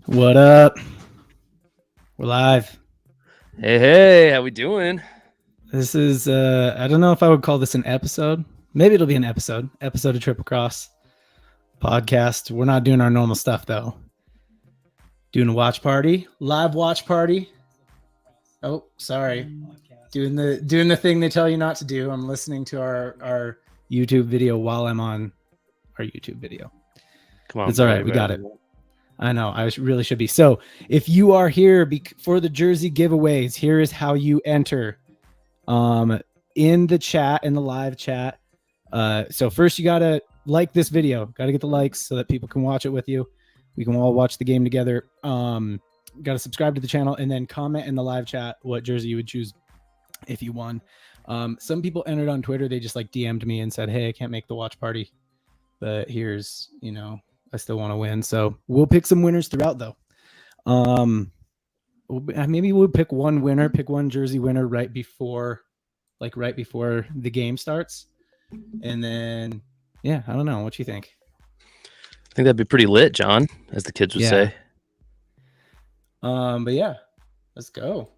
What up? We're live. Hey, how we doing? This is I don't know if I would call this an episode. Maybe it'll be an episode of Triple Cross podcast. We're not doing our normal stuff though. Doing a watch party, live watch party. Oh, sorry. Doing the thing they tell you not to do. I'm listening to our YouTube video while I'm on our YouTube video. Come on. It's all right. We got it. I know. I really should be. So if you are here for the jersey giveaways, here is how you enter in the chat, in the live chat. So first you got to like this video. Got to get the likes so that people can watch it with you. We can all watch the game together. Got to subscribe to the channel and then comment in the live chat what jersey you would choose if you won. Some people entered on Twitter. They just like DM'd me and said, hey, I can't make the watch party, but here's, I still want to win. So we'll pick some winners throughout though. Maybe we'll pick one winner, pick one jersey winner right before the game starts. And then, yeah, I don't know. What you think? I think that'd be pretty lit, John, as the kids would say. But yeah, let's go.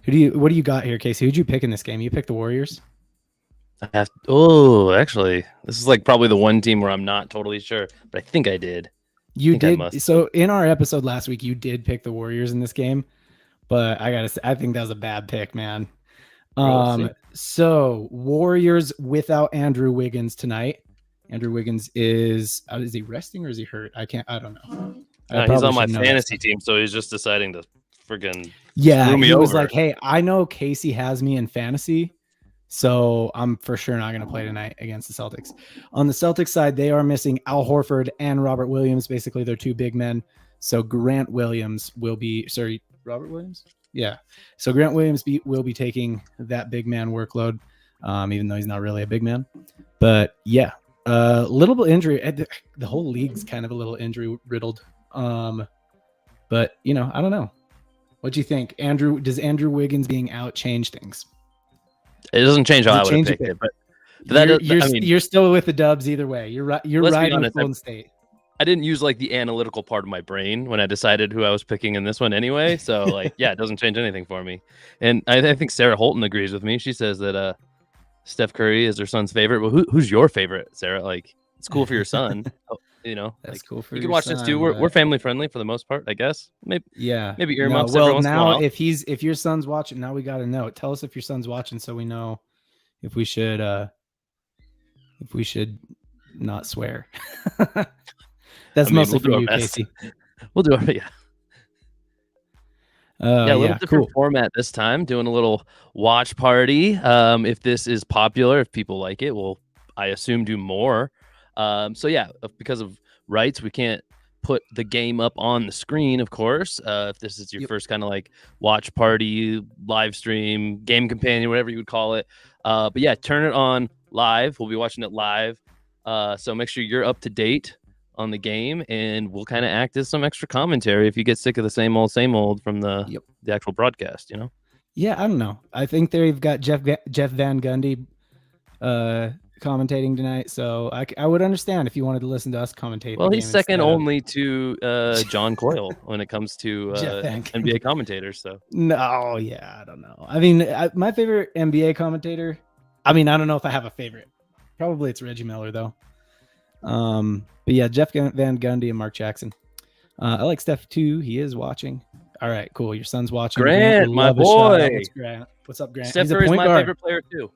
What do you got here, Casey? Who'd you pick in this game? You picked the Warriors? Actually, this is like probably the one team where I'm not totally sure, but I think I did. You did. So in our episode last week, you did pick the Warriors in this game, but I gotta say, I think that was a bad pick, man. So Warriors without Andrew Wiggins tonight. Andrew Wiggins is he resting or is he hurt? I don't know. He's on my fantasy team, so he's just deciding to friggin' screw me over. Was like, hey, I know Casey has me in fantasy, so I'm for sure not going to play tonight against the Celtics. On the Celtics side, they are missing Al Horford and Robert Williams. Basically, they're two big men. So Grant Williams will be Robert Williams? Yeah. So Grant Williams will be taking that big man workload, even though he's not really a big man. But yeah, little bit injury. The whole league's kind of a little injury riddled. But I don't know. What do you think, Andrew? Does Andrew Wiggins being out change things? It doesn't change how I would have picked it, but you're still with the Dubs either way. You're right. You're riding with Golden State. I didn't use like the analytical part of my brain when I decided who I was picking in this one anyway. So like, yeah, it doesn't change anything for me. And I think Sarah Holton agrees with me. She says that Steph Curry is her son's favorite. Well, who's your favorite, Sarah? Like, it's cool for your son. That's cool for you can watch this too. We're family friendly for the most part, I guess. Maybe earmuffs. No, well, now if your son's watching, now we got to know. Tell us if your son's watching, so we know if we should not swear. That's mostly for you, Casey. We'll do it. Yeah. A little different format this time. Doing a little watch party. If this is popular, if people like it, we'll, I assume, do more. So yeah, because of rights, we can't put the game up on the screen, of course. If this is your first kind of like watch party, live stream, game companion, whatever you would call it. But yeah, turn it on live. We'll be watching it live. So make sure you're up to date on the game, and we'll kind of act as some extra commentary if you get sick of the same old from the actual broadcast, Yeah, I don't know. I think they've got Jeff Van Gundy commentating tonight, so I would understand if you wanted to listen to us commentate. Well, he's second only to John Coyle when it comes to NBA commentators. So no, yeah, I don't know. I mean, my favorite NBA commentator. I mean, I don't know if I have a favorite. Probably it's Reggie Miller though. But yeah, Jeff Van Gundy and Mark Jackson. I like Steph too. He is watching. All right, cool. Your son's watching. Grant, my boy. What's up, Grant? Steph Curry's my favorite player too.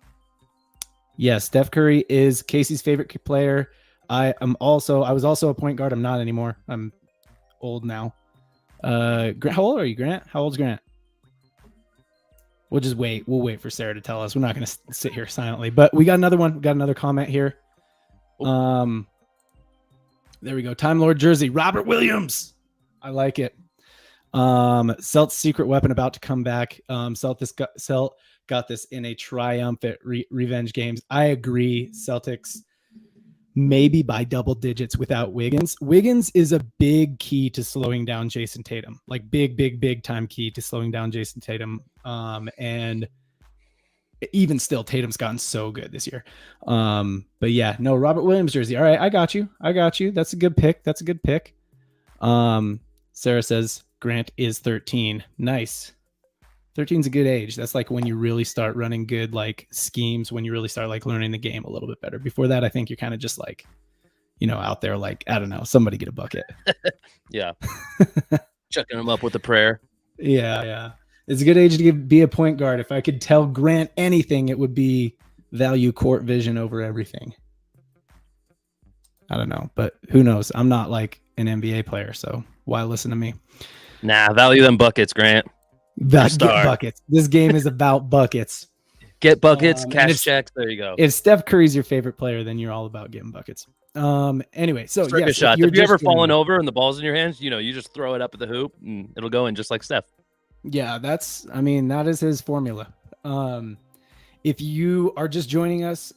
Yeah, Steph Curry is Casey's favorite player. I was also a point guard. I'm not anymore. I'm old now. How old are you, Grant? How old's Grant? We'll just wait. We'll wait for Sarah to tell us. We're not going to sit here silently. But we got another one. We got another comment here. There we go. Time Lord jersey. Robert Williams. I like it. Celt's secret weapon about to come back. Celt got this in a triumphant revenge games. I agree. Celtics maybe by double digits without Wiggins. Wiggins is a big key to slowing down Jason Tatum. Like big time key to slowing down Jason Tatum. And even still, Tatum's gotten so good this year. But yeah, no, Robert Williams jersey. All right, I got you. That's a good pick. Sarah says Grant is 13. Nice. 13 is a good age. That's like when you really start running good like schemes, when you really start like learning the game a little bit better. Before that, I think you're kind of just like, out there like, I don't know, somebody get a bucket. Yeah. Chucking them up with a prayer. Yeah. It's a good age to be a point guard. If I could tell Grant anything, it would be value court vision over everything. I don't know, but who knows? I'm not like an NBA player, so why listen to me? Nah, value them buckets, Grant. Get buckets. This game is about buckets. Get buckets, cash checks. There you go. If Steph Curry's your favorite player, then you're all about getting buckets. Anyway, so yes, shot. If you ever fallen over and the ball's in your hands, you just throw it up at the hoop and it'll go in just like Steph. Yeah, that is his formula. If you are just joining us,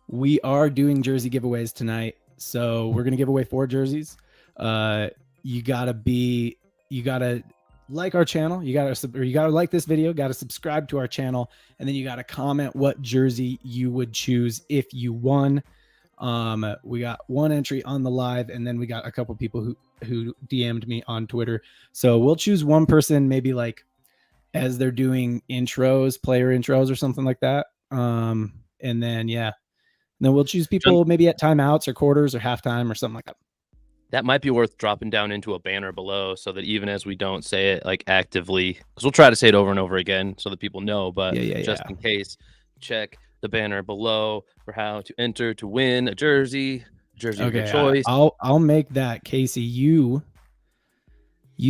we are doing jersey giveaways tonight. So we're going to give away 4 jerseys. You gotta like our channel. You gotta like this video, gotta subscribe to our channel. And then you gotta comment what jersey you would choose if you won. We got 1 entry on the live, and then we got a couple people who DM'd me on Twitter. So we'll choose one person, maybe like as they're doing player intros or something like that. And then, then we'll choose people maybe at timeouts or quarters or halftime or something like that. That might be worth dropping down into a banner below so that even as we don't say it like actively, because we'll try to say it over and over again so that people know, but just in case, check the banner below for how to enter to win a jersey of your choice. I'll make that. Casey, you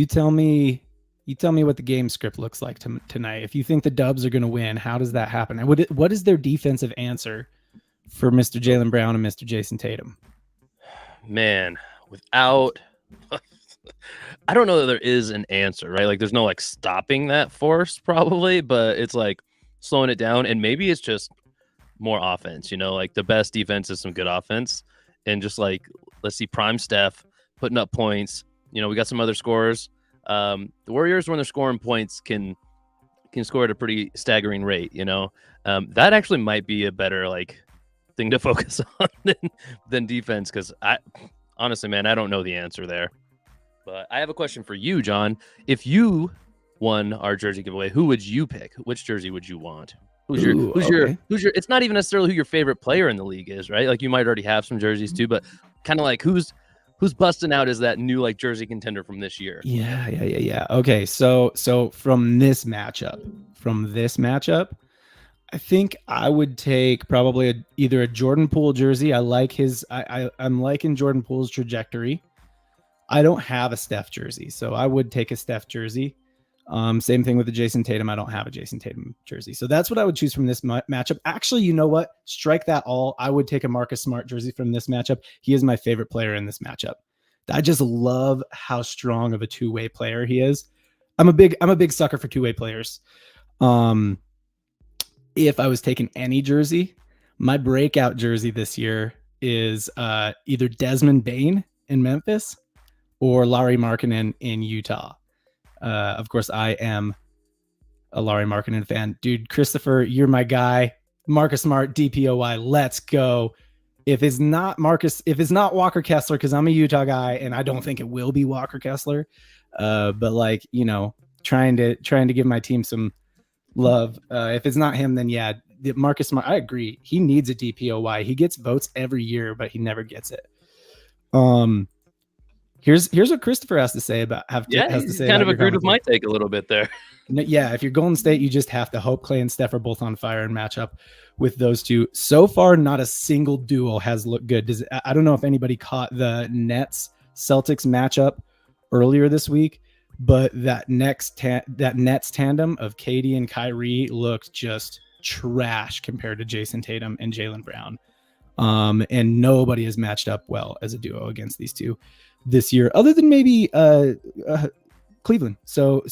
tell me what the game script looks like tonight. If you think the Dubs are going to win, how does that happen? And what is their defensive answer for Mr. Jaylen Brown and Mr. Jason Tatum? Man, without I don't know that there is an answer, right? Like there's no like stopping that force probably, but it's like slowing it down, and maybe it's just more offense, like the best defense is some good offense, and just like let's see prime Steph putting up points. We got some other scorers. The Warriors, when they're scoring points, can score at a pretty staggering rate. That actually might be a better like thing to focus on than defense, because honestly, man, I don't know the answer there. But I have a question for you, John. If you won our jersey giveaway, who would you pick? Which jersey would you want? Who's your it's not even necessarily who your favorite player in the league is, right? Like you might already have some jerseys too, but kind of like who's busting out as that new like jersey contender from this year? Yeah. Okay, so from this matchup, I think I would take probably either a Jordan Poole jersey. I like I'm liking Jordan Poole's trajectory. I don't have a Steph jersey, so I would take a Steph jersey. Same thing with the Jason Tatum. I don't have a Jason Tatum jersey. So that's what I would choose from this matchup. Actually, you know what? Strike that all. I would take a Marcus Smart jersey from this matchup. He is my favorite player in this matchup. I just love how strong of a two-way player he is. I'm a big sucker for two-way players. If I was taking any jersey, my breakout jersey this year is either Desmond Bane in Memphis or Lauri Markkanen in Utah. Of course, I am a Lauri Markkanen fan. Dude, Christopher, you're my guy. Marcus Smart, DPOY, let's go. If it's not Walker Kessler, because I'm a Utah guy and I don't think it will be Walker Kessler, but like, trying to give my team some love. If it's not him, then Marcus Smart, I agree. He needs a DPOY. He gets votes every year, but he never gets it. Here's what Christopher has to say about kind of agreed with my take a little bit there. Yeah, if you're Golden State, you just have to hope Clay and Steph are both on fire and match up with those two. So far, not a single duo has looked good. I don't know if anybody caught the Nets Celtics matchup earlier this week, but that Nets tandem of KD and Kyrie looked just trash compared to Jason Tatum and Jaylen Brown. And nobody has matched up well as a duo against these two this year, other than maybe Cleveland. So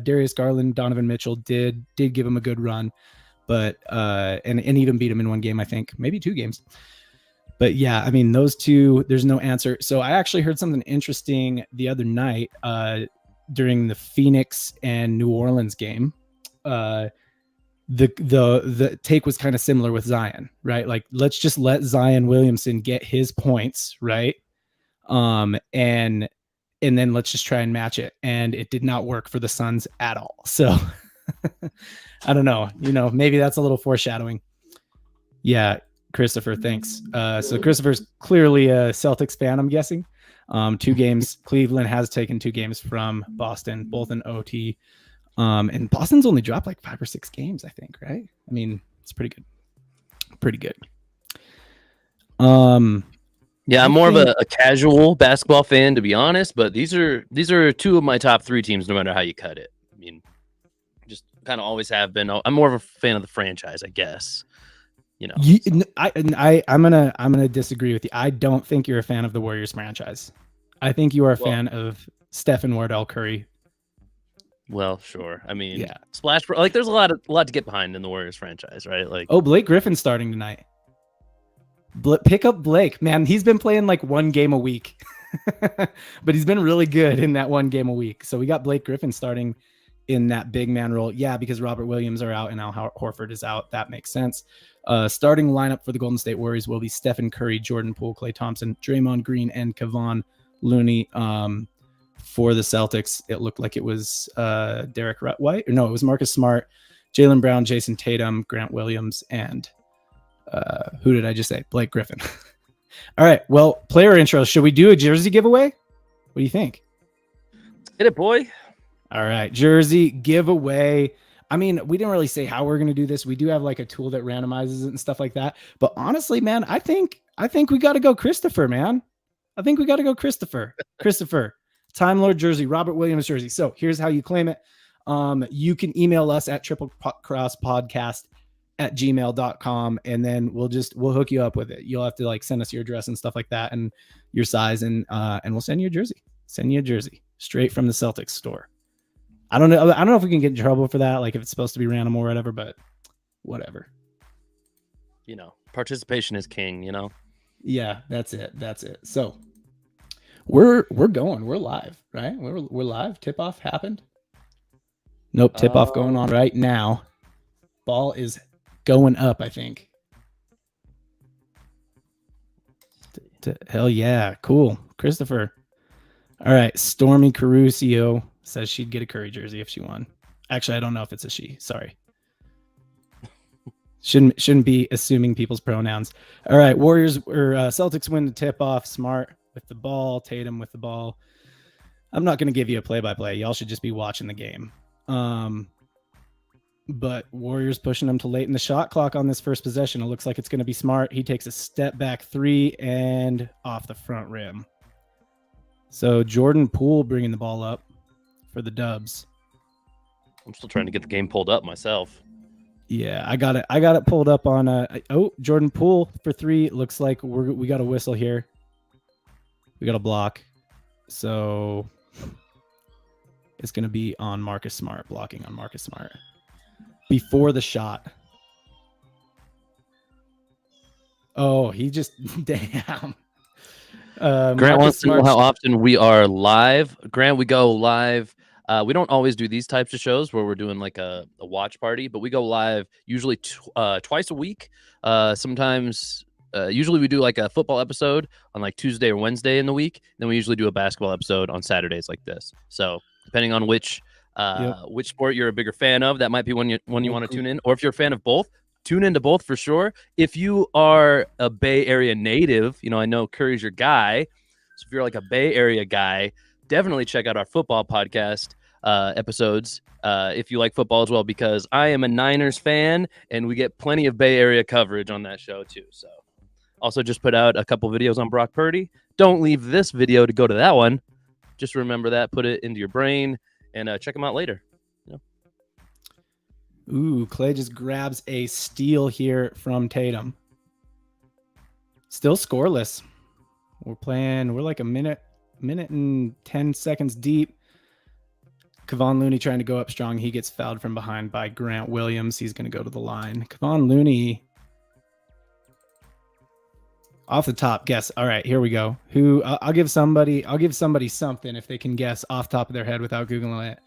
Darius Garland, Donovan Mitchell did give him a good run, but and even beat him in one game, I think, maybe 2 games. But yeah, I mean, those two, there's no answer. So I actually heard something interesting the other night during the Phoenix and New Orleans game. The take was kind of similar with Zion, right? Like, let's just let Zion Williamson get his points, right? And and then let's just try and match it. And it did not work for the Suns at all. So I don't know. Maybe that's a little foreshadowing. Yeah, Christopher, thanks. So Christopher's clearly a Celtics fan, I'm guessing. 2 games. Cleveland has taken 2 games from Boston, both in OT. And Boston's only dropped like 5 or 6 games, I think, right? I mean, it's pretty good. Pretty good. Yeah, I'm more of a casual basketball fan, to be honest, but these are 2 of my top 3 teams, no matter how you cut it. I mean, just kind of always have been. I'm more of a fan of the franchise, I guess. I'm gonna disagree with you. I don't think you're a fan of the Warriors franchise. I think you are a fan of Stephen Wardell Curry. Well, sure. I mean, yeah. Splash, like, there's a lot to get behind in the Warriors franchise, right? Like, Blake Griffin's starting tonight. Pick up Blake, man. He's been playing like 1 game a week, but he's been really good in that 1 game a week. So we got Blake Griffin starting in that big man role. Yeah, because Robert Williams are out and Al Horford is out. That makes sense. Starting lineup for the Golden State Warriors will be Stephen Curry, Jordan Poole, Klay Thompson, Draymond Green, and Kevon Looney. For the Celtics, it looked like it was Derek White. No, it was Marcus Smart, Jaylen Brown, Jason Tatum, Grant Williams, and who did I just say? Blake Griffin. All right. Well, player intro. Should we do a jersey giveaway? What do you think? Hit it, boy. All right. Jersey giveaway. I mean, we didn't really say how we're going to do this. We do have like a tool that randomizes it and stuff like that. But honestly, man, I think we got to go Christopher, man. I think we got to go Christopher. Time Lord jersey, Robert Williams jersey. So here's how you claim it. You can email us at triplecrosspodcast@gmail.com, and then we'll hook you up with it. You'll have to like send us your address and stuff like that and your size, and we'll send you a jersey. Send you a jersey straight from the Celtics store. I don't know if we can get in trouble for that, like if it's supposed to be random or whatever, but whatever. Participation is king, Yeah, that's it. So we're going. We're live, right? We're live. Tip-off happened. Nope, tip-off going on right now. Ball is going up, I think. Hell yeah. Cool. Christopher. All right. Stormy Caruso says she'd get a Curry jersey if she won. Actually, I don't know if it's a she. Sorry. Shouldn't be assuming people's pronouns. All right. Warriors or Celtics win the tip-off. Smart with the ball. Tatum with the ball. I'm not going to give you a play-by-play. Y'all should just be watching the game. But Warriors pushing them to late in the shot clock on this first possession. It looks like it's going to be Smart. He takes a step back 3 and off the front rim. So Jordan Poole bringing the ball up for the Dubs. I'm still trying to get the game pulled up myself. Yeah, I got it pulled up on Jordan Poole for 3. Looks like we got a whistle here. We got a block. So it's going to be on Marcus Smart, blocking on Marcus Smart. Before the shot. Oh, he just damn. Grant wants to know how often we are live. Grant, we go live. We don't always do these types of shows where we're doing like a watch party, but we go live usually twice a week. Sometimes, usually we do like a football episode on like Tuesday or Wednesday in the week. Then we usually do a basketball episode on Saturdays like this. So depending on which sport you're a bigger fan of, that might be one you want to tune in. Or if you're a fan of both, tune into both for sure. If you are a Bay Area native, I know Curry's your guy. So if you're like a Bay Area guy, definitely check out our football podcast episodes if you like football as well, because I am a Niners fan and we get plenty of Bay Area coverage on that show too. So also just put out a couple videos on Brock Purdy. Don't leave this video to go to that one. Just remember that, put it into your brain, and check them out later. Ooh, Clay just grabs a steal here from Tatum. Still scoreless. We're like a minute and 10 seconds deep. Kevon Looney trying to go up strong. He gets fouled from behind by Grant Williams. He's going to go to the line. Kevon Looney off the top. Guess. All right, here we go. I'll give somebody something if they can guess off the top of their head without Googling it.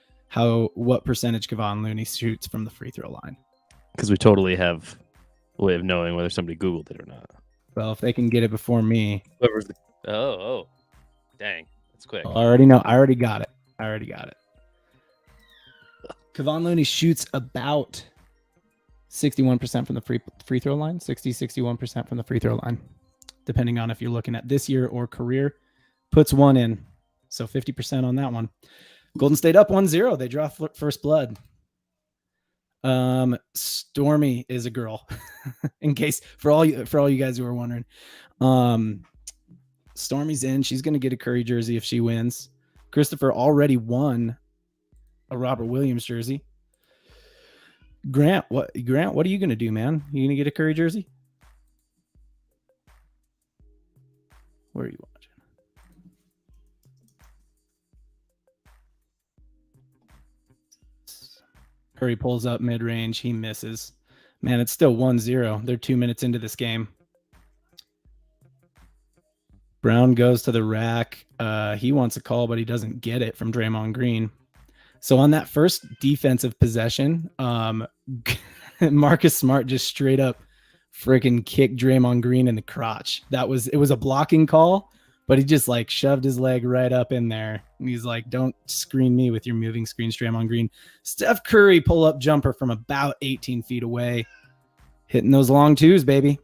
What percentage Kevon Looney shoots from the free throw line? Because we totally have a way of knowing whether somebody Googled it or not. Well, if they can get it before me. Dang. It's quick. I already know. I already got it. Kevon Looney shoots about 61% from the free throw line, 61% from the free throw line, depending on if you're looking at this year or career. Puts one in, so 50% on that one. Golden State up 1-0. They draw first blood. Stormy is a girl, in case for all you guys who are wondering. Stormy's in. She's going to get a Curry jersey if she wins. Christopher already won a Robert Williams jersey. Grant, what are you going to do, man? You going to get a Curry jersey? Where are you watching? Curry pulls up mid-range. He misses. Man, it's still 1-0. They're 2 minutes into this game. Brown goes to the rack. He wants a call, but he doesn't get it from Draymond Green. So on that first defensive possession, Marcus Smart just straight up freaking kicked Draymond Green in the crotch. It was a blocking call, but he just like shoved his leg right up in there. And he's like, don't screen me with your moving screens, Draymond Green. Steph Curry pull-up jumper from about 18 feet away. Hitting those long twos, baby.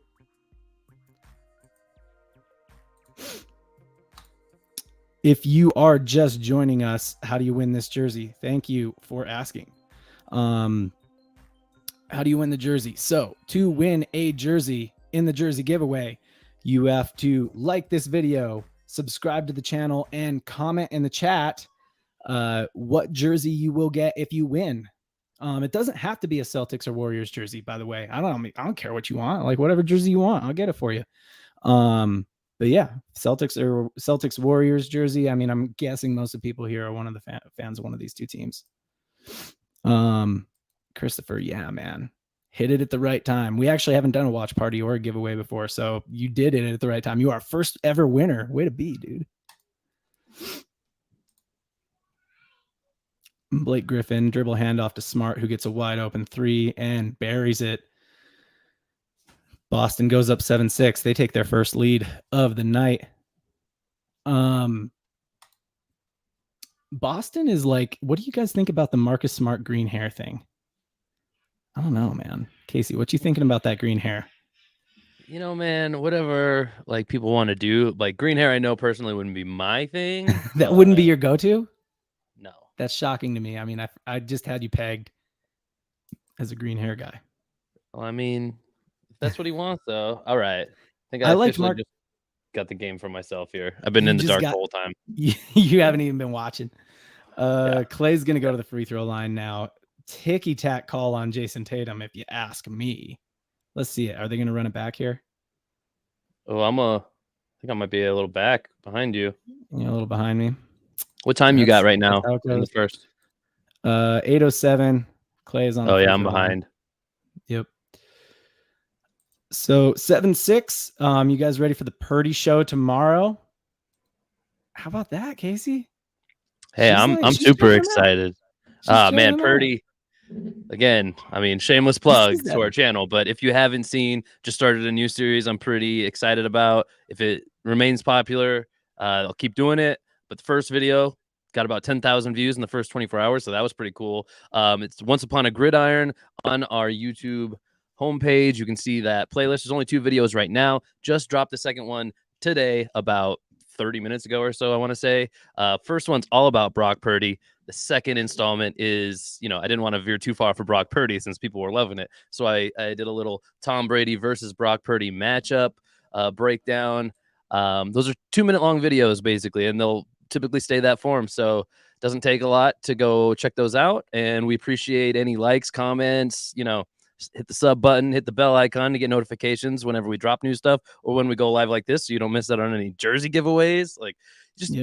If you are just joining us, how do you win this jersey? Thank you for asking. How do you win the jersey? So to win a jersey in the jersey giveaway, you have to like this video, subscribe to the channel, and comment in the chat what jersey you will get if you win. It doesn't have to be a Celtics or Warriors jersey, by the way. I don't care what you want. Like whatever jersey you want, I'll get it for you. But yeah, Celtics Warriors jersey. I mean, I'm guessing most of the people here are one of the fans of one of these two teams. Christopher, yeah, man. Hit it at the right time. We actually haven't done a watch party or a giveaway before, so you did it at the right time. You are our first ever winner. Way to be, dude. Blake Griffin, dribble handoff to Smart, who gets a wide open three and buries it. Boston goes up 7-6. They take their first lead of the night. Boston is like, what do you guys think about the Marcus Smart green hair thing? I don't know, man. Casey, what you thinking about that green hair? You know, man, whatever like people want to do. Like green hair, I know personally wouldn't be my thing. That wouldn't be your go-to? No. That's shocking to me. I mean, I just had you pegged as a green hair guy. Well, I mean, if that's what he wants, though. All right. I think I like Mark. Just got the game for myself here. I've been in the dark the whole time. You haven't even been watching. Clay's going to go to the free throw line now. Ticky-tack call on Jason Tatum, if you ask me. Let's see it. Are they going to run it back here? Oh, I think I might be a little back behind you. Yeah, a little behind me. What time you got right now in the first? 8:07. Clay is on. Oh yeah, I'm behind. Yep. So 7-6. You guys ready for the Purdy show tomorrow? How about that, Casey? Hey, I'm super excited. Man, Purdy. Again, I mean, shameless plug to our channel, but if you haven't seen, just started a new series I'm pretty excited about. If it remains popular, I'll keep doing it. But the first video got about 10,000 views in the first 24 hours, so that was pretty cool. It's Once Upon a Gridiron on our YouTube homepage. You can see that playlist. There's only 2 videos right now. Just dropped the second one today, about 30 minutes ago or so, I want to say. First one's all about Brock Purdy. The second installment is, I didn't want to veer too far for Brock Purdy since people were loving it. So I did a little Tom Brady versus Brock Purdy matchup breakdown. Those are 2-minute long videos, basically, and they'll typically stay that form. So it doesn't take a lot to go check those out. And we appreciate any likes, comments, hit the sub button, hit the bell icon to get notifications whenever we drop new stuff or when we go live like this, so you don't miss out on any jersey giveaways. Like,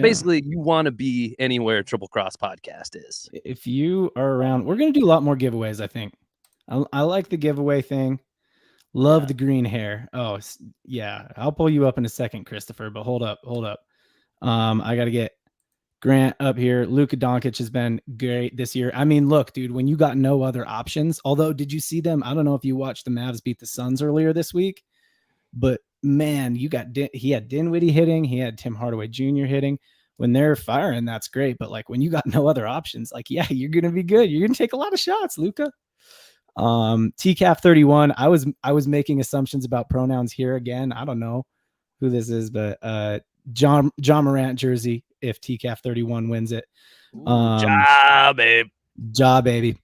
basically, you want to be anywhere Triple Cross Podcast is. If you are around, we're going to do a lot more giveaways, I think. I like the giveaway thing. Love the green hair. Oh, yeah. I'll pull you up in a second, Christopher, but hold up. I got to get Grant up here. Luka Doncic has been great this year. I mean, look, dude, when you got no other options, although did you see them? I don't know if you watched the Mavs beat the Suns earlier this week, but man, he had Dinwiddie hitting. He had Tim Hardaway Jr. hitting. when they're firing, that's great. But like when you got no other options, like, yeah, you're gonna be good. You're gonna take a lot of shots, Luka. TCAF 31. I was making assumptions about pronouns here again. I don't know who this is, but John Morant jersey if TCAF 31 wins it. Ja, babe. Ja, baby.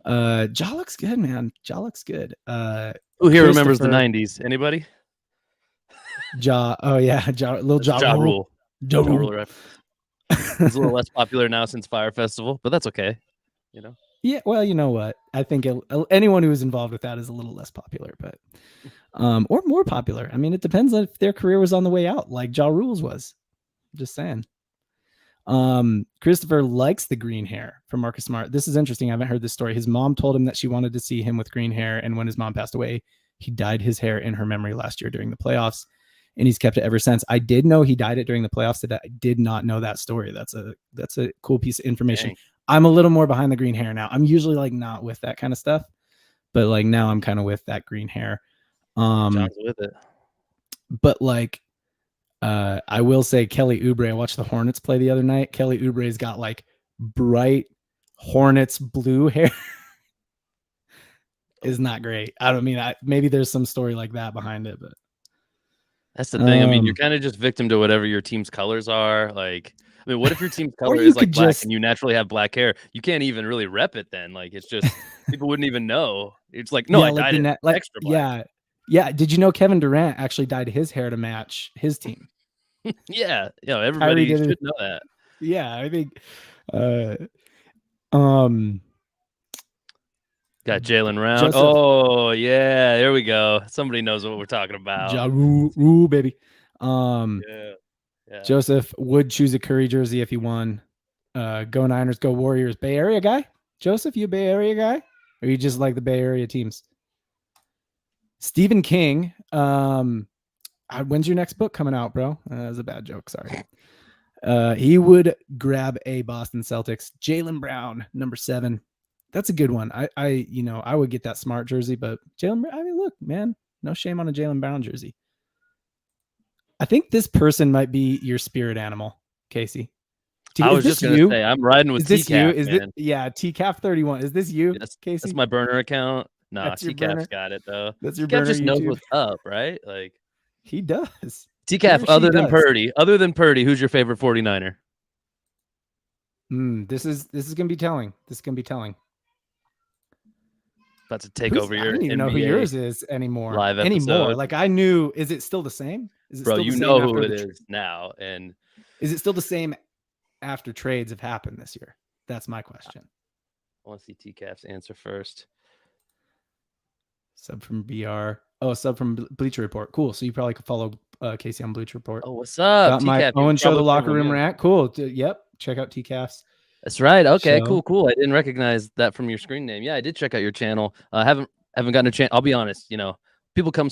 Ja looks good, man. Ja looks good. Who here remembers the 90s? Anybody? Ja. Oh yeah, little Ja Ja Rule. Rule. Ja Rule. Reference. It's a little less popular now since Fire Festival, but that's okay. You know. Yeah, well, you know what? I think anyone who is involved with that is a little less popular, but or more popular. I mean, it depends on if their career was on the way out, like Ja Rule's was. Just saying. Christopher likes the green hair from Marcus Smart. This is interesting. I haven't heard this story. His mom told him that she wanted to see him with green hair, and when his mom passed away, he dyed his hair in her memory last year during the playoffs, and he's kept it ever since. I did know he dyed it during the playoffs. That I did not know that story. That's a cool piece of information. Dang. I'm a little more behind the green hair now. I'm usually like not with that kind of stuff, but like now I'm kind of with that green hair. John's with it. But like, I will say Kelly Oubre, I watched the Hornets play the other night. Kelly Oubre's got like bright Hornets blue hair. Is not great. I don't mean, maybe there's some story like that behind it, but that's the thing. I mean, you're kind of just victim to whatever your team's colors are. Like, I mean, what if your team's color is like black and you naturally have black hair? You can't even really rep it then. Like, it's just people wouldn't even know. It's like, no, I dyed it extra black. Yeah. Did you know Kevin Durant actually dyed his hair to match his team? Yeah. Everybody should know that. Yeah, I think. Got Jalen Round. Joseph. Oh yeah, there we go. Somebody knows what we're talking about. Ja Rule, baby. Yeah. Joseph would choose a Curry jersey if he won. Go Niners, go Warriors. Bay Area guy? Joseph, you a Bay Area guy? Or you just like the Bay Area teams? Stephen King. When's your next book coming out, bro? That was a bad joke. Sorry. He would grab a Boston Celtics. Jaylen Brown, number 7. That's a good one. I would get that Smart jersey, but Jaylen, I mean, look, man, no shame on a Jaylen Brown jersey. I think this person might be your spirit animal, Casey. I was just going to say, I'm riding with TCAF, Is this you? Yeah, TCAF 31. Is this you, Casey? That's my burner account. Nah, TCAF's got it, though. That's your TCAF burner just YouTube. knows what's up, right? Like, he does. TCAF, other than Purdy, who's your favorite 49er? This is going to be telling. This is going to be telling. About to take over your. I don't even know who yours is anymore. Live episode. Anymore. Like I knew. Is it still the same? Is it Bro, still you know who it is now. And is it still the same after trades have happened this year? That's my question. I want to see TCAF's answer first. Sub from BR. Oh, sub from Bleacher Report. Cool. So you probably could follow Casey on Bleacher Report. Oh, what's up? Got my Owen Show the Locker Room rant. Cool. Yep. Check out TCAF's. That's right. Okay, cool. I didn't recognize that from your screen name. Yeah, I did check out your channel. Haven't gotten a chance. I'll be honest. People come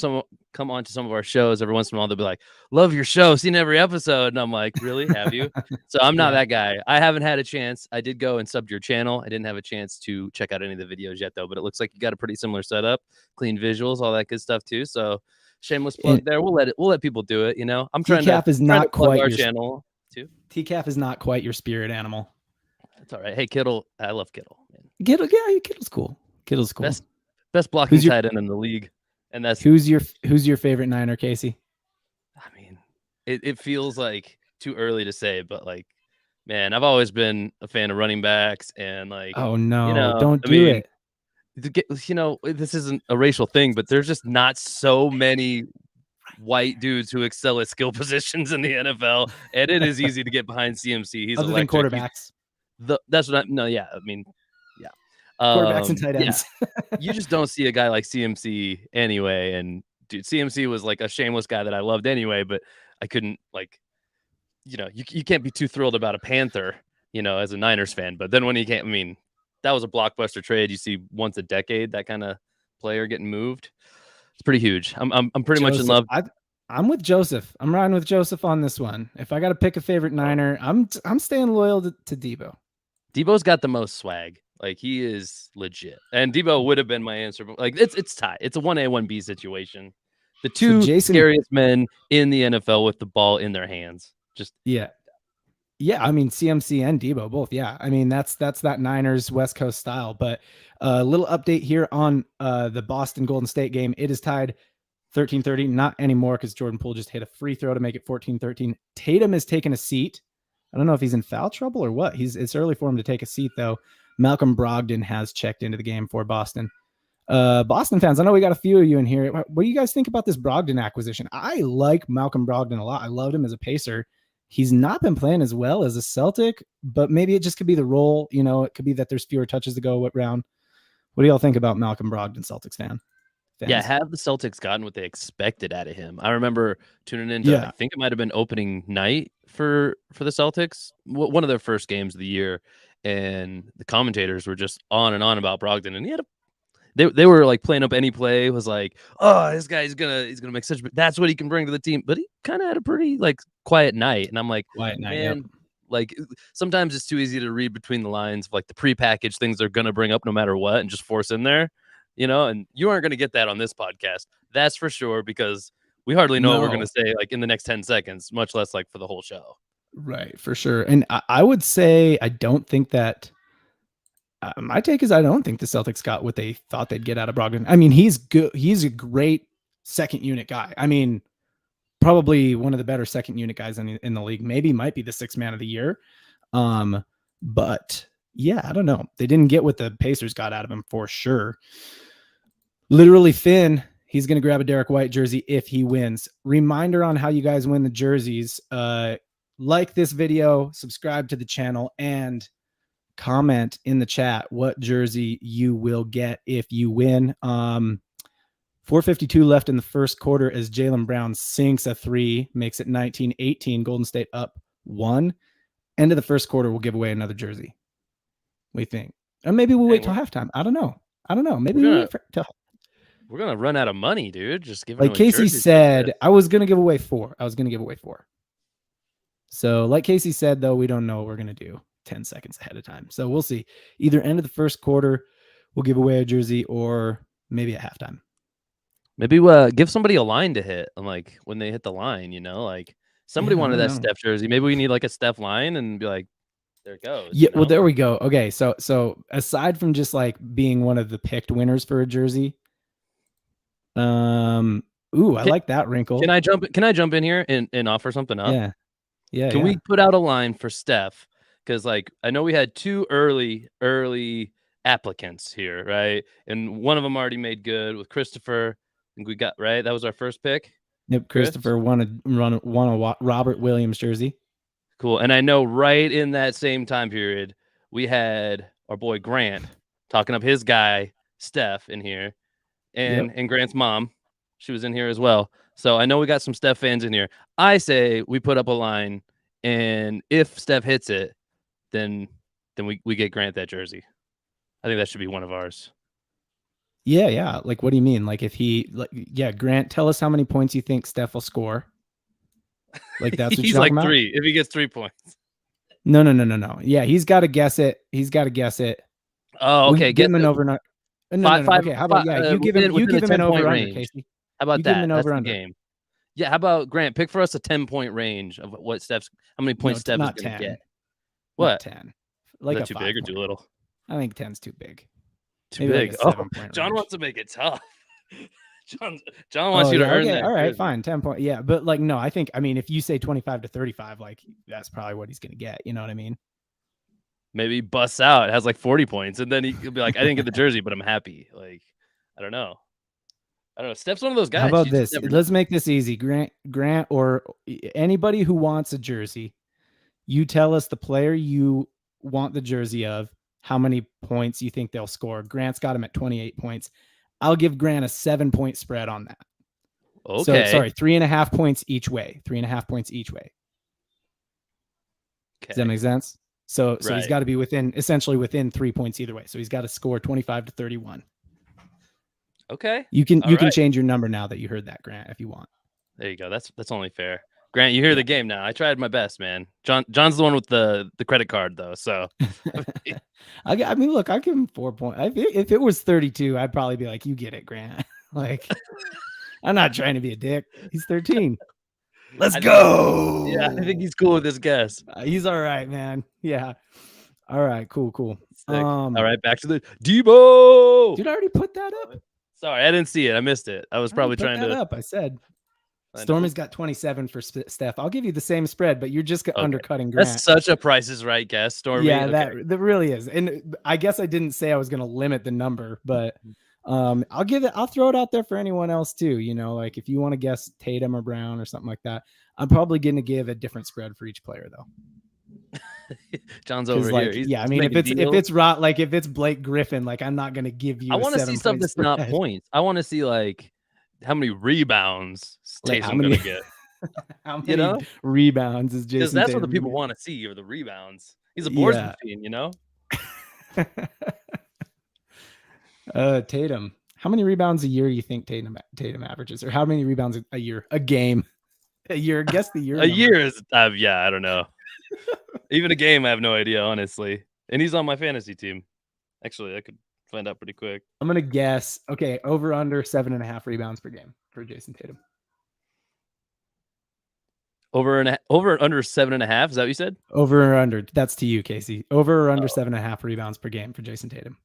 on to some of our shows every once in a while. They'll be like, "Love your show, seen every episode," and I'm like, "Really? Have you?" So I'm not that guy. I haven't had a chance. I did go and sub your channel. I didn't have a chance to check out any of the videos yet, though. But it looks like you got a pretty similar setup, clean visuals, all that good stuff too. So shameless plug there. We'll let people do it. I'm trying TCAF is not quite our channel too. TCAF is not quite your spirit animal. That's all right. Hey, Kittle. I love Kittle. Man. Kittle's cool. Kittle's cool. Best blocking tight end in the league. And that's who's your favorite Niner, Casey? I mean, it feels like too early to say, but like, man, I've always been a fan of running backs and like. Oh no! Don't do it. This isn't a racial thing, but there's just not so many white dudes who excel at skill positions in the NFL, and it is easy to get behind CMC. He's other than quarterbacks. That's what yeah. I mean, yeah. Quarterbacks and tight ends. Yeah. You just don't see a guy like CMC anyway. And dude, CMC was like a shameless guy that I loved anyway, but I couldn't you can't be too thrilled about a Panther, as a Niners fan. But then when that was a blockbuster trade. You see once a decade, that kind of player getting moved. It's pretty huge. I'm pretty much in love. I'm with Joseph. I'm riding with Joseph on this one. If I got to pick a favorite Niner, I'm staying loyal to Debo. Debo's got the most swag. Like he is legit. And Debo would have been my answer, but like it's tight. It's a 1A, 1B situation. The two scariest men in the NFL with the ball in their hands. Yeah, I mean CMC and Debo both. Yeah, I mean that's that Niners West Coast style. But a little update here on the Boston Golden State game. It is tied 13-30. Not anymore because Jordan Poole just hit a free throw to make it 14-13. Tatum has taken a seat. I don't know if he's in foul trouble or what. It's early for him to take a seat though. Malcolm Brogdon has checked into the game for Boston. Boston fans, I know we got a few of you in here. What do you guys think about this Brogdon acquisition? I like Malcolm Brogdon a lot. I loved him as a Pacer. He's not been playing as well as a Celtic, but maybe it just could be the role. You know, it could be that there's fewer touches to go around. What do y'all think about Malcolm Brogdon, Celtics fans? Yeah, have the Celtics gotten what they expected out of him? I remember tuning into, I think it might have been opening night for the Celtics, one of their first games of the year, and the commentators were just on and on about Brogdon, and he had they were like playing up any play, was like, oh, this guy's he's gonna make such, that's what he can bring to the team. But he kind of had a pretty like quiet night, and I'm like, quiet night, man, like sometimes it's too easy to read between the lines of like the prepackaged things they're gonna bring up no matter what and just force in there, you know. And you aren't gonna get that on this podcast, that's for sure, because we hardly know what we're gonna say like in the next 10 seconds, much less like for the whole show. Right, for sure. And I would say I don't think that. My take is I don't think the Celtics got what they thought they'd get out of Brogdon. I mean, he's good. He's a great second unit guy. I mean, probably one of the better second unit guys in the league. Maybe might be the sixth man of the year. But yeah, I don't know. They didn't get what the Pacers got out of him for sure. Literally, Finn, he's going to grab a Derek White jersey if he wins. Reminder on how you guys win the jerseys. Like this video, subscribe to the channel, and comment in the chat what jersey you will get if you win. 4:52 left in the first quarter as Jaylen Brown sinks a three, makes it 19-18. Golden State up 1. End of the first quarter, we'll give away another jersey. We think, or maybe we'll wait till halftime. I don't know. Maybe we're gonna run out of money, dude. Just give like Casey said. I was gonna give away 4. So, like Casey said, though, we don't know what we're gonna do 10 seconds ahead of time. So we'll see. Either end of the first quarter, we'll give away a jersey, or maybe at halftime. Maybe give somebody a line to hit, and like when they hit the line, you know, like somebody wanted that Steph jersey. Maybe we need like a Steph line and be like, there it goes. Yeah, well, there we go. Okay, so aside from just like being one of the picked winners for a jersey, I like that wrinkle. Can I jump in here and offer something up? Yeah. Can we put out a line for Steph? Because like I know we had 2 early applicants here, right? And one of them already made good with Christopher. I think we got right. That was our first pick. Yep, Christopher won a Robert Williams jersey. Cool. And I know right in that same time period, we had our boy Grant talking up his guy Steph in here, and Grant's mom, she was in here as well. So I know we got some Steph fans in here. I say we put up a line, and if Steph hits it, then we get Grant that jersey. I think that should be one of ours. Yeah. Like, what do you mean? Like, if he, Grant, tell us how many points you think Steph will score. Like, that's what he's like 3. If he gets 3 points. No. Yeah, he's got to guess it. Oh, okay. Give him an over. No. Okay, how about you give him an over under, Casey. How about that? That's the game. Yeah, how about Grant? Pick for us a 10-point range of what how many points Steph is going to get. What? Not 10. Like too big or too little? I think 10's too big. Too big. Like John wants to make it tough. John wants you to earn that. All right, fine. 10 points. Yeah, but like, no, I think, if you say 25 to 35, like that's probably what he's going to get. You know what I mean? Maybe he busts out, has like 40 points, and then he'll be like, I didn't get the jersey, but I'm happy. Like, I don't know. Steph's one of those guys. How about this? Let's make this easy. Grant, or anybody who wants a jersey, you tell us the player you want the jersey of, how many points you think they'll score. Grant's got him at 28 points. I'll give Grant a 7-point spread on that. Okay. So, sorry, 3.5 points each way. 3.5 points each way. Okay. Does that make sense? So he's got to be essentially within 3 points either way. So he's got to score 25 to 31. Okay. You can change your number now that you heard that, Grant, if you want. There you go. That's only fair. Grant, you hear the game now. I tried my best, man. John's the one with the credit card though. So look, I give him 4 points. If it was 32, I'd probably be like, you get it, Grant. Like, I'm not trying to be a dick. He's 13. Let's go. Yeah, I think go. he's cool with this guess. He's all right, man. Yeah. All right. Cool. Sick. All right, back to the Debo. Dude, I already put that up. Sorry, I didn't see it. I missed it. I was probably trying to up. I said Stormy's got 27 for Steph. I'll give you the same spread, but you're just undercutting Grant. That's such a Price is Right guess, Stormy. Yeah, that really is. And I guess I didn't say I was going to limit the number, but I'll throw it out there for anyone else too. You know, like if you want to guess Tatum or Brown or something like that, I'm probably going to give a different spread for each player though. John's over here. He's I mean, if it's Blake Griffin, like I'm not going to give you. I want to see stuff that's not points. I want to see like how many rebounds Tatum going to get. How many rebounds is Jason? Because that's what the people want to see, are the rebounds. He's a boards machine, you know. Tatum. How many rebounds a year do you think Tatum averages, or how many rebounds a year? A game, a year? Guess the year. A year is I don't know. Even a game, I have no idea, honestly. And he's on my fantasy team. Actually, I could find out pretty quick. I'm gonna guess. Okay, over under 7.5 rebounds per game for Jason Tatum. Over and under 7.5. Is that what you said? Over or under? That's to you, Casey. Over or under 7.5 rebounds per game for Jason Tatum.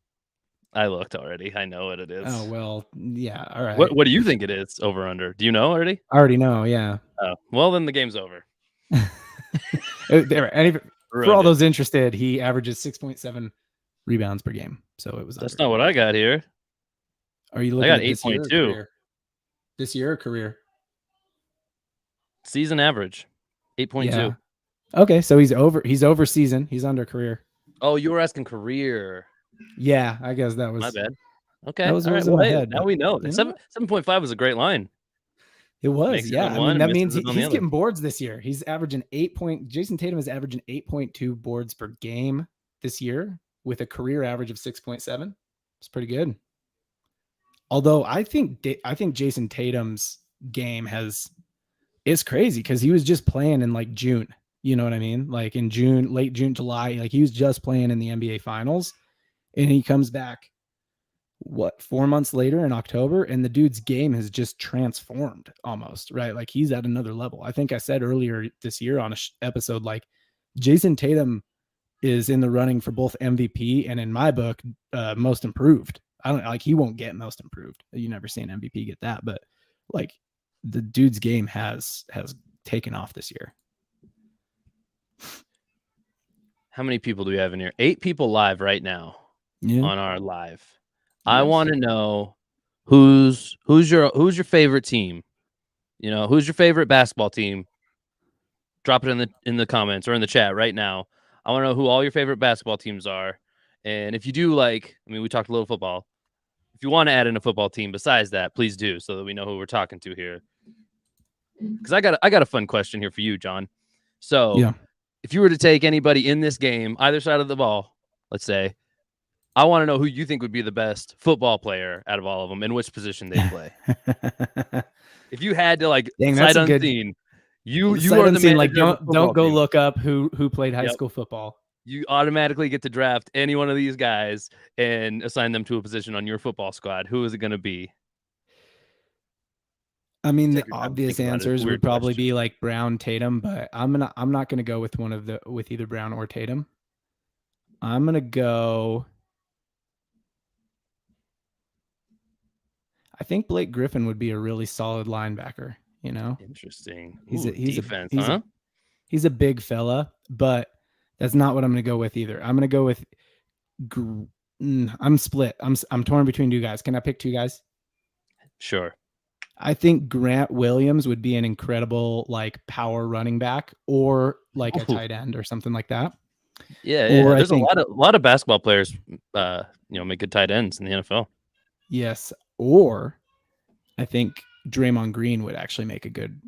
I looked already. I know what it is. Oh well, yeah. All right. What do you think it is? Over under? Do you know already? I already know. Yeah. Oh well, then the game's over. For all those interested, he averages 6.7 rebounds per game. So it was. That's not what I got here. Are you looking? I got 8.2. This year or career? Season average, 8.2. Yeah. Okay, so he's over season. He's under career. Oh, you were asking career. Yeah, I guess that was my bad. Okay, that was in my head. Now we know. 7.5 was a great line. It was, yeah. I mean, that means he's getting boards this year. He's averaging Jason Tatum is averaging 8.2 boards per game this year with a career average of 6.7. It's pretty good. Although I think Jason Tatum's game is crazy because he was just playing in like June. You know what I mean? Like in June, late June, July, like he was just playing in the NBA Finals, and he comes back 4 months later in October, and the dude's game has just transformed almost, right? Like he's at another level. I think I said earlier this year on a episode, like Jason Tatum is in the running for both MVP and in my book, most improved. I don't like, he won't get most improved. You never see an MVP get that, but like the dude's game has taken off this year. How many people do we have in here? 8 people live right now on our live. Yes. I want to know who's your favorite team. You know, who's your favorite basketball team? Drop it in the comments or in the chat right now. I want to know who all your favorite basketball teams are. And if you do we talked a little football. If you want to add in a football team besides that, please do, so that we know who we're talking to here. Because I got a fun question here for you, John. So if you were to take anybody in this game, either side of the ball, let's say, I want to know who you think would be the best football player out of all of them and which position they play. If you had to sight unseen, you are the man. Like don't go look up who played high school football. You automatically get to draft any one of these guys and assign them to a position on your football squad. Who is it going to be? I mean, the obvious answers would probably be like Brown, Tatum, but I'm not gonna go with with either Brown or Tatum. I'm gonna go. I think Blake Griffin would be a really solid linebacker. You know, interesting. He's defense, he's a big fella, but that's not what I'm gonna go with either. I'm gonna go with. I'm split. I'm torn between 2 guys. Can I pick 2 guys? Sure. I think Grant Williams would be an incredible power running back or a tight end or something like that. Yeah. There's a lot of basketball players, make good tight ends in the NFL. Yes. Or I think Draymond Green would actually make a good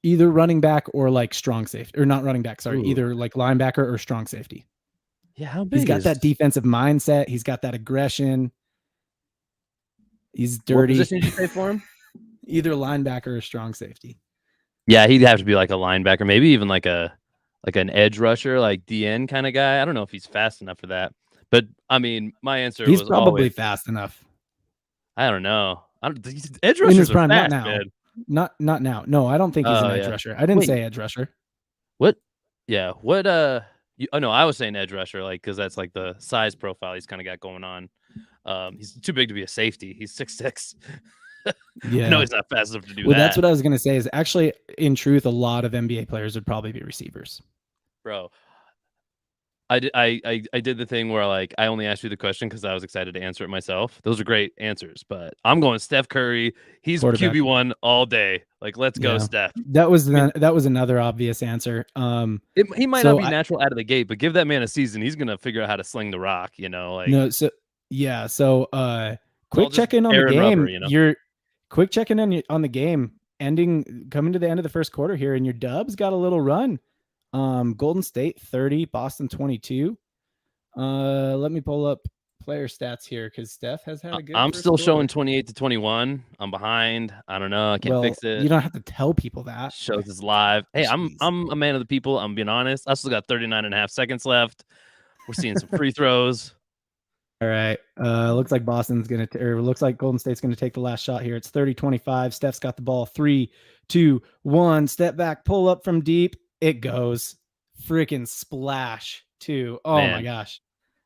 either running back or strong safety, or not running back. Sorry. Ooh. Either linebacker or strong safety. Yeah. How big he's got that defensive mindset. He's got that aggression. He's dirty. What position did you say for him? Either linebacker or strong safety. Yeah, he'd have to be like a linebacker, maybe even like an edge rusher, like DN kind of guy. I don't know if he's fast enough for that. But I mean, my answer he's probably fast enough. I don't know. Edge rushers are fast, now. man. Not now. No, I don't think he's an Oh edge yeah. rusher. I didn't Wait, say edge rusher. what? Yeah, what? Oh no, I was saying edge rusher, like because that's like the size profile he's kind of got going on. He's too big to be a safety. He's 6'6". I know Yeah. he's not fast enough to do Well, that's that, what I was gonna say. Is actually, in truth, a lot of NBA players would probably be receivers. bro. I did the thing where like I only asked you the question because I was excited to answer it myself. Those are great answers, but I'm going Steph Curry. He's Quarterback. QB1 all day. Like, let's go, Yeah. Steph. I mean, That was another obvious answer. he might not So be I natural out of the gate, but give that man a season, he's gonna figure out how to sling the rock. Like no, so yeah, so it's all quick just check in on the air and rubber. game. You're quick checking on the game, coming to the end of the first quarter here, and your Dubs got a little run. Golden State 30, Boston 22. Let me pull up player stats here because Steph has had a good I'm first still quarter. showing 28-21. I'm behind. I don't know. I can't Well, fix it. you don't have to tell people that. Shows is live. Hey, I'm Jeez. I'm a man of the people. I'm being honest. I still got 39 and a half seconds left. We're seeing some free throws. All right. Looks like looks like Golden State's gonna take the last shot here. It's 30-25. Steph's got the ball. 3, 2, 1. Step back, pull up from deep. It goes. Freaking splash. 2. Oh my Man. gosh.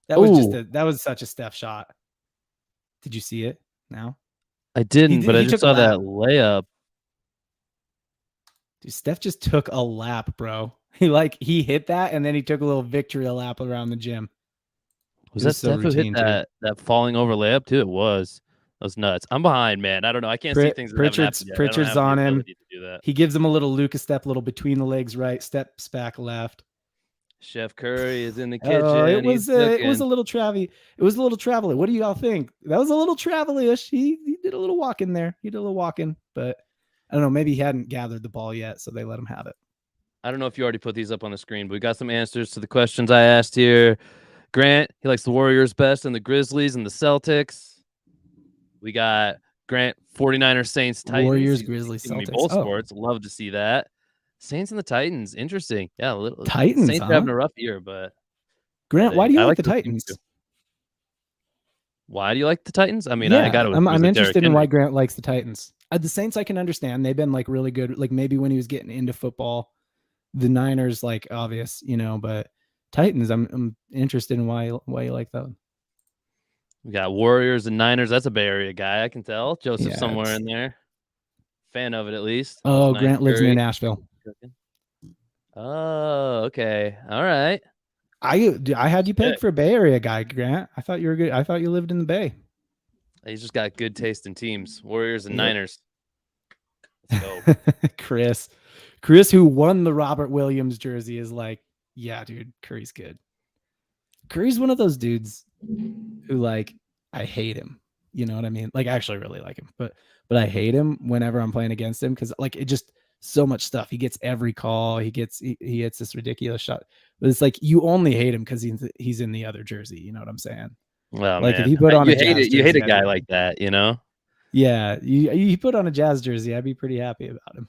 That was such a Steph shot. Did you see it now? I didn't, but I He just took a saw that lap. layup. Dude, Steph just took a lap, bro. He hit that and then he took a little victory lap around the gym. Was It was that so Steph who hit routine too. that falling over layup too? It was. That was nuts. I'm behind, man. I don't know. I can't see things that haven't happened yet. I don't Pritchard's have the on him. ability to do that. He gives him a little Lucas step, little between the legs right, steps back left. Chef Curry is in the Oh, kitchen. He's it was cooking. a little Travy. It was a little traveler. What do you all think? That was a little travel-ish. He did a little walk in there. He did a little walking, but I don't know. Maybe he hadn't gathered the ball yet, so they let him have it. I don't know if you already put these up on the screen, but we got some answers to the questions I asked here. Grant, he likes the Warriors best and the Grizzlies and the Celtics. We got Grant, 49ers, Saints, Titans. Warriors, He's Grizzlies, giving me Celtics. both Oh, sports. Love to see that. Saints and the Titans. Interesting. Yeah, Titans, Saints are having huh? a rough year, but Grant, why do you I like like the those teams too. Titans? Why do you like the Titans? I mean, I got Yeah, to I'm assume it's Derrick interested in why Henry. Grant likes the Titans. The Saints, I can understand. They've been like really good. Like maybe when he was getting into football, the Niners, like obvious, but Titans, I'm interested in why you like them. We got Warriors and Niners. That's a Bay Area guy. I can tell. Joseph Yeah. somewhere in there. Fan of it at least. Oh, Grant lives near Nashville. Oh, okay. All right. I had you pegged for a Bay Area guy, Grant. I thought you were good. I thought you lived in the Bay. He's just got good taste in teams. Warriors and Niners. Let's go. Chris, who won the Robert Williams jersey, is like, yeah, dude, Curry's good. Curry's one of those dudes who, like, I hate him. You know what I mean? Like, I actually really like him, but I hate him whenever I'm playing against him because, like, it just so much stuff. He gets every call. He hits this ridiculous shot. But it's like you only hate him because he's in the other jersey. You know what I'm saying? Well, like man. if he put on you a Jazz jersey, you hate a guy like that, Yeah, you put on a Jazz jersey, I'd be pretty happy about him.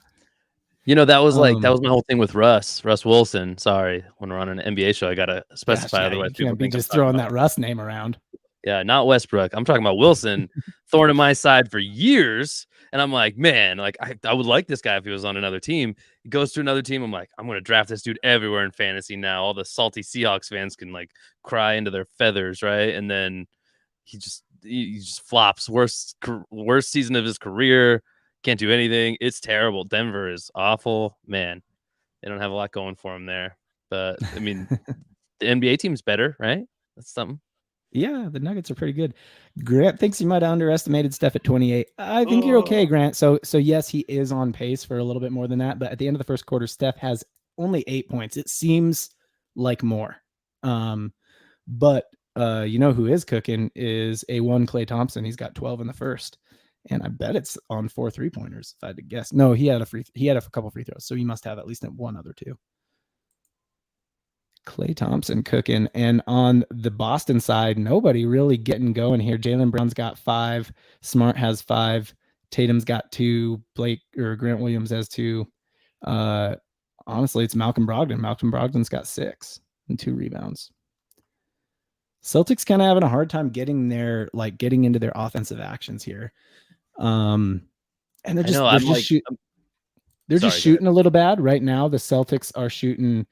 That was that was my whole thing with Russ Wilson. Sorry, when we're on an NBA show, I gotta specify, otherwise you people can't be think just throwing that Russ name around. Yeah, not Westbrook. I'm talking about Wilson, thorn in my side for years. And I'm like, man, like I would like this guy if he was on another team. He goes to another team. I'm like, I'm going to draft this dude everywhere in fantasy now. All the salty Seahawks fans can like cry into their feathers, right? And then he just flops. Worst season of his career. Can't do anything. It's terrible. Denver is awful. Man, they don't have a lot going for him there. But I mean, the NBA team's better, right? That's something. Yeah, the Nuggets are pretty good. Grant thinks he might have underestimated Steph at 28. I think you're okay, Grant. So yes, he is on pace for a little bit more than that. But at the end of the first quarter, Steph has only 8 points. It seems like more. But you know who is cooking is A1 Klay Thompson. He's got 12 in the first. And I bet it's on 4 3-pointers, if I had to guess. No, he had a couple free throws. So he must have at least one other two. Klay Thompson cooking. And on the Boston side, nobody really getting going here. Jaylen Brown's got 5. Smart has 5. Tatum's got 2. Grant Williams has 2. Honestly, it's Malcolm Brogdon. Malcolm Brogdon's got 6 and 2 rebounds. Celtics kind of having a hard time getting into their offensive actions here. And I know. I'm like, they're just sorry, go ahead. shooting a little bad right now. The Celtics are shooting.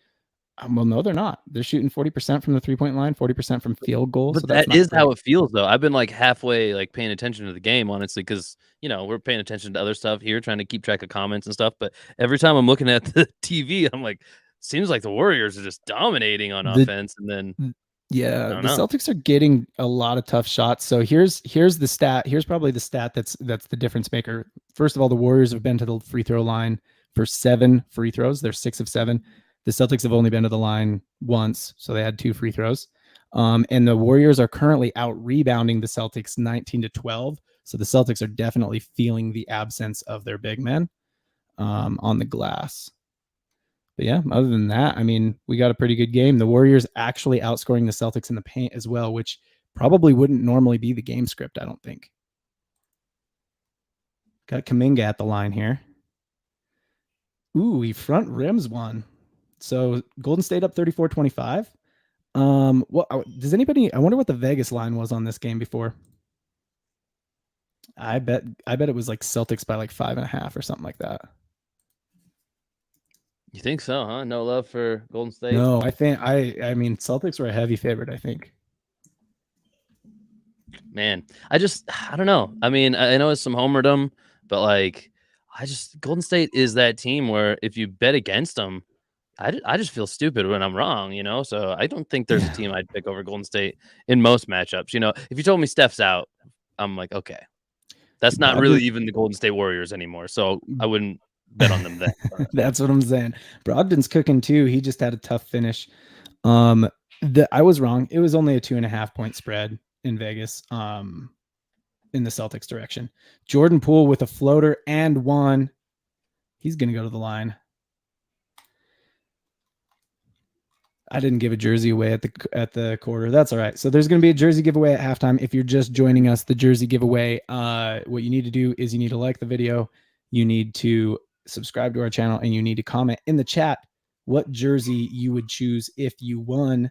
Well, no, they're not. They're shooting 40% from the 3-point line, 40% from field goal. So But that's that not is great. how it feels, though. I've been like halfway like paying attention to the game, honestly, because we're paying attention to other stuff here, trying to keep track of comments and stuff. But every time I'm looking at the TV, I'm like, seems like the Warriors are just dominating on The offense, and then I Yeah, don't the know. Celtics are getting a lot of tough shots. So here's the stat. Here's probably the stat that's the difference maker. First of all, the Warriors have been to the free throw line for 7 free throws. They're 6 of 7. The Celtics have only been to the line once, so they had 2 free throws. And the Warriors are currently out rebounding the Celtics 19-12. So the Celtics are definitely feeling the absence of their big men on the glass. But yeah, other than that, I mean, we got a pretty good game. The Warriors actually outscoring the Celtics in the paint as well, which probably wouldn't normally be the game script, I don't think. Got Kuminga at the line here. Ooh, he front rims one. So Golden State up 34-25. What does anybody? I wonder what the Vegas line was on this game before. I bet it was like Celtics by like 5.5 or something like that. You think so, huh? No love for Golden State. No, I mean Celtics were a heavy favorite, I think. Man, I don't know. I mean, I know it's some homerdom, but like, Golden State is that team where if you bet against them, I just feel stupid when I'm wrong, So I don't think there's a team I'd pick over Golden State in most matchups. If you told me Steph's out, I'm like, okay, that's not really even the Golden State Warriors anymore. So I wouldn't bet on them then. That's what I'm saying. Brogdon's cooking too. He just had a tough finish. I was wrong. It was only a 2.5 point spread in Vegas. In the Celtics direction. Jordan Poole with a floater and one. He's gonna go to the line. I didn't give a jersey away at the quarter. That's all right. So there's going to be a jersey giveaway at halftime. If you're just joining us, the jersey giveaway, what you need to do is you need to like the video, you need to subscribe to our channel, and you need to comment in the chat what jersey you would choose if you won.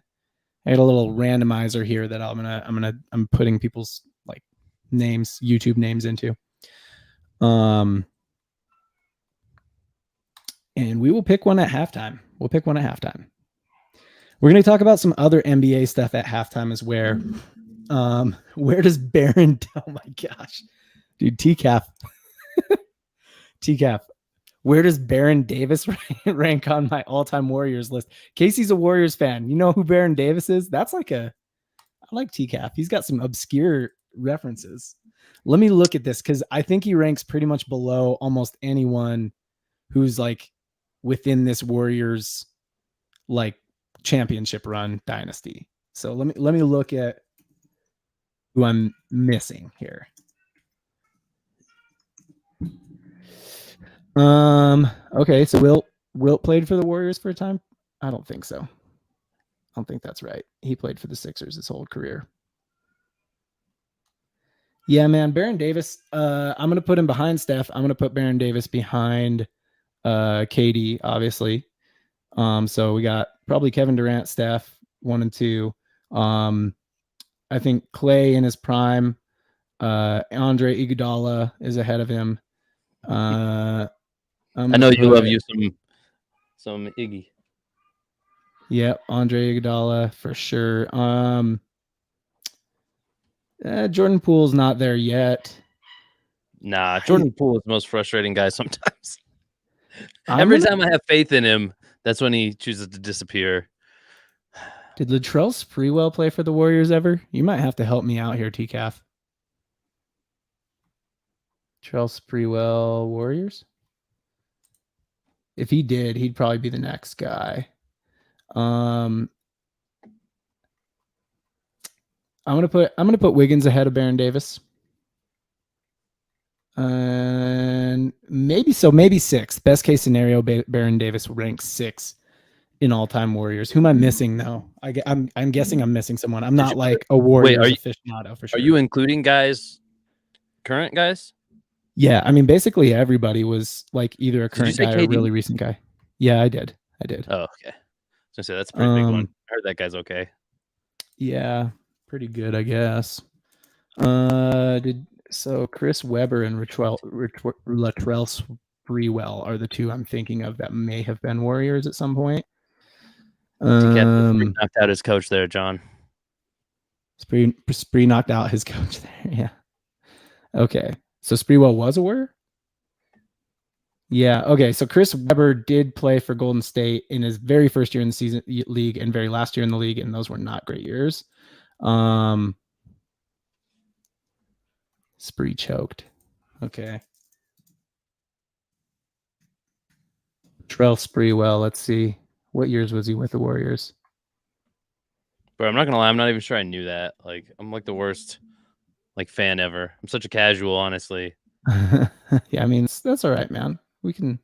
I got a little randomizer here that I'm putting people's like names, YouTube names into. And we will pick one at halftime. We're going to talk about some other NBA stuff at halftime as where does Baron, oh my gosh, dude, TCAF, where does Baron Davis rank on my all-time Warriors list? Casey's a Warriors fan. You know who Baron Davis is? I like TCAF. He's got some obscure references. Let me look at this because I think he ranks pretty much below almost anyone who's like within this Warriors like championship run dynasty. So let me look at who I'm missing here. Okay, so Wilt played for the Warriors for a time? I don't think so. I don't think that's right. He played for the Sixers his whole career. Yeah, man, Baron Davis, I'm going to put him behind Steph. I'm going to put Baron Davis behind KD, obviously. So we got probably Kevin Durant, Steph, 1 and 2. I think Clay in his prime, Andre Iguodala is ahead of him. I know you love you some Iggy. Yep, Andre Iguodala for sure. Jordan Poole's not there yet. Nah, Jordan Poole is the most frustrating guy sometimes. Every time I have faith in him, that's when he chooses to disappear. Did Latrell Sprewell play for the Warriors ever? You might have to help me out here, TCAF. Latrell Sprewell, Warriors? If he did, he'd probably be the next guy. I'm gonna put Wiggins ahead of Baron Davis. And maybe 6th. Best case scenario, Baron Davis ranks 6 in all-time Warriors. Who am I missing though? I'm guessing I'm missing someone. I'm not like a Warriors aficionado for sure. Are you including current guys? Yeah, I mean basically everybody was like either a current guy or a really recent guy. Yeah, I did. Oh, okay. I was gonna say that's a pretty big one. I heard that guy's okay. Yeah, pretty good, I guess. So Chris Webber and Latrell Sprewell are the two I'm thinking of that may have been Warriors at some point. TCAP knocked out his coach there, John. Spree knocked out his coach there. Yeah. Okay. So Sprewell was a Warrior? Yeah. Okay. So Chris Webber did play for Golden State in his very first year in the season league and very last year in the league, and those were not great years. Spree choked. Okay. Trell Sprewell. Let's see. What years was he with the Warriors? Bro, I'm not gonna lie, I'm not even sure I knew that. Like, I'm like the worst like fan ever. I'm such a casual, honestly. Yeah, I mean that's all right, man. We can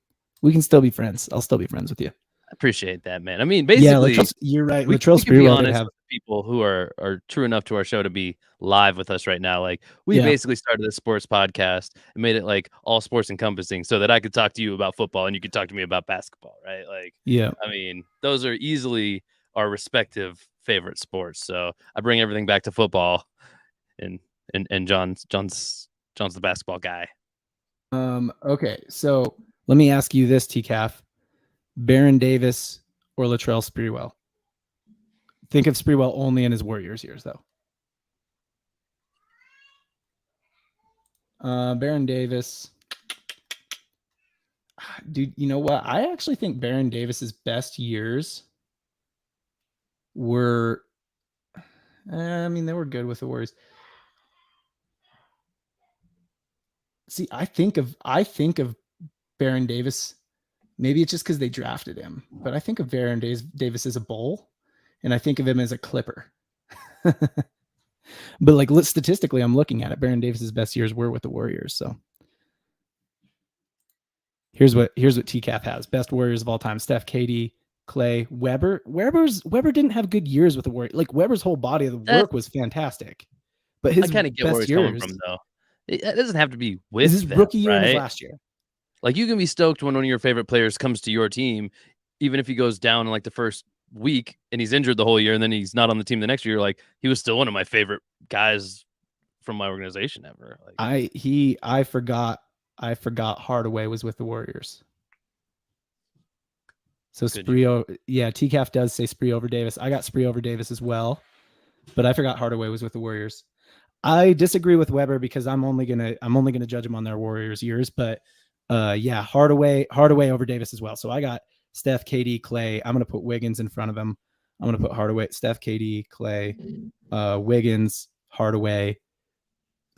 still be friends. I'll still be friends with you. I appreciate that, man. I mean, basically, yeah, you're right. We Latrell can be Sprewell honest with the people who are true enough to our show to be live with us right now. Like, we basically started this sports podcast and made it like all sports encompassing so that I could talk to you about football and you could talk to me about basketball, right? Like, yeah. I mean, those are easily our respective favorite sports. So I bring everything back to football, and John's the basketball guy. Okay, so let me ask you this, TCAF. Baron Davis or Latrell Sprewell? Think of Sprewell only in his Warriors years, though. Baron Davis. Dude, you know what? I actually think Baron Davis's best years were, I mean, they were good with the Warriors. See, I think of Baron Davis. Maybe it's just because they drafted him, but I think of Baron Davis as a Bull, and I think of him as a Clipper. But like statistically, I'm looking at it. Baron Davis's best years were with the Warriors. So here's what TCAF has: best Warriors of all time: Steph, KD, Clay, Webber. Webber didn't have good years with the Warriors. Like Webber's whole body of the work was fantastic, but his I kind of get where he's coming from, though. It doesn't have to be with his them, rookie year right? and his last year. Like, you can be stoked when one of your favorite players comes to your team, even if he goes down in like the first week and he's injured the whole year and then he's not on the team the next year. Like, he was still one of my favorite guys from my organization ever. Like, I forgot Hardaway was with the Warriors. So Spree, yeah, TCAF does say Spree over Davis. I got Spree over Davis as well, but I forgot Hardaway was with the Warriors. I disagree with Webber because I'm only gonna judge him on their Warriors years, but yeah, Hardaway over Davis as well. So I got Steph, KD, Clay. I'm gonna put Wiggins in front of him. I'm gonna put Hardaway, Steph, KD, Clay, Wiggins, Hardaway,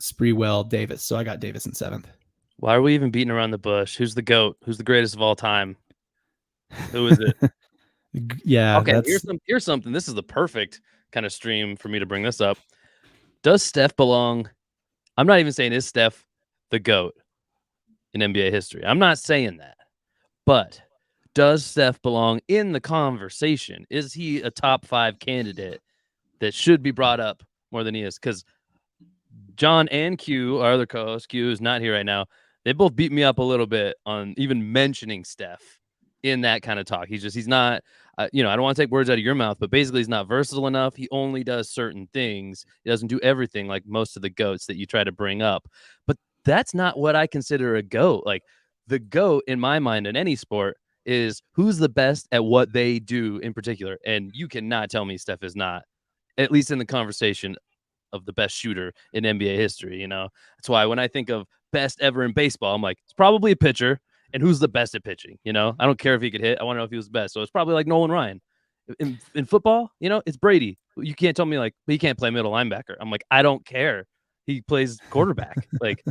Sprewell, Davis. So I got Davis in 7th. Why are we even beating around the bush? Who's the GOAT? Who's the greatest of all time? Who is it? Yeah. Okay, here's something. This is the perfect kind of stream for me to bring this up. Does Steph belong? I'm not even saying is Steph the GOAT in NBA history. I'm not saying that. But does Steph belong in the conversation? Is he a top 5 candidate that should be brought up more than he is? Because John and Q, our other co-host, Q, is not here right now. They both beat me up a little bit on even mentioning Steph in that kind of talk. He's not, I don't want to take words out of your mouth, but basically he's not versatile enough. He only does certain things. He doesn't do everything like most of the GOATs that you try to bring up. But that's not what I consider a GOAT. Like, the GOAT in my mind in any sport is who's the best at what they do in particular. And you cannot tell me Steph is not, at least in the conversation of the best shooter in NBA history. That's why when I think of best ever in baseball, I'm like, it's probably a pitcher. And who's the best at pitching? I don't care if he could hit. I want to know if he was the best. So it's probably like Nolan Ryan. In football, it's Brady. You can't tell me like he can't play middle linebacker. I'm like, I don't care. He plays quarterback. Like,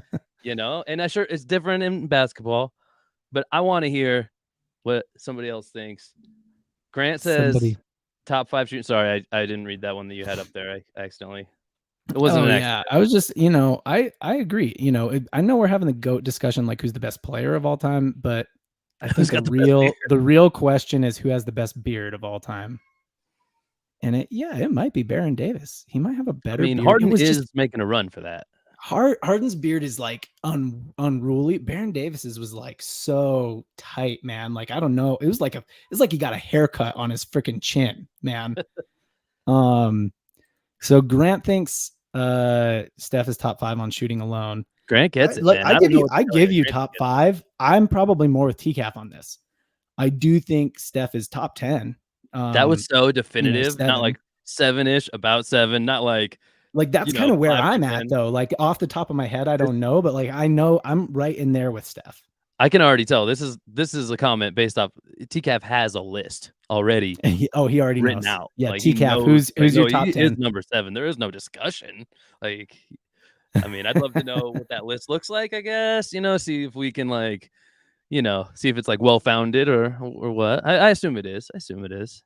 and I'm sure it's different in basketball, but I want to hear what somebody else thinks. Grant says top 5 shooting. Sorry, I didn't read that one that you had up there. I accidentally. It wasn't an accident. I was just, I agree. I know we're having the GOAT discussion, like who's the best player of all time, but I think the real question is who has the best beard of all time. And it might be Baron Davis. He might have a better beard. Harden is making a run for that. Harden's beard is like unruly. Baron Davis's was like so tight, man. Like, I don't know. It's like he got a haircut on his freaking chin, man. So Grant thinks Steph is top 5 on shooting alone. Grant gets it, Like man. I don't know what to I tell give you Grant top gets it. 5. I'm probably more with TCAF on this. I do think Steph is top 10. That was so definitive, not 7. like 7-ish, about 7, not like That's kind of where 5 to I'm at 10. though. Like off the top of my head, I don't know, but like I know I'm right in there with Steph. I can already tell this is a comment based off TCAF has a list already He already written knows. out. Yeah, Like he TCAF. knows like Who's no, your he top is 10? number 7. There is no discussion. Like I mean, I'd love to know what that list looks like, I guess. See if we can like, see if it's like well founded or what. I assume it is. I assume it is.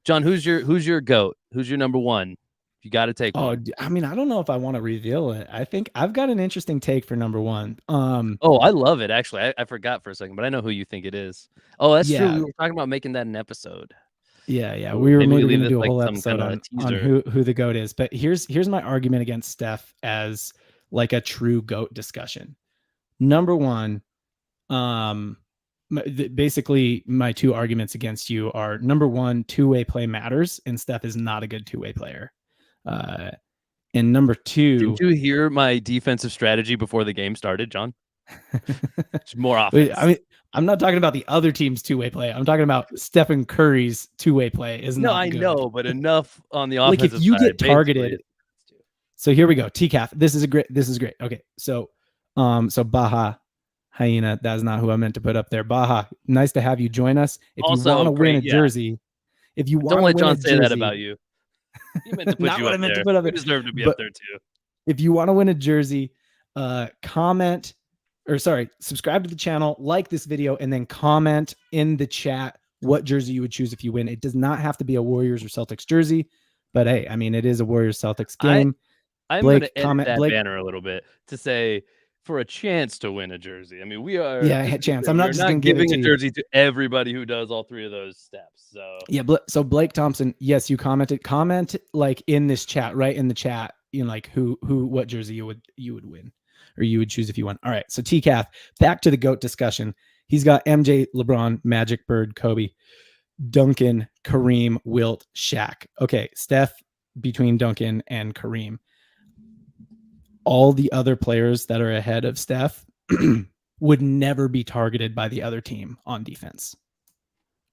John, who's your GOAT? Who's your number 1? You got to take one. I mean, I don't know if I want to reveal it. I think I've got an interesting take for number 1. Oh, I love it actually. I forgot for a second, but I know who you think it is. Oh, that's true. Yeah. We were talking about making that an episode. Yeah. So We were maybe we going leave to this do a like whole some episode kind of on teaser. who the GOAT is. But here's my argument against Steph as like a true GOAT discussion. Number 1, basically my 2 arguments against you are number 1, two-way play matters, and Steph is not a good two-way player. And number 2, Didn't you hear my defensive strategy before the game started, John? It's more offense. I mean, I'm not talking about the other team's two-way play. I'm talking about Stephen Curry's two-way play is not good. No, but enough on the Like offensive if you side. get Basically. targeted. So here we go. TCAF. This is great. Okay. So Baja Hyena, that's not who I meant to put up there. Baja, nice to have you join us. If you want to win a jersey, don't let John say that about you. He meant to put not you what up I meant there. to put up there. You deserve to be up there too. If you want to win a jersey, subscribe to the channel, like this video, and then comment in the chat what jersey you would choose if you win. It does not have to be a Warriors or Celtics jersey, but hey, I mean, it is a Warriors Celtics game. I'm going to edit that banner a little bit to say for a chance to win a jersey. I mean, we are chance. I'm not just going to give giving a jersey to everybody who does all 3 of those steps. So yeah, so Blake Thompson, yes, you commented. Comment like in this chat, right in the chat, like what jersey you would win or you would choose if you won. All right, so TCAF, back to the GOAT discussion. He's got MJ, LeBron, Magic, Bird, Kobe, Duncan, Kareem, Wilt, Shaq. Okay, Steph between Duncan and Kareem. All the other players that are ahead of Steph would never be targeted by the other team on defense.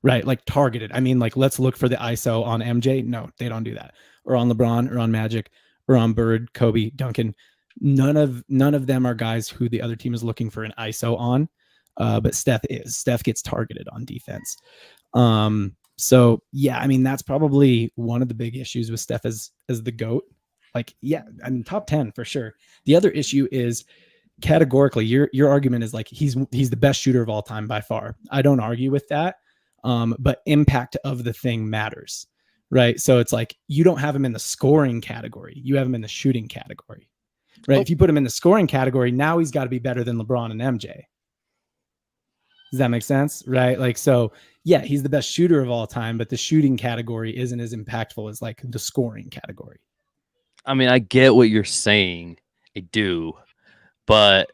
Right? Like targeted. I mean, like, let's look for the ISO on MJ. No, they don't do that. Or on LeBron or on Magic or on Bird, Kobe, Duncan. None of them are guys who the other team is looking for an ISO on. But Steph is. Steph gets targeted on defense. So yeah, I mean, that's probably one of the big issues with Steph as the GOAT. Like, yeah, I mean, top 10 for sure. The other issue is categorically, your argument is like he's the best shooter of all time by far. I don't argue with that. But impact of the thing matters, right? So it's like you don't have him in the scoring category. You have him in the shooting category, right? If you put him in the scoring category, now he's got to be better than LeBron and MJ. Does that make sense? Right? Like, so yeah, he's the best shooter of all time, but the shooting category isn't as impactful as like the scoring category. I mean, I get what you're saying. I do, but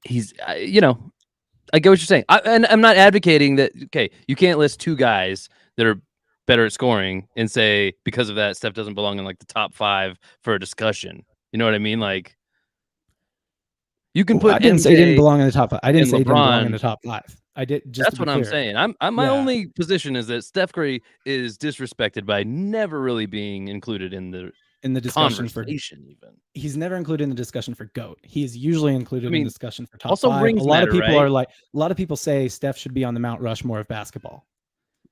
he's, I get what you're saying. And I'm not advocating that, okay, you can't list 2 guys that are better at scoring and say, because of that, Steph doesn't belong in like the top 5 for a discussion. You know what I mean? Like, you can put I didn't say he didn't belong in the top 5. I didn't say he didn't belong in the top 5. I did. Just that's what I'm saying. My only position is that Steph Curry is disrespected by never really being included in the discussion for even. He's never included in the discussion for GOAT. He's usually included in the discussion for top also 5. Rings a lot matter, of people right? a lot of people say Steph should be on the Mount Rushmore of basketball.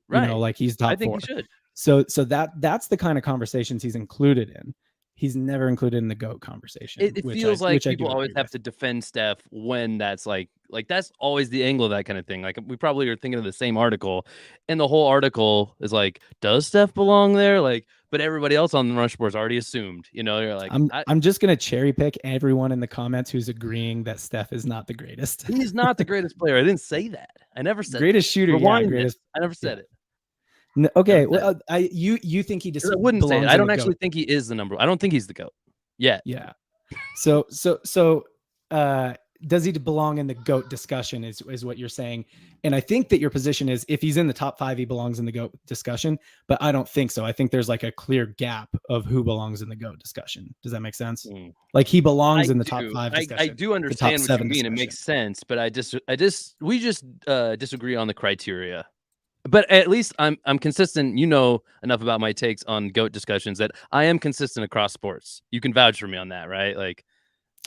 Right. Like he's top 4. I think he should. So that's the kind of conversations he's included in. He's never included in the GOAT conversation. It feels like people always have to defend Steph when that's like that's always the angle of that kind of thing. Like we probably are thinking of the same article, and the whole article is like, does Steph belong there? Like, but everybody else on the Rushmore is already assumed. You're like, I'm just gonna cherry pick everyone in the comments who's agreeing that Steph is not the greatest. He's not the greatest player. I didn't say that. I never said greatest shooter. Yeah, greatest. I never said it. No, okay, well, you think he just I wouldn't say it. I don't actually think he is the number. I don't think he's the GOAT. Yeah. Yeah. So does he belong in the GOAT discussion is what you're saying. And I think that your position is if he's in the top 5, he belongs in the GOAT discussion, but I don't think so. I think there's like a clear gap of who belongs in the GOAT discussion. Does that make sense? Like he belongs in the top 5 discussion. I do understand what you mean. It makes sense, but we just disagree on the criteria. But at least I'm consistent. You know enough about my takes on GOAT discussions that I am consistent across sports. You can vouch for me on that, right? Like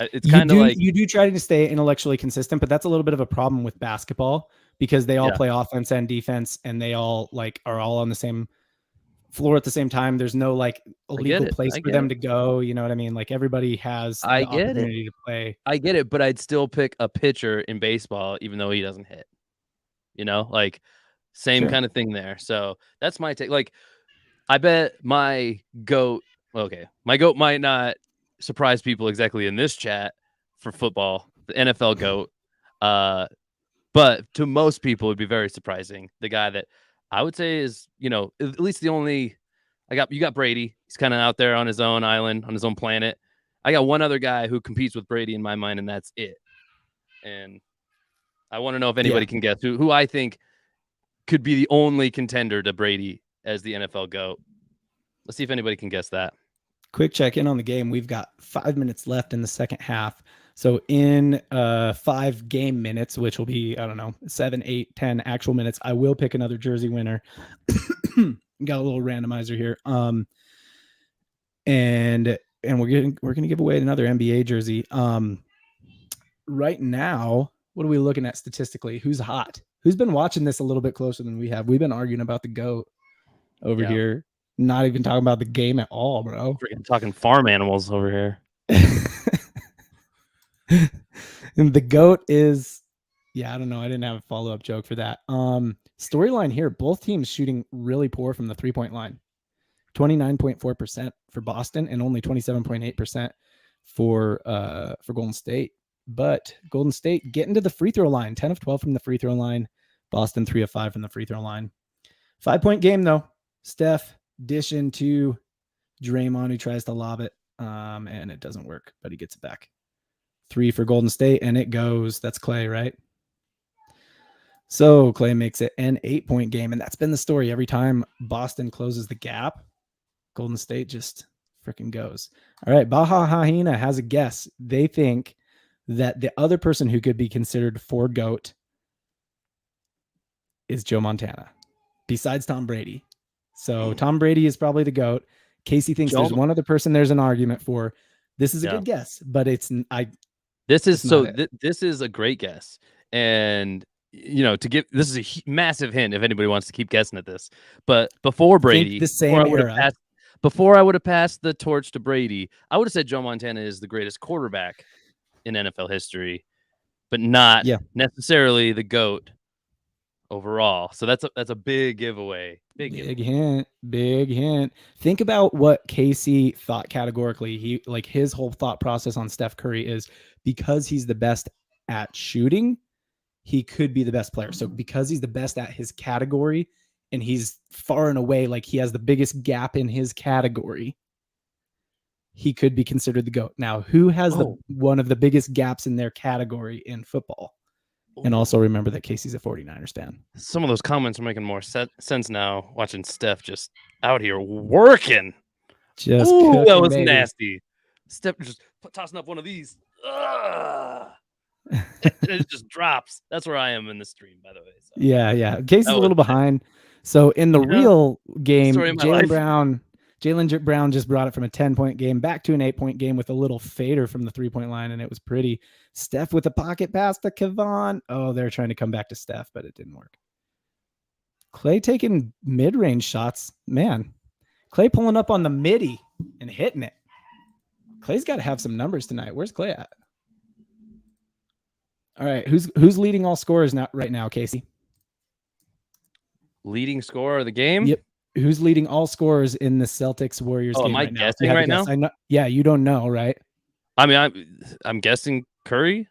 it's kind of like you do try to stay intellectually consistent, but that's a little bit of a problem with basketball because they all play offense and defense, and they all like are all on the same floor at the same time. There's no like legal place for them to go. You know what I mean? Like everybody has the opportunity to play. I get it, but I'd still pick a pitcher in baseball, even though he doesn't hit. You know, like same kind of thing there. So that's my take. Like, I bet my GOAT. Okay, my GOAT might not surprise people exactly in this chat for football, the NFL GOAT. But to most people, it'd be very surprising. The guy that I would say is, you know, at least the only you got Brady. He's kind of out there on his own island, on his own planet. I got one other guy who competes with Brady in my mind, and that's it. And I want to know if anybody can guess who I think could be the only contender to Brady as the NFL GOAT. Let's see if anybody can guess that. Quick check in on the game. We've got 5 minutes left in the second half. So in 5 game minutes, which will be, I don't know, 7, 8, 10 actual minutes, I will pick another jersey winner. Got a little randomizer here. And we're gonna give away another NBA jersey. Right now, what are we looking at statistically? Who's hot? Who's been watching this a little bit closer than we have? We've been arguing about the GOAT over here. Not even talking about the game at all, bro. Freaking talking farm animals over here. And the GOAT is, I don't know. I didn't have a follow-up joke for that. Storyline here, both teams shooting really poor from the 3-point line. 29.4% for Boston and only 27.8% for Golden State. But Golden State getting to the free throw line, 10 of 12 from the free throw line. Boston 3 of 5 from the free throw line. 5-point game though. Steph dishing to Draymond, who tries to lob it, and it doesn't work, but he gets it back. 3 for Golden State, and it goes. That's Clay, right? So Clay makes it an 8-point game, and that's been the story. Every time Boston closes the gap, Golden State just freaking goes. All right, Baja Hyena has a guess. They think that the other person who could be considered for GOAT is Joe Montana, besides Tom Brady. So Tom Brady is probably the GOAT. Casey thinks there's one other person there's an argument for. This is a good guess, but this is a great guess. And you know, this is a massive hint if anybody wants to keep guessing at this. But before Brady, before I would have passed the torch to Brady, I would have said Joe Montana is the greatest quarterback in NFL history, but not necessarily the GOAT overall. So that's a big giveaway. Big hint. Think about what Casey thought categorically. His whole thought process on Steph Curry is because he's the best at shooting, he could be the best player. So because he's the best at his category and he's far and away, like he has the biggest gap in his category, he could be considered the GOAT. Now, who has one of the biggest gaps in their category in football? And also remember that Casey's a 49ers fan. Some of those comments are making more sense now, watching Steph just out here working. Just cooking, that was baby. nasty. Steph just tossing up one of these. It just drops. That's where I am in the stream, by the way. So. Yeah. Casey's a little behind. So in the real game, Jaylen Brown just brought it from a 10-point game back to an 8-point game with a little fader from the 3-point line, and it was pretty. Steph with a pocket pass to Kevon. Oh, they're trying to come back to Steph, but it didn't work. Clay taking mid-range shots. Man, Clay pulling up on the midi and hitting it. Clay's got to have some numbers tonight. Where's Clay at? All right, who's leading all scorers right now, Casey? Leading scorer of the game? Yep. Who's leading all scorers in the Celtics Warriors game? Am I guessing right now? Yeah, you don't know, right? I mean, I'm guessing Curry.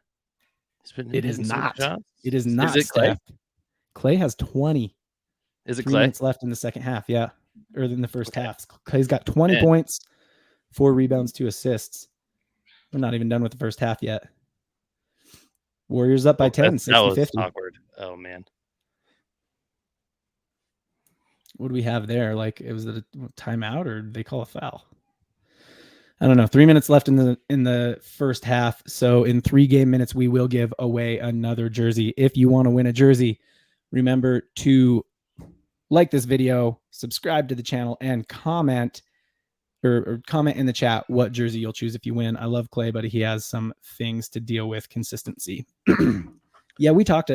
It is not. It is not. Is it Clay? Clay has 20. Is it 3 Clay? minutes left in the second half? Yeah, or in the first half. Clay's got 20 points, 4 rebounds, 2 assists. We're not even done with the first half yet. Warriors up by 10, that was 60-50. awkward. Oh man. What do we have there? Like, it was a timeout, or did they call a foul? I don't know. 3 minutes left in the first half. So in 3 game minutes, we will give away another jersey. If you want to win a jersey, remember to like this video, subscribe to the channel, and comment or comment in the chat what jersey you'll choose if you win. I love Clay, but he has some things to deal with. Consistency. Yeah, we talked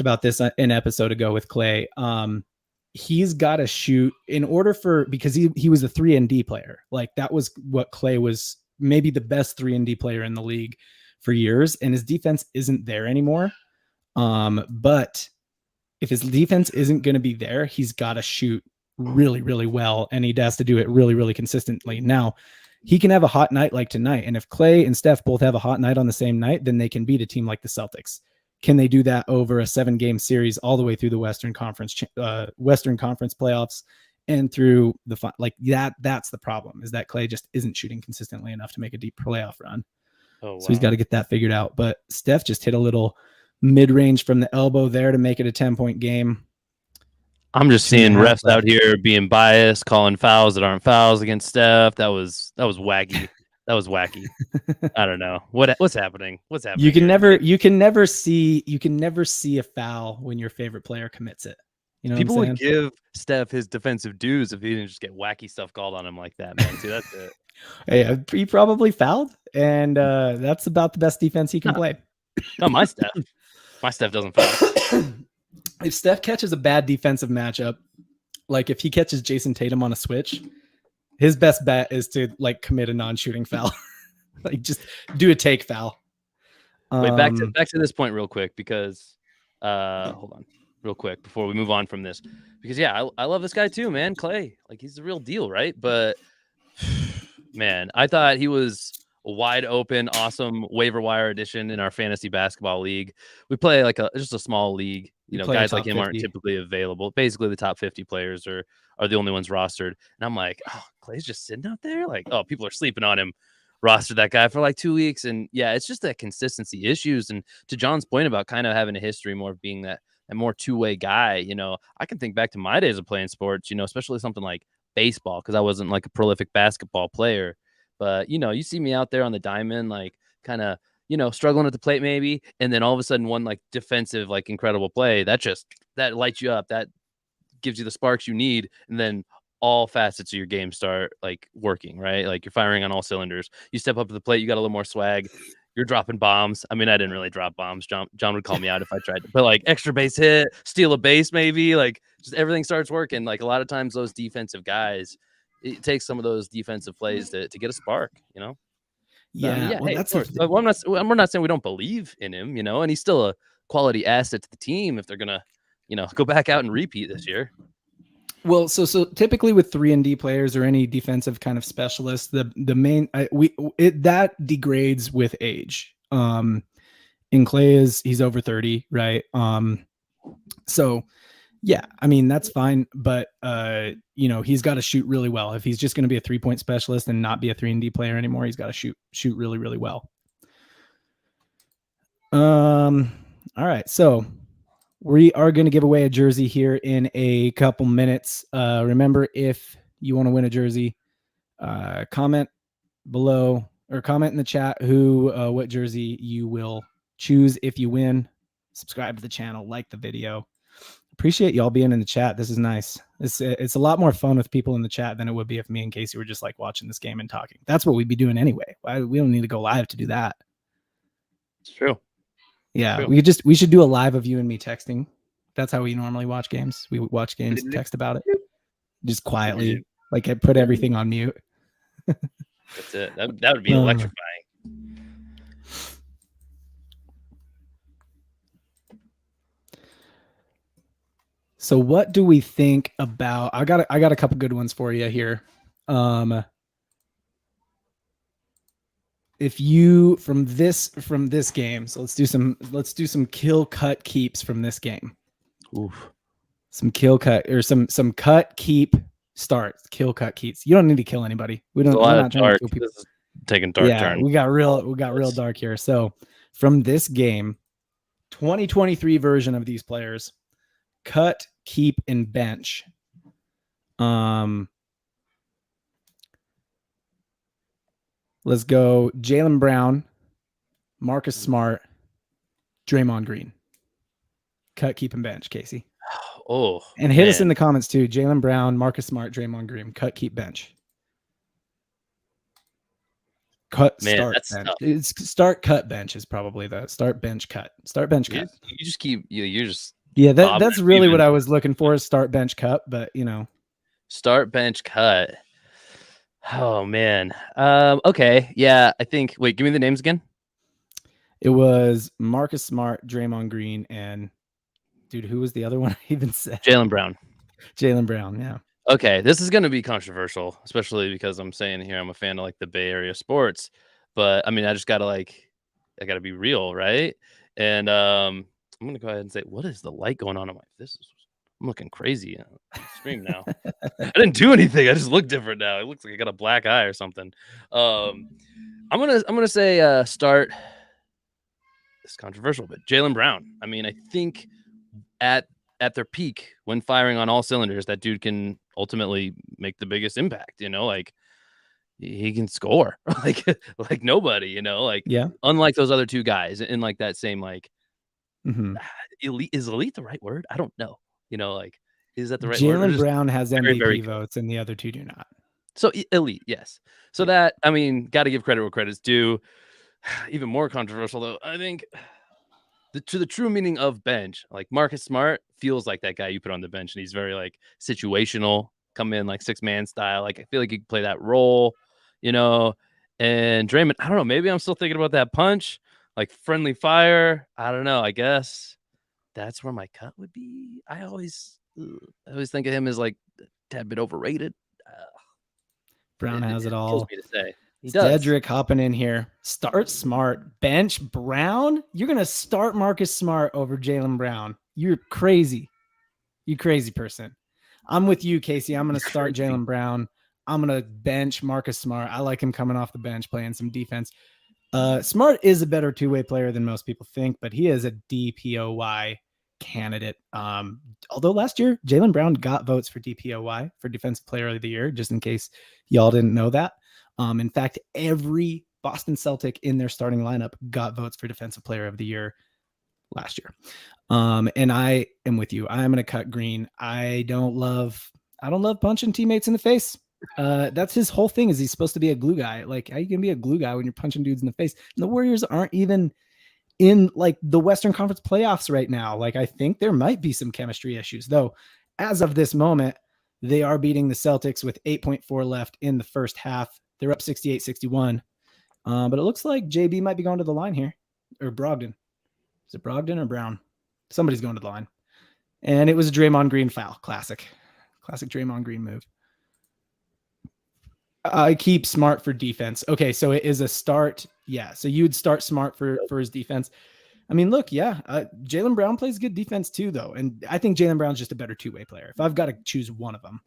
about this an episode ago with Clay. He's got to shoot in order for, because he was a 3-and-D player. Like, that was what Clay was, maybe the best 3-and-D player in the league for years, and his defense isn't there anymore. But if his defense isn't going to be there, he's got to shoot really, really well, and he has to do it really, really consistently. Now, he can have a hot night like tonight, and if Clay and Steph both have a hot night on the same night, then they can beat a team like the Celtics. Can they do that over a 7-game series all the way through the Western Conference playoffs and through the like that? That's the problem, is that Clay just isn't shooting consistently enough to make a deep playoff run. Oh, wow. So he's got to get that figured out. But Steph just hit a little mid-range from the elbow there to make it a 10-point game. I'm just seeing refs out here being biased, calling fouls that aren't fouls against Steph. That was wacky. That was wacky. I don't know what's happening. What's happening? You can never see a foul when your favorite player commits it. You know, people would give Steph his defensive dues if he didn't just get wacky stuff called on him like that, man. See, that's it. Hey, he probably fouled, and that's about the best defense he can play. Not my Steph. My Steph doesn't foul. If Steph catches a bad defensive matchup, like if he catches Jason Tatum on a switch, his best bet is to like commit a non-shooting foul. Like, just do a take foul. Wait, back to this point real quick, because hold on real quick before we move on from this, because yeah, I love this guy too, man. Clay, like, he's the real deal, right? But man, I thought he was a wide open, awesome waiver wire addition in our fantasy basketball league. We play like just a small league. You know, guys like him 50. Aren't typically available. Basically, the top 50 players are the only ones rostered. And I'm like, oh, Clay's just sitting out there? Like, oh, people are sleeping on him. Rostered that guy for like 2 weeks. And yeah, it's just that consistency issues. And to John's point about kind of having a history more of being that more two-way guy, you know, I can think back to my days of playing sports, you know, especially something like baseball, because I wasn't like a prolific basketball player. But, you know, you see me out there on the diamond, like kind of, you know, struggling at the plate maybe, and then all of a sudden one like defensive, like incredible play that lights you up, that gives you the sparks you need, and then all facets of your game start like working, right? Like, you're firing on all cylinders. You step up to the plate, you got a little more swag, you're dropping bombs. I mean, I didn't really drop bombs. John would call me out if I tried to, but like extra base hit, steal a base maybe, like just everything starts working. Like, a lot of times those defensive guys, it takes some of those defensive plays to get a spark, you know? Yeah, yeah. well, Hey, that's we're not saying we don't believe in him, you know, and he's still a quality asset to the team if they're gonna, you know, go back out and repeat this year. Well, so typically with 3-and-D players or any defensive kind of specialist, the main that degrades with age. And Clay he's over 30, right? So yeah, I mean, that's fine, but you know, he's got to shoot really well. If he's just going to be a 3-point specialist and not be a 3-and-D player anymore, he's got to shoot really, really well. All right, so we are going to give away a jersey here in a couple minutes. Remember, if you want to win a jersey, comment below or comment in the chat what jersey you will choose if you win. Subscribe to the channel, like the video. Appreciate y'all being in the chat. This is nice. It's a lot more fun with people in the chat than it would be if me and Casey were just like watching this game and talking. That's what we'd be doing anyway. We don't need to go live to do that. It's true. Yeah, we should do a live of you and me texting. That's how we normally watch games. We watch games and text about it. Just quietly. Like, I put everything on mute. That's it. That would be electrifying. So what do we think about, I got a couple good ones for you here. If you from this game, so let's do some kill cut keeps from this game. Oof. Some kill cut or some cut keep starts. Kill cut keeps. You don't need to kill anybody. We don't. We're not trying to kill people. This is taking dark turn. We got real dark here. So from this game, 2023 version of these players, cut, keep, and bench. Let's go Jaylen Brown, Marcus Smart, Draymond Green. Cut, keep, and bench, Casey. Oh, and hit us in the comments too. Jaylen Brown, Marcus Smart, Draymond Green. Cut, keep, bench. Cut, man, start, that's bench. Tough. It's start, cut, bench is probably the start, bench, cut. Start, bench, cut. You just keep. You're just. Yeah, that's really what I was looking for. Is start, bench, cut. But start, bench, cut. Oh man. Okay. Yeah, I think. Wait, give me the names again. It was Marcus Smart, Draymond Green, and dude, who was the other one I even said? Jaylen Brown. Jaylen Brown, yeah. Okay, this is going to be controversial, especially because I'm saying here I'm a fan of like the Bay Area sports, but I mean I just gotta I gotta be real, right? And I'm gonna go ahead and say, what is the light going on in my? I'm looking crazy on the stream now. I didn't do anything. I just look different now. It looks like I got a black eye or something. I'm gonna say start. It's controversial, but Jaylen Brown. I mean, I think at their peak, when firing on all cylinders, that dude can ultimately make the biggest impact. Like he can score like nobody. Yeah. Unlike those other two guys in like that same elite. Is elite the right word? I don't know. Is that the right word? Jaylen Brown has MVP votes, and the other two do not. So elite, yes. So that, I mean, got to give credit where credit's due. Even more controversial, though, I think to the true meaning of bench, like Marcus Smart feels like that guy you put on the bench, and he's very like situational, come in like 6-man style. Like I feel like he can play that role, And Draymond, I don't know, maybe I'm still thinking about that punch, like friendly fire. I don't know. I guess that's where my cut would be. I always think of him as like a tad bit overrated. Brown has it all. Kills me to say. He does. Cedric hopping in here. Start Smart. Bench Brown? You're going to start Marcus Smart over Jaylen Brown. You're crazy. You crazy person. I'm with you, Casey. I'm going to start Jaylen Brown. I'm going to bench Marcus Smart. I like him coming off the bench, playing some defense. Smart is a better two-way player than most people think, but he is a DPOY candidate. Although last year, Jaylen Brown got votes for DPOY, for Defensive Player of the Year, just in case y'all didn't know that. In fact, every Boston Celtic in their starting lineup got votes for Defensive Player of the Year last year. And I am with you. I'm going to cut Green. I don't love punching teammates in the face. That's his whole thing, is he's supposed to be a glue guy. Like, how you can be a glue guy when you're punching dudes in the face? And the Warriors aren't even in like the Western Conference playoffs right now. Like, I think there might be some chemistry issues, though. As of this moment, they are beating the Celtics with 8.4 left in the first half. They're up 68-61. But it looks like JB might be going to the line here. Or Brogdon. Is it Brogdon or Brown? Somebody's going to the line. And it was a Draymond Green foul. Classic Draymond Green move. I keep Smart for defense. Okay, so it is a start. Yeah, so you'd start Smart for his defense. I mean, look, yeah, Jaylen Brown plays good defense too, though. And I think Jaylen Brown's just a better two-way player. If I've got to choose one of them.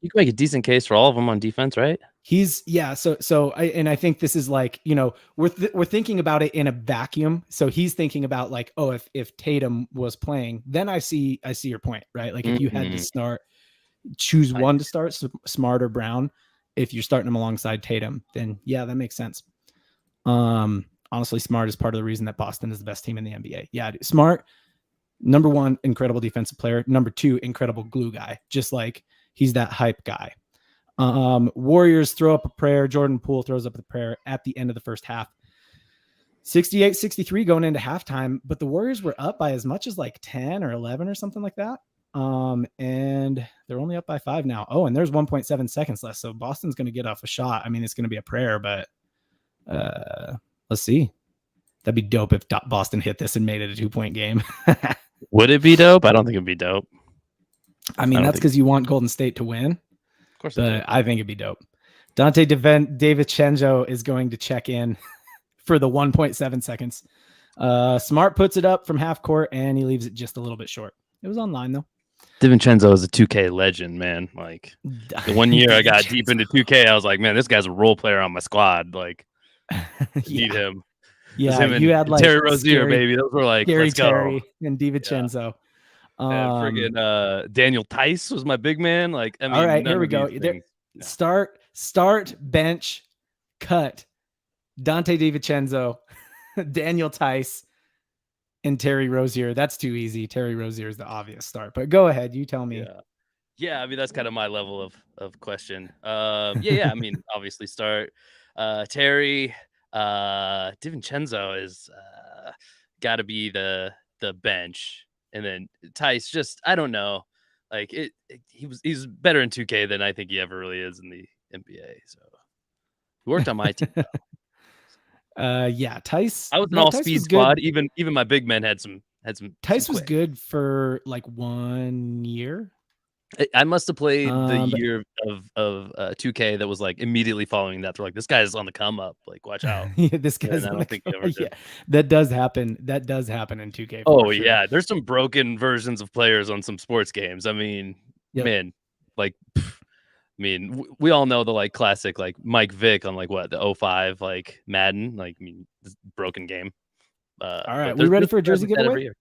You can make a decent case for all of them on defense, right? I think this is like, we're thinking about it in a vacuum. So he's thinking about like, oh, if Tatum was playing, then I see your point, right? Like if you had to choose one to start, Smart or Brown, if you're starting them alongside Tatum, then yeah, that makes sense. Honestly, Smart is part of the reason that Boston is the best team in the NBA. Yeah, Smart, number one, incredible defensive player. Number two, incredible glue guy. Just like he's that hype guy. Warriors throw up a prayer. Jordan Poole throws up the prayer at the end of the first half. 68-63 going into halftime, but the Warriors were up by as much as like 10 or 11 or something like that. And they're only up by 5 now. Oh, and there's 1.7 seconds left. So Boston's going to get off a shot. I mean, it's going to be a prayer, but let's see. That'd be dope if Boston hit this and made it a 2-point game. Would it be dope? I don't think it'd be dope. I mean, that's because you want Golden State to win. Of course. But I think it'd be dope. Dante DiVincenzo is going to check in for the 1.7 seconds. Smart puts it up from half court, and he leaves it just a little bit short. It was online, though. DiVincenzo is a 2K legend, man. Like, the one year I got deep into 2K, I was like, man, this guy's a role player on my squad. Like, need him. was Yeah, him you had and like Terry Rozier, baby. Those were like, Scary let's go. Terry and Yeah. DiVincenzo. And friggin' Daniel Tice was my big man. Like, I All mean, right, here none we of go. these things. Yeah. Start, bench, cut. Dante DiVincenzo, Daniel Tice, and Terry Rozier. That's too easy. Terry Rozier is the obvious start. But go ahead, you tell me. Yeah. Yeah, I mean that's kind of my level of question. Yeah. I mean, obviously start Terry. DiVincenzo is got to be the bench, and then Tice. Just I don't know, like he's better in 2K than I think he ever really is in the NBA. So he worked on my team. Yeah, Tice. I was an No, all Tice speed was good. squad. Even my big men had some Tice was quick. good for like 1 year. I must have played the But year of 2K that was like immediately following that. They're like, this guy's on the come up. Like, watch out. yeah, this And guy's I on the don't think he ever yeah, did. that does happen. That does happen in 2K for Oh sure. yeah, there's some broken versions of players on some sports games. I mean, Yep. man, like, I mean, we all know the like classic like Mike Vick on like what the 05 like Madden. Like, I mean, broken game. All right, But we ready for a players jersey like that giveaway? every year.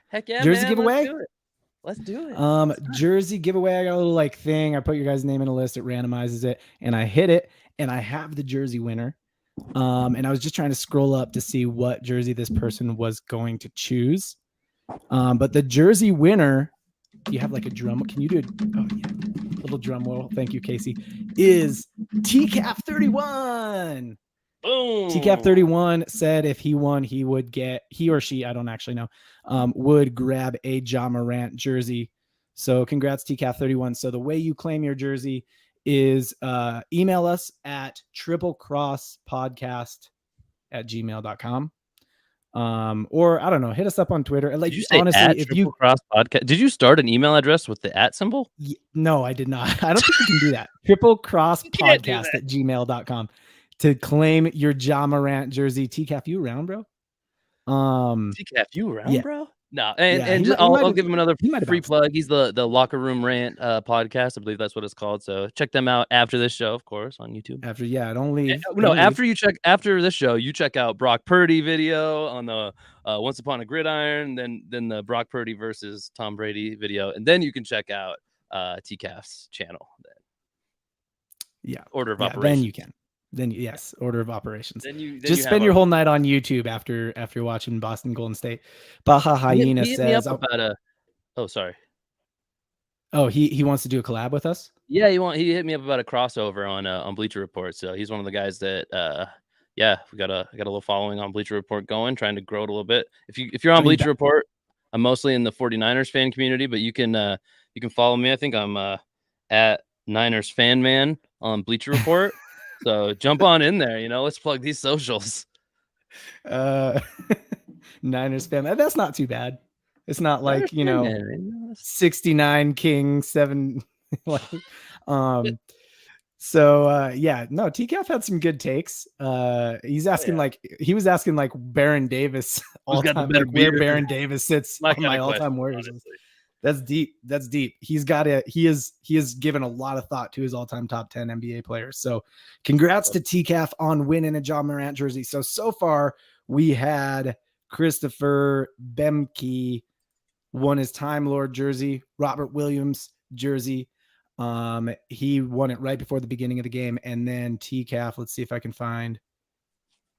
Heck yeah, Jersey man, let's giveaway. do it. Let's do it. Jersey giveaway. I got a little like thing. I put your guys' name in a list. It randomizes it, and I hit it, and I have the jersey winner. And I was just trying to scroll up to see what jersey this person was going to choose. But the jersey winner, you have like a drum. Can you do it? Oh yeah, little drum roll. Thank you, Casey. Is TCAF 31. Boom. TCAF 31 said if he won, he or she, I don't actually know, would grab a Ja Morant jersey. So congrats, TCAF 31. So the way you claim your jersey is email us at triplecrosspodcast@gmail.com. Or I don't know, hit us up on Twitter. Like, Did you say honestly, at if Triple you Cross Podcast? Did you start an email address with the at symbol? no, I did not. I don't think you can do that. You can't do triplecrosspodcast@gmail.com to claim your Ja Morant jersey. TCAF, you around, bro? TCAF, you around, Yeah. bro? No, Yeah, and I'll give him another free plug. He's the Locker Room Rant podcast. I believe that's what it's called. So check them out after this show, of course, on YouTube. After don't leave. After this show, you check out Brock Purdy video on the Once Upon a Gridiron, then the Brock Purdy versus Tom Brady video, and then you can check out TCAF's channel. Yeah, order of operations. Then you can. Then yes, order of operations. Then you just spend your whole night on YouTube after watching Boston Golden State. Baja Hyena says, "Oh, sorry. Oh, he wants to do a collab with us. Yeah, he hit me up about a crossover on Bleacher Report. So he's one of the guys that yeah, I got a little following on Bleacher Report going, trying to grow it a little bit. If you're on Bleacher Report, I'm mostly in the 49ers fan community, but you can follow me. I think I'm at Niners Fan Man on Bleacher Report. So jump on in there, let's plug these socials. Niners fan. That's not too bad. It's not like, 69 King 7 like so yeah, no, TCAF had some good takes. He's asking he was asking like Baron Davis all time, like where Baron Davis sits on my all-time Warriors. That's deep. That's deep. He has given a lot of thought to his all-time top 10 NBA players. So congrats to TCAF on winning a Ja Morant jersey. So far we had Christopher Bemke won his Time Lord jersey, Robert Williams jersey. He won it right before the beginning of the game. And then TCAF, let's see if I can find,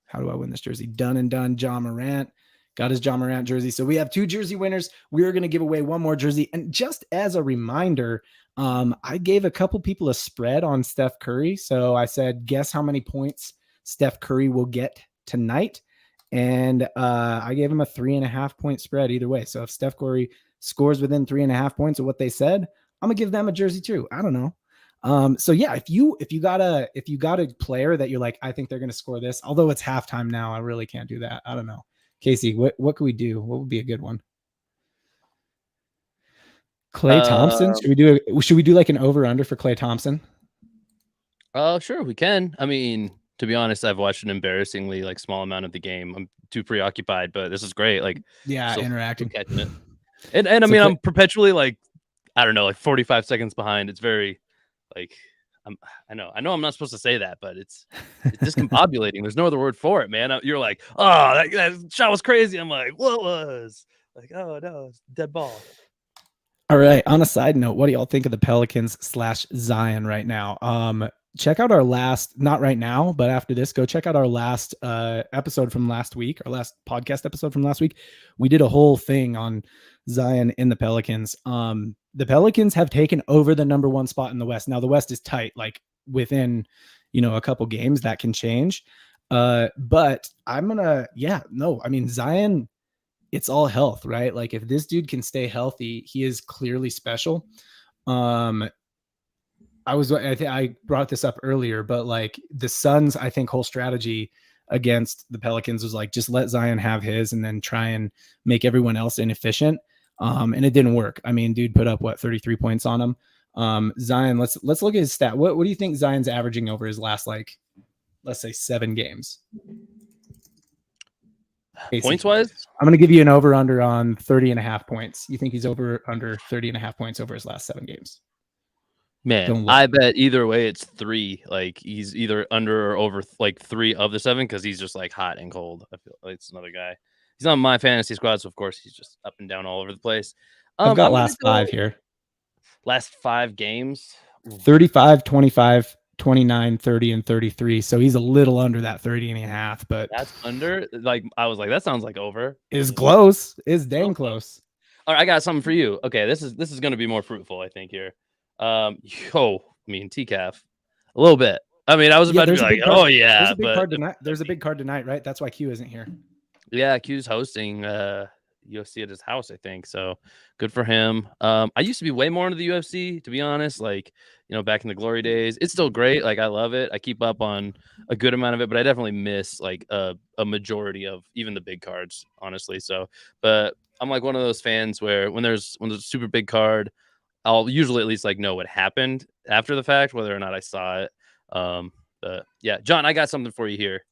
how do I win this jersey? Done and done. Ja Morant got his Ja Morant jersey. So we have 2 jersey winners. We're going to give away 1 more jersey. And just as a reminder, I gave a couple people a spread on Steph Curry. So I said, guess how many points Steph Curry will get tonight. And I gave him a 3.5 point spread either way. So if Steph Curry scores within 3.5 points of what they said, I'm gonna give them a jersey too. I don't know. So yeah, if you got a player that you're like, I think they're gonna score this, although it's halftime now, I really can't do that. I don't know. Casey, what can we do? What would be a good one? Klay Thompson. Should we do like an over under for Klay Thompson? Oh, sure, we can. I mean, to be honest, I've watched an embarrassingly like small amount of the game. I'm too preoccupied, but this is great. Like, interacting, catching it. And I mean, I'm perpetually like, I don't know, like 45 seconds behind. It's very like, I know I'm not supposed to say that, but it's discombobulating. There's no other word for it, man. You're like, oh, that shot was crazy. I'm like, what was? Like, oh no, it's dead ball. All right. On a side note, what do y'all think of the Pelicans / Zion right now? Check out our last, not right now, but after this, go check out our last episode from last week, our last podcast episode from last week. We did a whole thing on Zion in the Pelicans. The Pelicans have taken over the number 1 spot in the West. Now the West is tight, like within, a couple games that can change. But I'm gonna, I mean, Zion, it's all health, right? Like if this dude can stay healthy, he is clearly special. I brought this up earlier, but like the Suns, I think whole strategy against the Pelicans was like, just let Zion have his and then try and make everyone else inefficient. And it didn't work. I mean, dude put up 33 points on him. Zion, let's look at his stat. What do you think Zion's averaging over his last, like, let's say 7 games? Points wise, I'm going to give you an over under on 30.5 points. You think he's over under 30.5 points over his last 7 games? Man, I bet either way it's 3. Like he's either under or over like 3 of the 7 because he's just like hot and cold. I feel like it's another guy. He's on my fantasy squad, so of course he's just up and down all over the place. I've got last 5 here. Last 5 games. 35, 25, 29, 30, and 33. So he's a little under that 30.5, but that's under. Like I was like, that sounds like over. Is close. Is dang close. All right, I got something for you. Okay, this is going to be more fruitful, I think here. TCAF a little bit. I mean, I was about to be like, oh yeah, there's a big card tonight, right? That's why Q isn't here. Yeah, Q's hosting UFC at his house, I think. So good for him. I used to be way more into the UFC, to be honest. Like, back in the glory days. It's still great. Like, I love it. I keep up on a good amount of it, but I definitely miss like a majority of even the big cards, honestly. So, but I'm like one of those fans where when there's a super big card, I'll usually at least like know what happened after the fact, whether or not I saw it. But yeah, John, I got something for you here.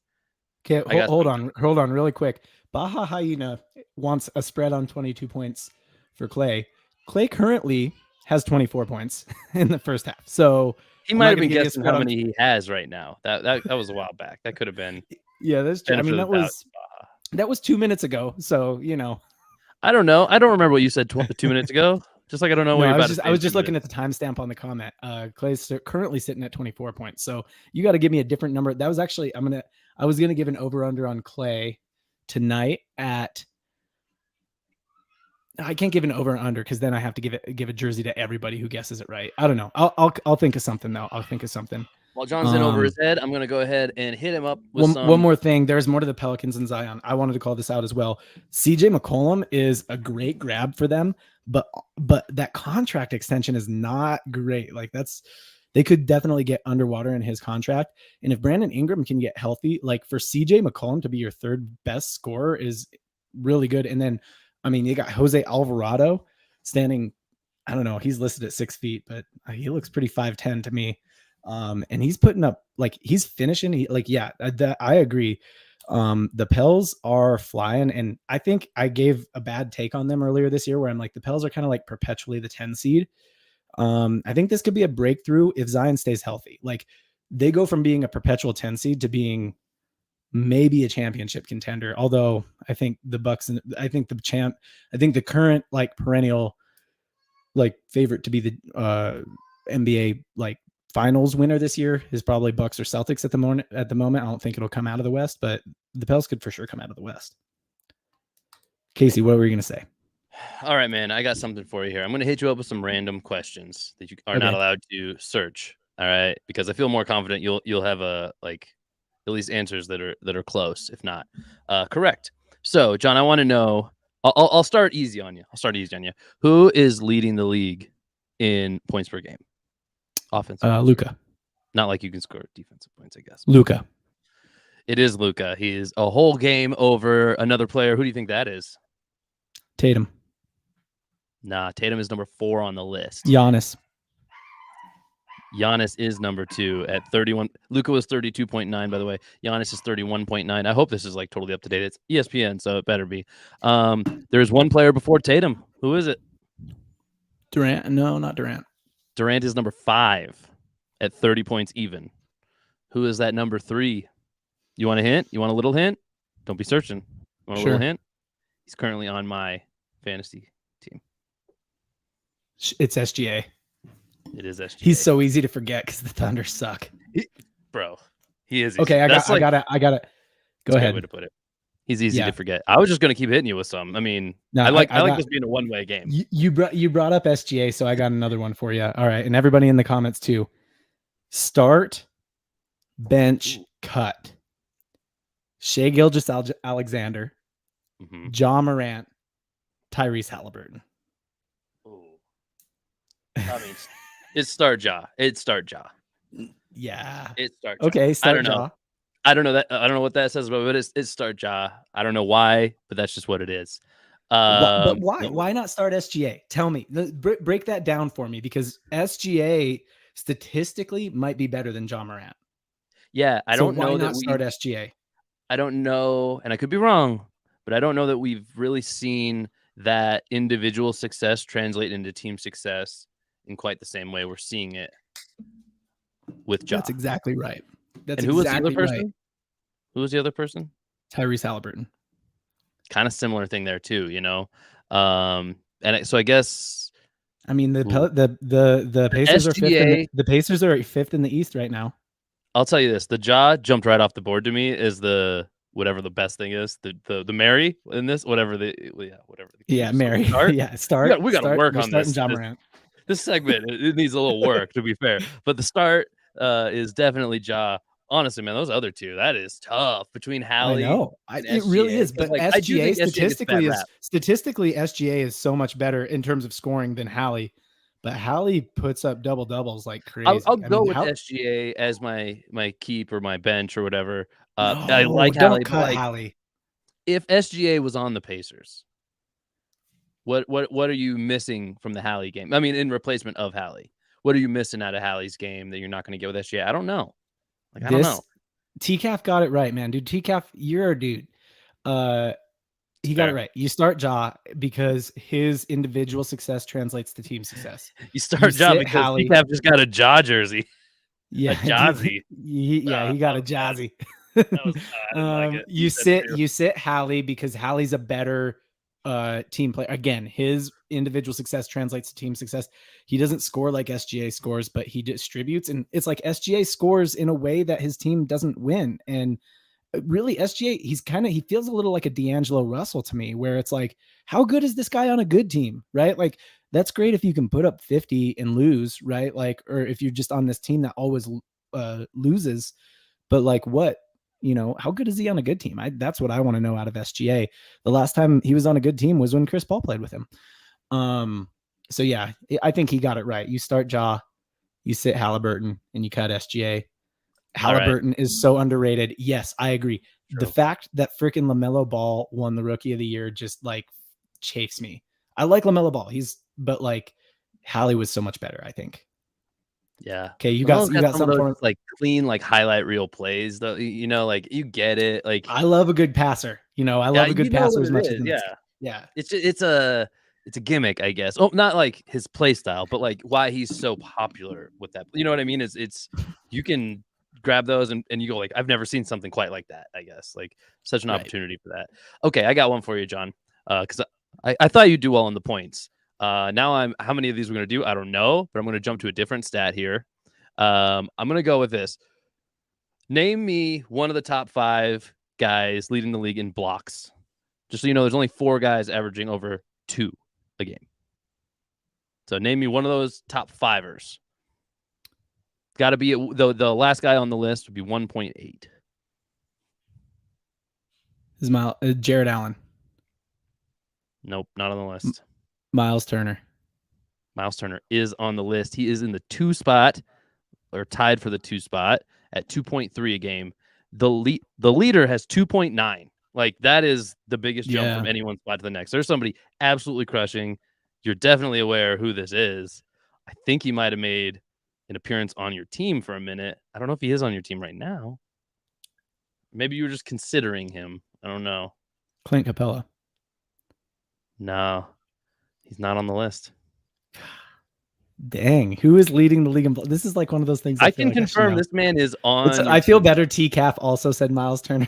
Okay, hold on really quick. Baja Hyena wants a spread on 22 points for Clay. Clay currently has 24 points in the first half. So he might have been guessing how many he has right now. That was a while back. That could have been. Yeah, that's true. I mean, that was 2 minutes ago. So, I don't know. I don't remember what you said 2 minutes ago. Just like I don't know what you're about to say. I was just looking at the timestamp on the comment. Clay's currently sitting at 24 points. So you got to give me a different number. That was actually I was gonna give an over under on Clay tonight at. I can't give an over and under because then I have to give a jersey to everybody who guesses it right. I don't know. I'll think of something though. I'll think of something. While John's in over his head, I'm going to go ahead and hit him up with one more thing. There's more to the Pelicans and Zion. I wanted to call this out as well. CJ McCollum is a great grab for them, but that contract extension is not great. Like they could definitely get underwater in his contract. And if Brandon Ingram can get healthy, like for CJ McCollum to be your 3rd best scorer is really good. And then, I mean, you got Jose Alvarado standing. I don't know. He's listed at 6 feet, but he looks pretty 5'10" to me. And he's putting up, like, he's finishing. I agree. The Pels are flying, and I think I gave a bad take on them earlier this year where I'm like, the Pels are kind of like perpetually the 10 seed. I think this could be a breakthrough if Zion stays healthy. Like, they go from being a perpetual 10 seed to being maybe a championship contender. Although I think the Bucks and I think the current like perennial like favorite to be the NBA like finals winner this year is probably Bucks or Celtics at the moment. I don't think it'll come out of the West, but the Pels could for sure come out of the West. Casey, what were you going to say? All right, man. I got something for you here. I'm going to hit you up with some random questions that you are not allowed to search. All right, because I feel more confident you'll have a like at least answers that are close, if not correct. So, John, I want to know. I'll start easy on you. Who is leading the league in points per game? Offensive. Luka. Not like you can score defensive points, I guess. Luka. It is Luka. He is a whole game over another player. Who do you think that is? Tatum. Nah, Tatum is number 4 on the list. Giannis is number 2 at 31. Luka was 32.9, by the way. Giannis is 31.9. I hope this is like totally up to date. It's ESPN, so it better be. There's one player before Tatum. Who is it? Durant. No, not Durant. Durant is number 5. at 30 points even. Who is that number 3? You want a hint? You want a little hint? Don't be searching. You want a little hint? He's currently on my fantasy team. It's SGA. It is SGA. He's so easy to forget because the Thunder suck. Bro, he is easy. Okay, I got it. Go ahead. Way to put it. He's easy to forget. I was just going to keep hitting you with some. I mean, I like this being a one-way game. You brought up SGA, so I got another one for you. All right, and everybody in the comments too. Start, bench, cut. Shai Gilgeous-Alexander, Ja Morant, Tyrese Halliburton. Ooh. I mean, it's start Ja. Yeah. It's start Ja. Okay, start Ja. I don't know that. I don't know what that says about it. It's start Ja. I don't know why, but that's just what it is. But why? Why not start SGA? Tell me. Break that down for me, because SGA statistically might be better than Ja Morant. Yeah, I don't know why not start SGA. I don't know, and I could be wrong, but I don't know that we've really seen that individual success translate into team success in quite the same way we're seeing it with Ja. That's exactly right. And who was the other person? Right. Who was the other person? Tyrese Halliburton. Kind of similar thing there too, you know. So I guess, I mean, the Pacers SGA, are fifth. The Pacers are fifth in the East right now. I'll tell you this: the Ja jumped right off the board to me is the whatever the best thing is, the Mary in this, whatever the Mary. Start. We got to work on this. Ja Morant. This segment it needs a little work, to be fair, but the start is definitely Ja. Honestly, man, those other two, that is tough between Hallie. I know it really is, but SGA statistically, SGA is so much better in terms of scoring than Hallie. But Hallie puts up double doubles like crazy. I'll go with SGA as my keep or my bench or whatever. I like Hallie, but like, Hallie. If SGA was on the Pacers, what are you missing from the Hallie game? I mean, in replacement of Hallie, what are you missing out of Hallie's game that you're not going to get with SGA? I don't know. I don't know. TCAF got it right, man, dude. TCAF, you're a dude. He got it right. You start Ja because his individual success translates to team success. You start Ja because TCAF just got a Ja jersey. Yeah, a Jazzy. He got a Jazzy. You sit Hallie because Hallie's a better team player. Again, his individual success translates to team success. He doesn't score like SGA scores, but he distributes, and it's like SGA scores in a way that his team doesn't win. And really, SGA, he feels a little like a D'Angelo Russell to me, where it's like, how good is this guy on a good team, right? Like, that's great if you can put up 50 and lose, right? Like, or if you're just on this team that always loses, but like, what, how good is he on a good team? That's what I want to know out of SGA. The last time he was on a good team was when Chris Paul played with him. So yeah, I think he got it right. You start Ja, you sit Halliburton, and you cut SGA. Halliburton is so underrated. Yes, I agree. True. The fact that freaking LaMelo Ball won the Rookie of the Year just like chafes me. I like LaMelo Ball. But like Hallie was so much better, I think. Yeah. Okay, you got some of those, like clean, like highlight reel plays, though. Like you get it. Like I love a good passer. I love a good passer as much as yeah. It's a gimmick, I guess. Oh, not like his play style, but like why he's so popular with that. You know what I mean? It's you can grab those and you go like, I've never seen something quite like that, I guess. Like such an opportunity for that. Okay, I got one for you, John. Because I thought you'd do well on the points. Now how many of these we're going to do? I don't know, but I'm going to jump to a different stat here. I'm going to go with this. Name me one of the top 5 guys leading the league in blocks. Just so you know, there's only 4 guys averaging over 2 a game. So name me one of those top 5ers. Got to be the last guy on the list would be 1.8. Is Jared Allen? Nope, not on the list. Miles Turner. Miles Turner is on the list. He is in the 2 spot, or tied for the 2 spot at 2.3 a game. The leader has 2.9. Like that is the biggest jump from any one spot to the next. There's somebody absolutely crushing. You're definitely aware who this is. I think he might have made an appearance on your team for a minute. I don't know if he is on your team right now. Maybe you were just considering him. I don't know. Clint Capella. No, he's not on the list. Dang, who is leading the league? This is like one of those things I feel can like I should confirm know. this man is on. I feel better. TCAF also said Miles Turner.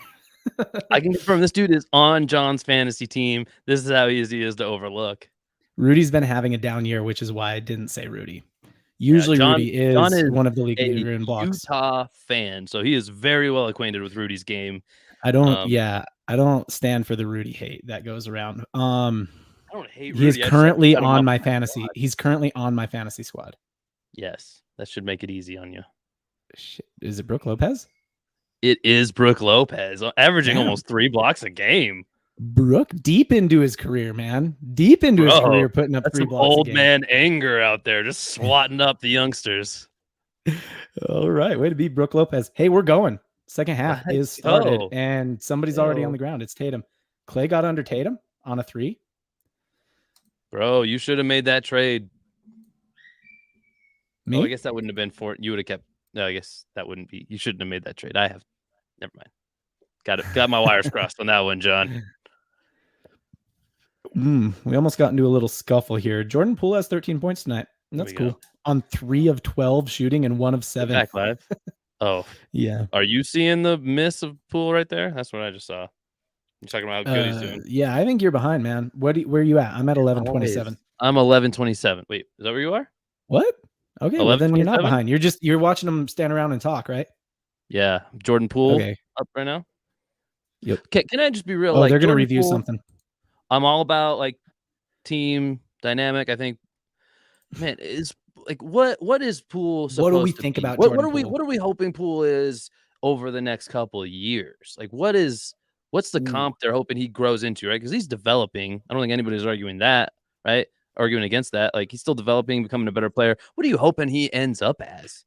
I can confirm this dude is on John's fantasy team. This is how easy he is to overlook. Rudy's been having a down year, which is why I didn't say Rudy. Usually Rudy John is is one of the league a leader in blocks. Utah fan, so he is very well acquainted with Rudy's game. I don't stand for the Rudy hate that goes around. I don't hate Rudy. He is currently on my fantasy. Squad. He's currently on my fantasy squad. Yes, that should make it easy on you. Shit. Is it Brook Lopez? It is Brook Lopez, averaging almost 3 blocks a game. Brook deep into his career, man. Deep into his career, putting up 3 blocks. Old man anger out there, just swatting up the youngsters. All right, way to be Brook Lopez. Hey, we're going. Second half is started, and somebody's already on the ground. It's Tatum. Clay got under Tatum on a 3. Bro, you should have made that trade. Me? Oh, I guess that wouldn't have been for you. Would have kept. No, I guess that wouldn't be. You shouldn't have made that trade. I have. Never mind. Got my wires crossed on that one, John. We almost got into a little scuffle here. Jordan Poole has 13 points tonight. That's cool. On 3 of 12 shooting and 1 of 7. Back live. Oh, yeah. Are you seeing the miss of Poole right there? That's what I just saw. You're talking about how good he's doing. Yeah, I think you're behind, man. Where are you at? I'm at 11:27. I'm 11:27. Wait, is that where you are? What? Okay, well then you're not behind. You're watching them stand around and talk, right? Yeah, Jordan Poole up right now. Yep. Can I just be real? Oh, like they're gonna Jordan review Poole, something. I'm all about like team dynamic. I think, man, is like what is Poole supposed to be? What do we think about what are we hoping Poole is over the next couple of years? Like what's the comp they're hoping he grows into, right? Because he's developing. I don't think anybody's arguing that, right? Arguing against that. Like he's still developing, becoming a better player. What are you hoping he ends up as?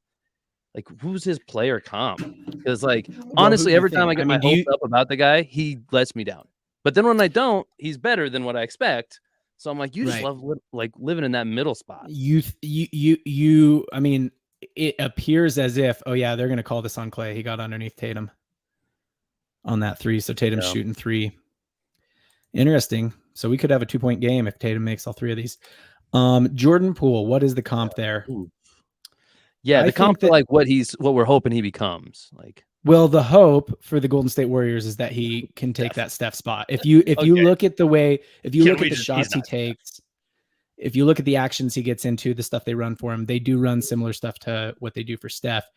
Like who's his player comp? Because like honestly, every time I get my hopes up about the guy, he lets me down. But then when I don't, he's better than what I expect. So I'm like, you just love like living in that middle spot. I mean, it appears as if, oh yeah, they're gonna call this on Clay. He got underneath Tatum on that 3. So Tatum's shooting 3. Interesting. So we could have a 2-point game if Tatum makes all 3 of these. Jordan Poole, what is the comp there? Ooh. Yeah, the comp to like what we're hoping he becomes. Like, well, the hope for the Golden State Warriors is that he can take that Steph spot. If you look at the way, if you look at the shots he takes, if you look at the actions he gets into, the stuff they run for him, they do run similar stuff to what they do for Steph.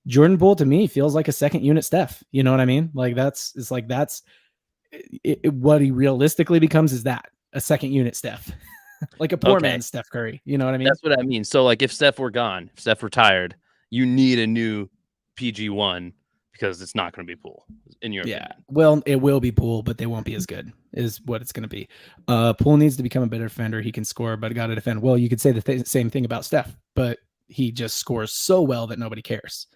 Jordan Poole to me feels like a second unit Steph. You know what I mean? Like that's what he realistically becomes is that a second unit Steph, like a poor man's Steph Curry. You know what I mean? That's what I mean. So like if Steph were gone, if Steph retired, you need a new PG1 because it's not going to be Poole in your opinion. Well, it will be Poole, but they won't be as good is what it's going to be. Poole needs to become a better defender. He can score, but got to defend. Well, you could say the same thing about Steph, but he just scores so well that nobody cares.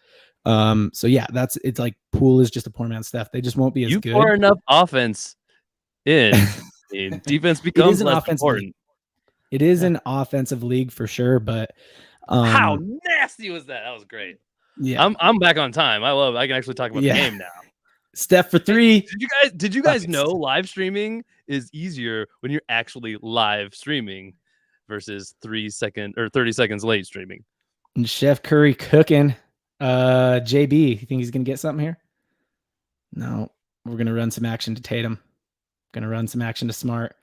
So yeah, it's like Poole is just a poor man's Steph. They just won't be as good. You pour enough offense in, defense becomes less important. It is an offensive league for sure, but how nasty was that? That was great. Yeah, I'm back on time. I can actually talk about the game now. Steph for 3. Did you guys know live streaming is easier when you're actually live streaming versus 30 seconds late streaming? And Chef Curry cooking. JB, you think he's gonna get something here? No, we're gonna run some action to Tatum. Gonna run some action to Smart.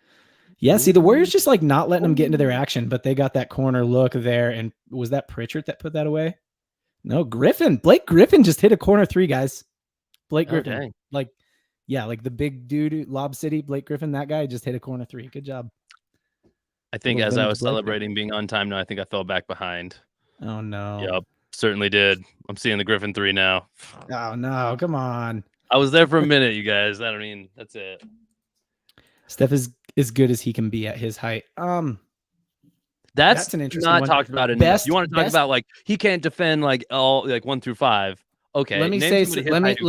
Yeah, see, the Warriors just like not letting them get into their action, but they got that corner look there. And was that Pritchard that put that away? No, Blake Griffin just hit a corner 3, guys. Blake Griffin, like the big dude, Lob City, Blake Griffin, that guy just hit a corner 3. Good job. I think as I was celebrating being on time now, I think I fell back behind. Oh no. Yep, certainly did. I'm seeing the Griffin 3 now. Oh no, come on. I was there for a minute, you guys. I mean, that's it. Steph is as good as he can be at his height. That's an interesting not one. Talked about enough. You want to talk about like he can't defend like all like 1 through 5. Okay. Let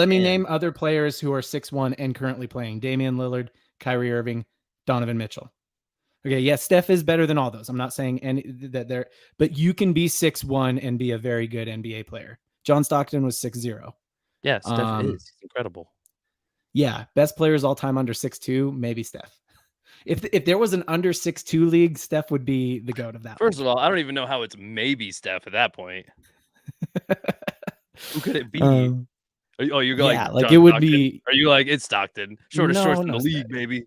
me name other players who are 6'1" and currently playing: Damian Lillard, Kyrie Irving, Donovan Mitchell. Okay, yes, Steph is better than all those. I'm not saying but you can be 6'1" and be a very good NBA player. John Stockton was 6'0". Yeah, Steph is incredible. Yeah, best players all time under 6'2", maybe Steph. If there was an under 6'2" league, Steph would be the GOAT of that. First of all, I don't even know how it's maybe Steph at that point. Who could it be? You're yeah, like like John it would Stockton? be. Are you like it's Stockton? Shortest shorts in the Steph. league, baby.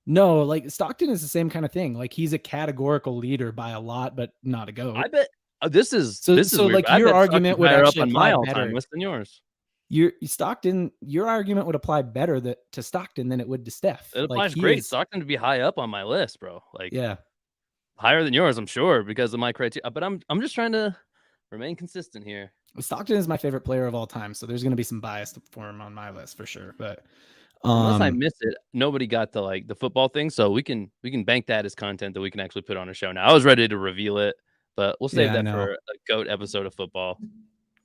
No, like Stockton is the same kind of thing. Like he's a categorical leader by a lot, but not a GOAT. I bet this is so weird. like I your bet argument Stockton's would higher up actually on my apply all-time better. list than yours. Your argument would apply better to Stockton than it would to Steph. It applies like, great. Stockton to be high up on my list, bro. Like yeah, higher than yours, I'm sure, because of my criteria. But I'm just trying to remain consistent here. Stockton is my favorite player of all time, so there's going to be some bias for him on my list for sure. But unless I miss it, nobody got the football thing, so we can bank that as content that we can actually put on a show. Now I was ready to reveal it, but we'll save that for a GOAT episode of football.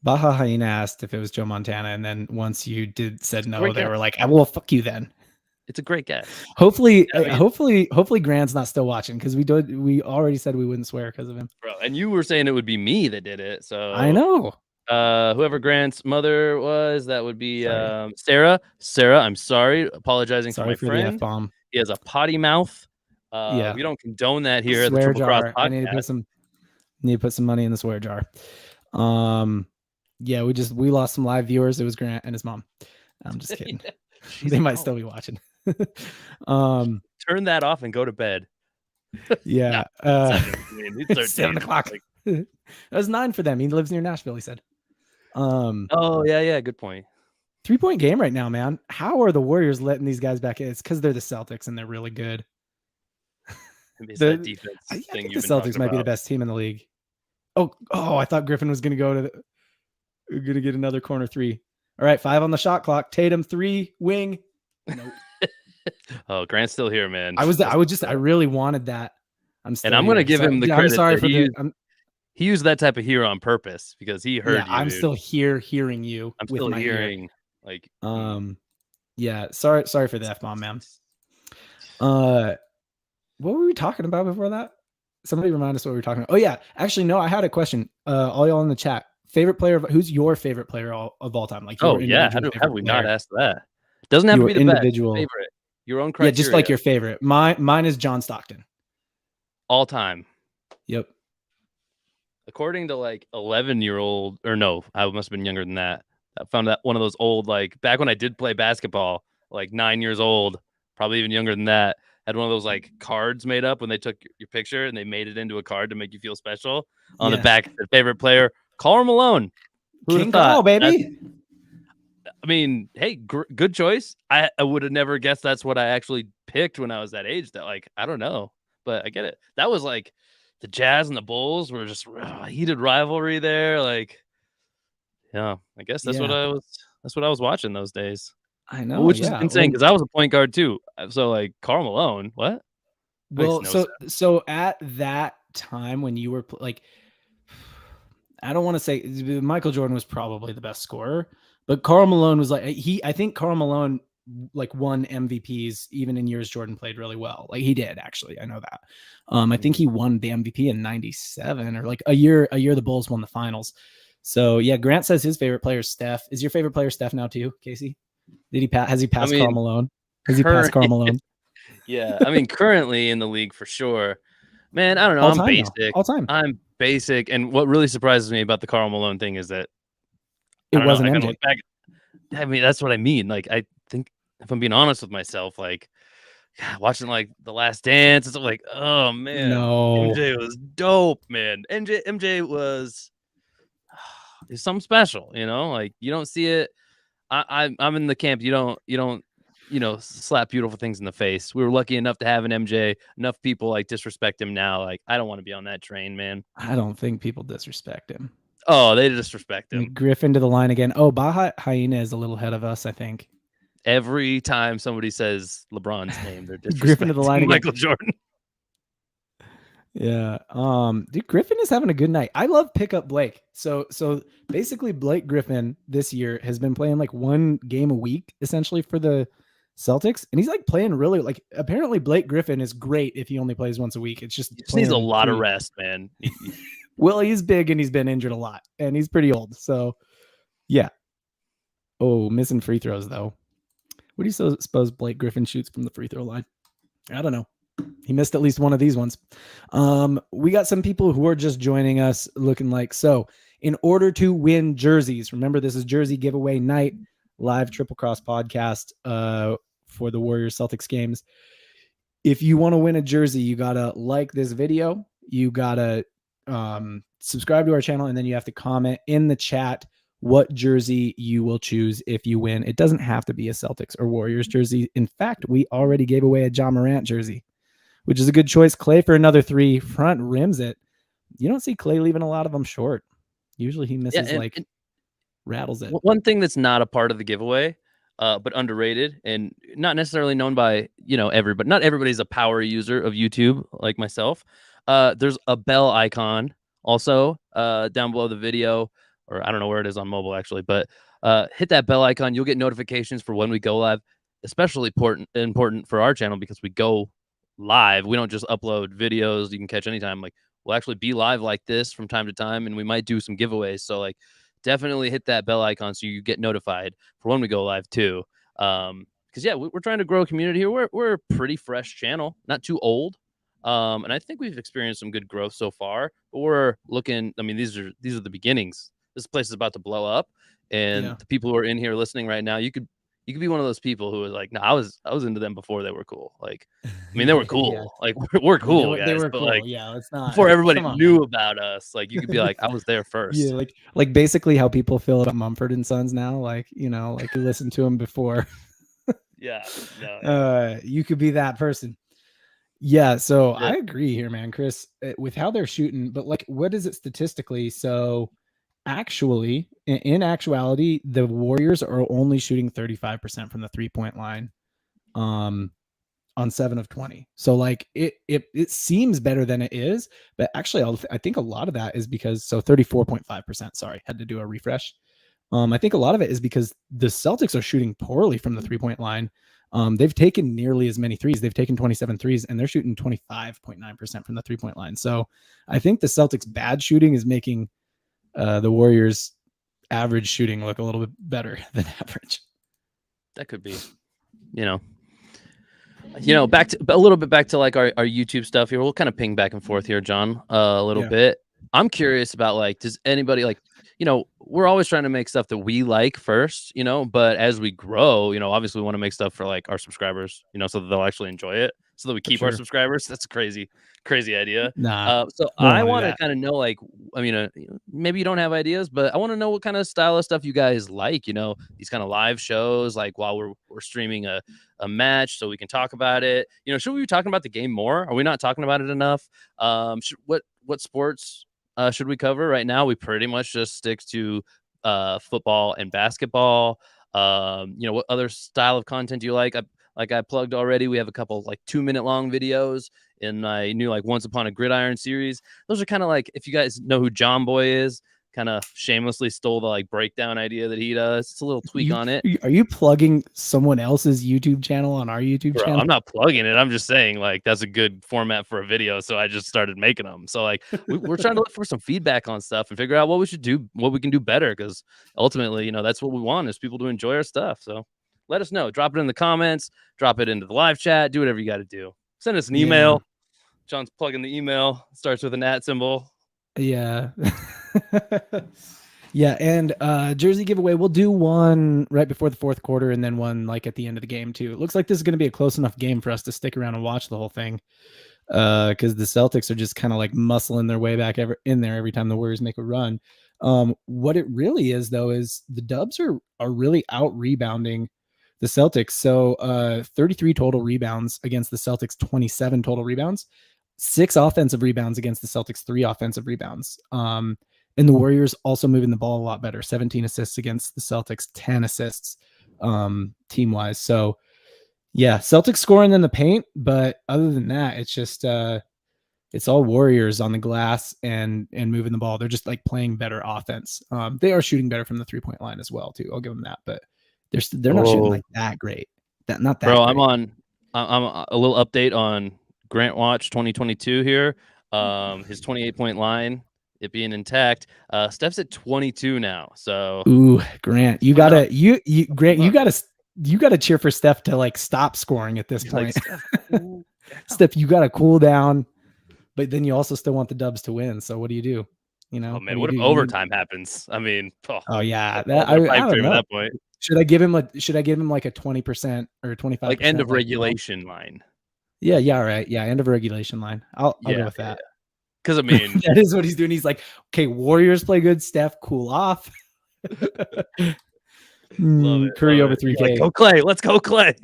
Baja Hyena asked if it was Joe Montana, and then once you said no, they were like, "Well, fuck you then." It's a great guess. Hopefully Grant's not still watching because we already said we wouldn't swear because of him, bro. And you were saying it would be me that did it, so I know. Whoever Grant's mother was, that would be Sarah. Sarah, I'm sorry, apologizing for my friend. The F-bomb. He has a potty mouth. Yeah, we don't condone that here at the Triple Cross podcast. I need to put some money in the swear jar. Yeah, we lost some live viewers. It was Grant and his mom. I'm just kidding. They might still be watching. Turn that off and go to bed. Yeah. It's 7 o'clock. That was 9 for them. He lives near Nashville, he said. Oh, yeah, good point. 3-point game right now, man. How are the Warriors letting these guys back in? It's because they're the Celtics and they're really good. That defense I think thing the Celtics might be the best team in the league. Oh, I thought Griffin was going to get another corner 3. All right, 5 on the shot clock. Tatum 3 wing. Nope. Oh, Grant's still here, man. I really wanted that. I'm going to give him the credit. I'm sorry for he used that type of here on purpose because he heard you. I'm still here hearing you. I'm still hearing like yeah, sorry for the F-bomb, man. What were we talking about before that? Somebody remind us what we were talking about. Oh yeah, actually no, I had a question. All y'all in the chat. Who's your favorite player of all time? Like, how have we not asked that? Doesn't have to be the individual best. Favorite. Your own criteria. Yeah, just like your favorite. Mine is John Stockton. All time. Yep. According to like 11-year-old, or no, I must have been younger than that. I found that one of those old, like back when I did play basketball, like 9 years old, probably even younger than that, had one of those like cards made up when they took your picture and they made it into a card to make you feel special. On the back, the favorite player, Karl Malone. King Karl, baby. I mean, hey, good choice. I would have never guessed that's what I actually picked when I was that age. That like, I don't know, but I get it. That was like the Jazz and the Bulls were just heated rivalry there. Like, yeah, I guess that's what I was watching those days. I know, which is insane because I was a point guard too. So like Karl Malone, what? Well, so at that time when you were like, I don't want to say Michael Jordan was probably the best scorer, but Karl Malone was like I think Karl Malone like won MVPs even in years Jordan played really well. Like he did actually, I know that. I think he won the MVP in '97 or like a year the Bulls won the finals. So yeah, Grant says his favorite player is Steph. Is your favorite player Steph now too, Casey? Has he passed Karl Malone? Has he passed Karl Malone? Yeah, I mean currently in the league for sure. Man, I don't know. I'm basic. All time. I'm basic. And what really surprises me about the Karl Malone thing is that it wasn't MJ. I mean, that's what I mean. Like, I think if I'm being honest with myself, like watching like The Last Dance, it's like, oh man, no, MJ was dope, man. MJ was something special, you know. Like you don't see it. I'm in the camp. You don't slap beautiful things in the face. We were lucky enough to have an MJ. Enough people like disrespect him now. Like I don't want to be on that train, man. I don't think people disrespect him. Oh, they disrespect him. Griffin to the line again. Oh, Baja Hyena is a little ahead of us, I think. Every time somebody says LeBron's name, they're disrespecting Griffin to the line Michael Jordan. Yeah. Dude, Griffin is having a good night. I love pickup Blake. So basically Blake Griffin this year has been playing like one game a week essentially for the Celtics, and he's like playing really like apparently Blake Griffin is great if he only plays once a week. It's just he needs a lot of rest, man. Well, he's big and he's been injured a lot and he's pretty old. So yeah. Oh, missing free throws though. What do you suppose Blake Griffin shoots from the free throw line? I don't know. He missed at least one of these ones. We got some people who are just joining us looking like, so in order to win jerseys, remember this is jersey giveaway night, live Triple Cross podcast for the Warriors Celtics games. If you want to win a jersey, you got to like this video. You got to subscribe to our channel, and then you have to comment in the chat what jersey you will choose if you win. It doesn't have to be a Celtics or Warriors jersey. In fact, we already gave away a John Morant jersey, which is a good choice. Clay for another 3, front rims it. You don't see Clay leaving a lot of them short. Usually he misses and rattles it. One thing that's not a part of the giveaway, but underrated and not necessarily known by, everybody. Not everybody's a power user of YouTube like myself. There's a bell icon also down below the video, or I don't know where it is on mobile actually, but hit that bell icon. You'll get notifications for when we go live, especially important for our channel because we go live. We don't just upload videos you can catch anytime. Like we'll actually be live like this from time to time, and we might do some giveaways. So like definitely hit that bell icon so you get notified for when we go live too. Because yeah, we're trying to grow a community here. We're a pretty fresh channel, not too old. And I think we've experienced some good growth so far, but we're looking, I mean, these are the beginnings. This place is about to blow up, and the people who are in here listening right now, you could be one of those people who was like, no, I was into them before they were cool. Like, I mean, they were cool. Yeah. Like we're cool, guys. They were but cool. Like, yeah, it's not before everybody knew about us. Like, you could be like, I was there first. Yeah, like basically how people feel about Mumford and Sons now. Like, like you listened to him before. Yeah. No. You could be that person. Yeah. So I agree here, man, Chris, with how they're shooting. But like, what is it statistically? So actually, in actuality, the Warriors are only shooting 35% from the 3-point line on 7 of 20. So like it seems better than it is, but actually I think a lot of that is because 34.5%, sorry, had to do a refresh. I think a lot of it is because the Celtics are shooting poorly from the 3-point line. They've taken nearly as many threes. They've taken 27 threes, and they're shooting 25.9% from the 3-point line. So I think the Celtics bad shooting is making the Warriors average shooting look a little bit better than average. That could be, back to a little bit back to like our YouTube stuff here. We'll kind of ping back and forth here, John, a little bit. I'm curious about like, does anybody like, we're always trying to make stuff that we like first, but as we grow, obviously we want to make stuff for like our subscribers, so that they'll actually enjoy it, so that we keep our subscribers. That's a crazy idea. So I want to kind of know, like, I mean, maybe you don't have ideas, but I want to know what kind of style of stuff you guys like, these kind of live shows, like while we're streaming a match so we can talk about it. Should we be talking about the game more? Are we not talking about it enough? What sports should we cover? Right now we pretty much just stick to football and basketball. What other style of content do you like? I plugged already, we have a couple like 2-minute long videos in my new like Once Upon a Gridiron series. Those are kind of like, if you guys know who John Boy is, kind of shamelessly stole the like breakdown idea that he does. It's a little tweak on it. Are you plugging someone else's YouTube channel on our YouTube channel? I'm not plugging it. I'm just saying like that's a good format for a video. So I just started making them. So like we're trying to look for some feedback on stuff and figure out what we should do, what we can do better. Because ultimately, that's what we want, is people to enjoy our stuff. So let us know. Drop it in the comments. Drop it into the live chat. Do whatever you got to do. Send us an email. John's plugging the email. Starts with an @ symbol. Yeah. Yeah, and jersey giveaway, we'll do one right before the fourth quarter and then one like at the end of the game too. It looks like this is going to be a close enough game for us to stick around and watch the whole thing, because the Celtics are just kind of like muscling their way back in there every time the Warriors make a run. What it really is, though, is the Dubs are really out rebounding the Celtics. So 33 total rebounds against the Celtics, 27 total rebounds, 6 offensive rebounds against the Celtics, 3 offensive rebounds. And the Warriors also moving the ball a lot better, 17 assists against the Celtics, 10 assists team-wise. So, yeah, Celtics scoring in the paint, but other than that, it's just it's all Warriors on the glass and moving the ball. They're just like playing better offense. They are shooting better from the 3-point line as well, too. I'll give them that, but they're not shooting like that great. Not that Bro, great. I'm a little update on Grant Watch 2022 here. His 28-point line, it being intact. Steph's at 22 now. So Grant, Grant, you gotta cheer for Steph to like stop scoring at this point. Like, Steph, you got to cool down, but then you also still want the Dubs to win. So what do you do? You know, Oh man, what what do if you do? overtime happens? I mean, Yeah, pipe I don't dream at know. that point. Should I give him like a 20% or 25%? Like end of regulation line. Yeah, all right. Yeah, end of regulation line. I'll go with that. Because I mean, that is what he's doing. He's like, okay, Warriors play good. Steph, cool off. love it. Curry over 3K. Like, go Clay. Let's go Clay.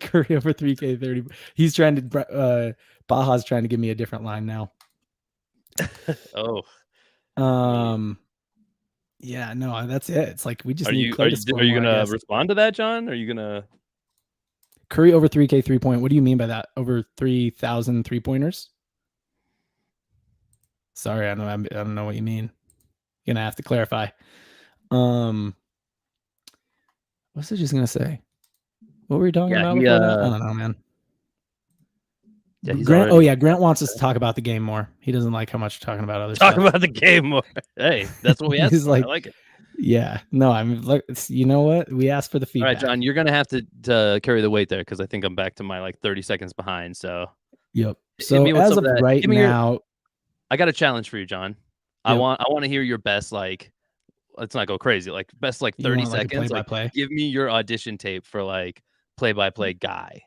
Curry over 3K 30. He's trying to Baja's trying to give me a different line now. Yeah, no, that's it. It's like we just need Clay to score. Are you gonna respond to that, John? Are you gonna Curry over 3K 3-point? What do you mean by that? Over 3,000 3-pointers? Sorry, I don't know what you mean. You're gonna have to clarify. What's I just gonna say? What were we talking about before that? I don't know, man. Yeah, Grant wants us to talk about the game more. He doesn't like how much we're talking about other stuff. Talk about the game more. Hey, that's what we asked for. I like it. Yeah, no, you know what? We asked for the feedback. All right, John, you're gonna have to carry the weight there because I think I'm back to my like 30 seconds behind. So, yep. So as of right now, I got a challenge for you, John. Yep. I want to hear your best. Like, let's not go crazy. Like best 30 seconds. Play-by-play? Give me your audition tape for like play-by-play guy.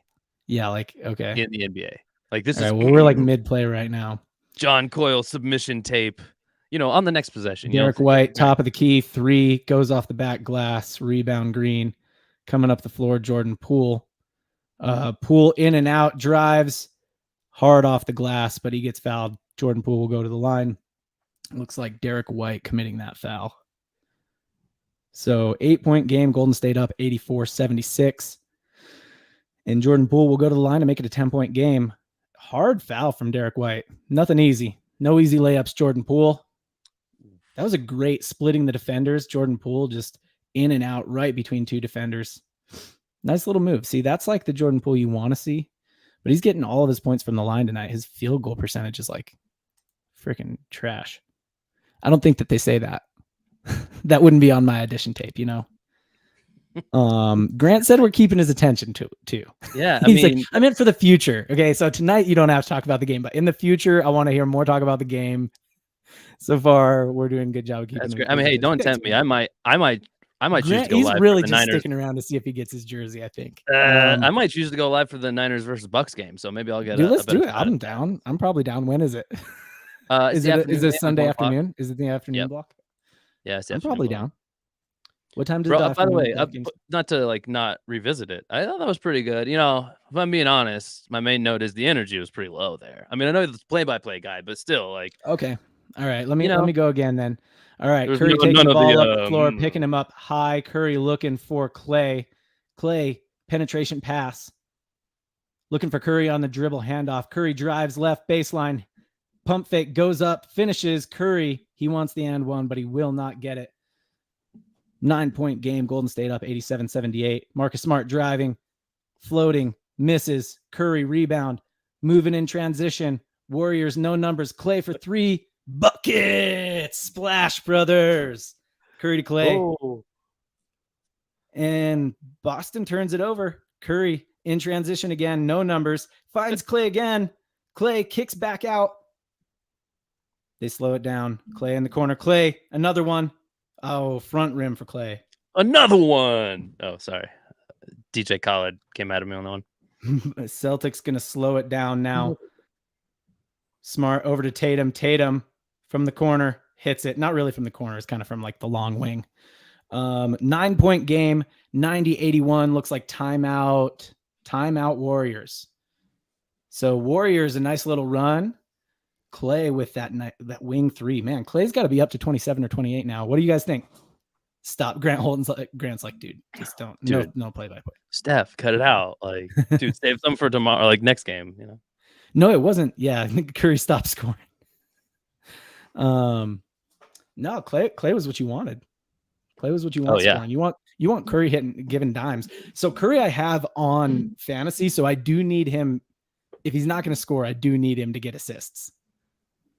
Yeah, okay. In the NBA. Like this is. Right, well, we're like mid-play right now. John Coyle submission tape. On the next possession. Derek White, top of the key, 3, goes off the back glass, rebound Green. Coming up the floor, Jordan Poole. Poole in and out, drives hard off the glass, but he gets fouled. Jordan Poole will go to the line. Looks like Derek White committing that foul. So 8-point game, Golden State up 84-76. And Jordan Poole will go to the line to make it a 10-point game. Hard foul from Derek White. Nothing easy. No easy layups, Jordan Poole. That was a great splitting the defenders. Jordan Poole just in and out right between 2 defenders. Nice little move. See, that's like the Jordan Poole you want to see. But he's getting all of his points from the line tonight. His field goal percentage is like freaking trash. I don't think that they say that. That wouldn't be on my audition tape, Grant said we're keeping his attention too. Yeah, he's like, I meant for the future. Okay, so tonight you don't have to talk about the game, but in the future, I want to hear more talk about the game. So far, we're doing a good job of keeping. That's great. Hey, don't tempt me. I might Grant, choose to go he's live. Really for the just Niners. Sticking around to see if he gets his jersey. I think. I might choose to go live for the Niners versus Bucks game. So maybe I'll get. Let's do it. I'm down. I'm probably down. When is it? Is it Sunday afternoon? Is it the afternoon block? Yeah, it's I'm probably down. What time does by the way, not to not revisit it. I thought that was pretty good. If I'm being honest, my main note is the energy was pretty low there. I mean, I know it's play-by-play guy, but still, okay. All right, let me go again then. All right, Curry taking the ball up the floor, picking him up high. Curry looking for Clay. Clay, penetration pass. Looking for Curry on the dribble, handoff. Curry drives left baseline. Pump fake, goes up, finishes. Curry, he wants the and one, but he will not get it. 9-point game, Golden State up 87-78. Marcus Smart driving, floating, misses. Curry rebound, moving in transition. Warriors, no numbers. Clay for 3. Buckets! Splash Brothers. Curry to Clay. Oh. And Boston turns it over. Curry in transition again. No numbers. Finds Clay again. Clay kicks back out. They slow it down. Clay in the corner. Clay, another one. Oh, front rim for Clay. Another one. Oh, sorry. DJ Khaled came at me on that one. Celtics going to slow it down now. Smart over to Tatum. Tatum from the corner hits it. Not really from the corner. It's kind of from the long wing. 9-point game, 90-81. Looks like timeout. Timeout Warriors. So Warriors, a nice little run. Clay with that wing 3. Man, Clay's got to be up to 27 or 28 now. What do you guys think? Stop. Grant's like, dude, just don't. Dude, no play-by-play. Steph, cut it out. Dude, save some for tomorrow, next game, No, it wasn't. Yeah, I think Curry stopped scoring. No, Clay was what you wanted. Clay was what you want scoring. You want Curry giving dimes. So Curry I have on fantasy, so I do need him. If he's not going to score, I do need him to get assists.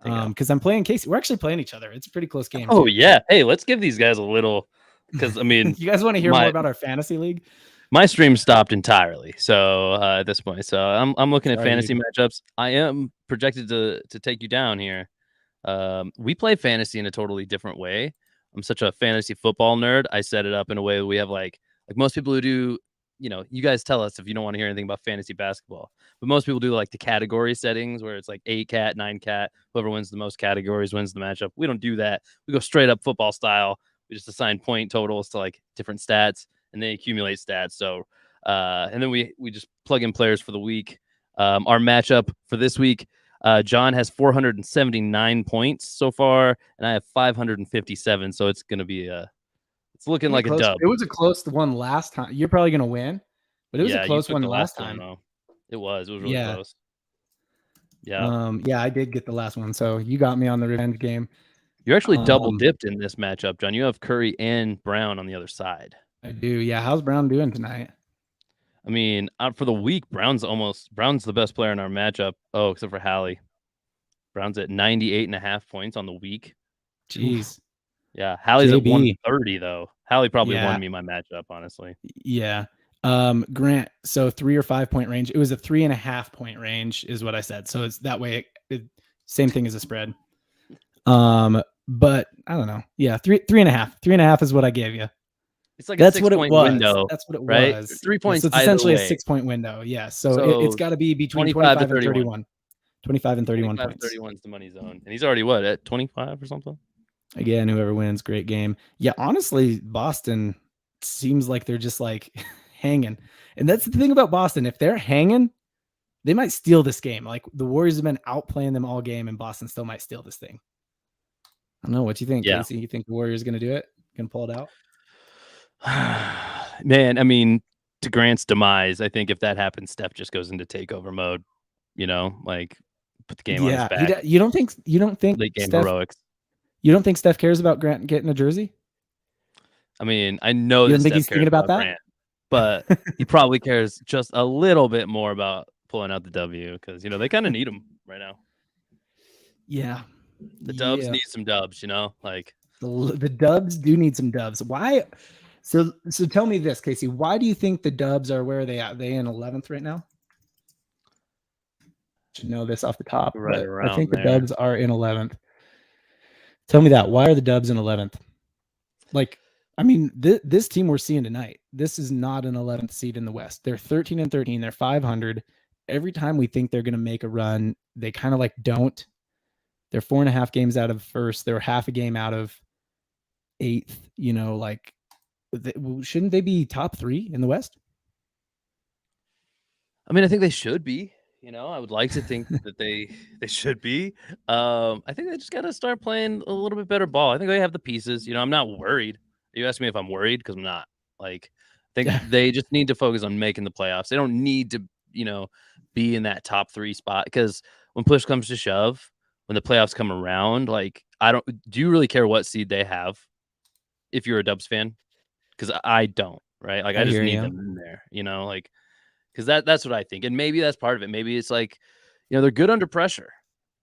Because I'm playing Casey. We're actually playing each other. It's a pretty close game. Oh, yeah. Hey, let's give these guys a little. Because, I mean. You guys want to hear more about our fantasy league? My stream stopped entirely. So at this point, so I'm looking at Sorry, fantasy dude. matchups. I am projected to take you down here. We play fantasy in a totally different way. I'm such a fantasy football nerd. I set it up in a way we have like most people who do, you guys tell us if you don't want to hear anything about fantasy basketball, but most people do like the category settings where it's like 8 cat, 9 cat, whoever wins the most categories wins the matchup. We don't do that. We go straight up football style. We just assign point totals to like different stats and they accumulate stats. So, and then we just plug in players for the week. Our matchup for this week, John has 479 points so far, and I have 557. So it's gonna be it's looking like a dub. It was a close one last time. You're probably gonna win, but it was a Yeah, you close took one the last last one time. though. It was really Yeah. close. Yeah. Yeah, I did get the last one, so you got me on the revenge game. You're actually double dipped in this matchup, John. You have Curry and Brown on the other side. I do. Yeah. How's Brown doing tonight? I mean, for the week, Brown's the best player in our matchup. Oh, except for Hallie. Brown's at 98.5 points on the week. Jeez. Oof. Yeah, Hallie's JB. at 130 though. Hallie probably Yeah. won me my matchup, honestly. Yeah. Grant, so 3 or 5 point range. It was a 3.5 point range, is what I said. So it's that way. Same thing as a spread. But I don't know. Yeah, 3.5. 3.5 is what I gave you. It's like that's a 6 what it point was. window. That's what it right? was. 3 points. So it's essentially a 6-point window. Yeah. So it's got to be between 25 and 31. 25 and 31 points. 31 is the money zone, and he's already what at 25 or something. Again, whoever wins, great game. Yeah, honestly, Boston seems like they're just like hanging, and that's the thing about Boston. If they're hanging, they might steal this game. Like the Warriors have been outplaying them all game, and Boston still might steal this thing. I don't know. What you think, Casey? You think the Warriors are going to do it? Going to pull it out? Man, I mean, to Grant's demise, I think if that happens, Steph just goes into takeover mode. Like put the game on his back. You don't think late game Steph, heroics? You don't think Steph cares about Grant getting a jersey? I mean, I know you that think Steph he's thinking about that, Grant, but he probably cares just a little bit more about pulling out the W because they kind of need him right now. Yeah, the Dubs need some dubs. Like the Dubs do need some dubs. Why? So tell me this, Casey. Why do you think the Dubs are where are they at? Are they in 11th right now? Should know this off the top. Right around I think there. the Dubs are in 11th. Tell me that. Why are the Dubs in 11th? Like, I mean, this team we're seeing tonight, this is not an 11th seed in the West. They're 13 and 13. They're 500. Every time we think they're going to make a run, they kind of like don't. They're 4.5 games out of first. They're half a game out of 8th. Shouldn't they be top 3 in the West? I mean, I think they should be. I would like to think that they should be. I think they just got to start playing a little bit better ball. I think they have the pieces. I'm not worried. You ask me if I'm worried because I'm not. Like, I think they just need to focus on making the playoffs. They don't need to, be in that top 3 spot because when push comes to shove, when the playoffs come around, like, do you really care what seed they have if you're a Dubs fan? Because I don't, right? Like, I just need them in there, like. Because that's what I think. And maybe that's part of it. Maybe it's like, they're good under pressure.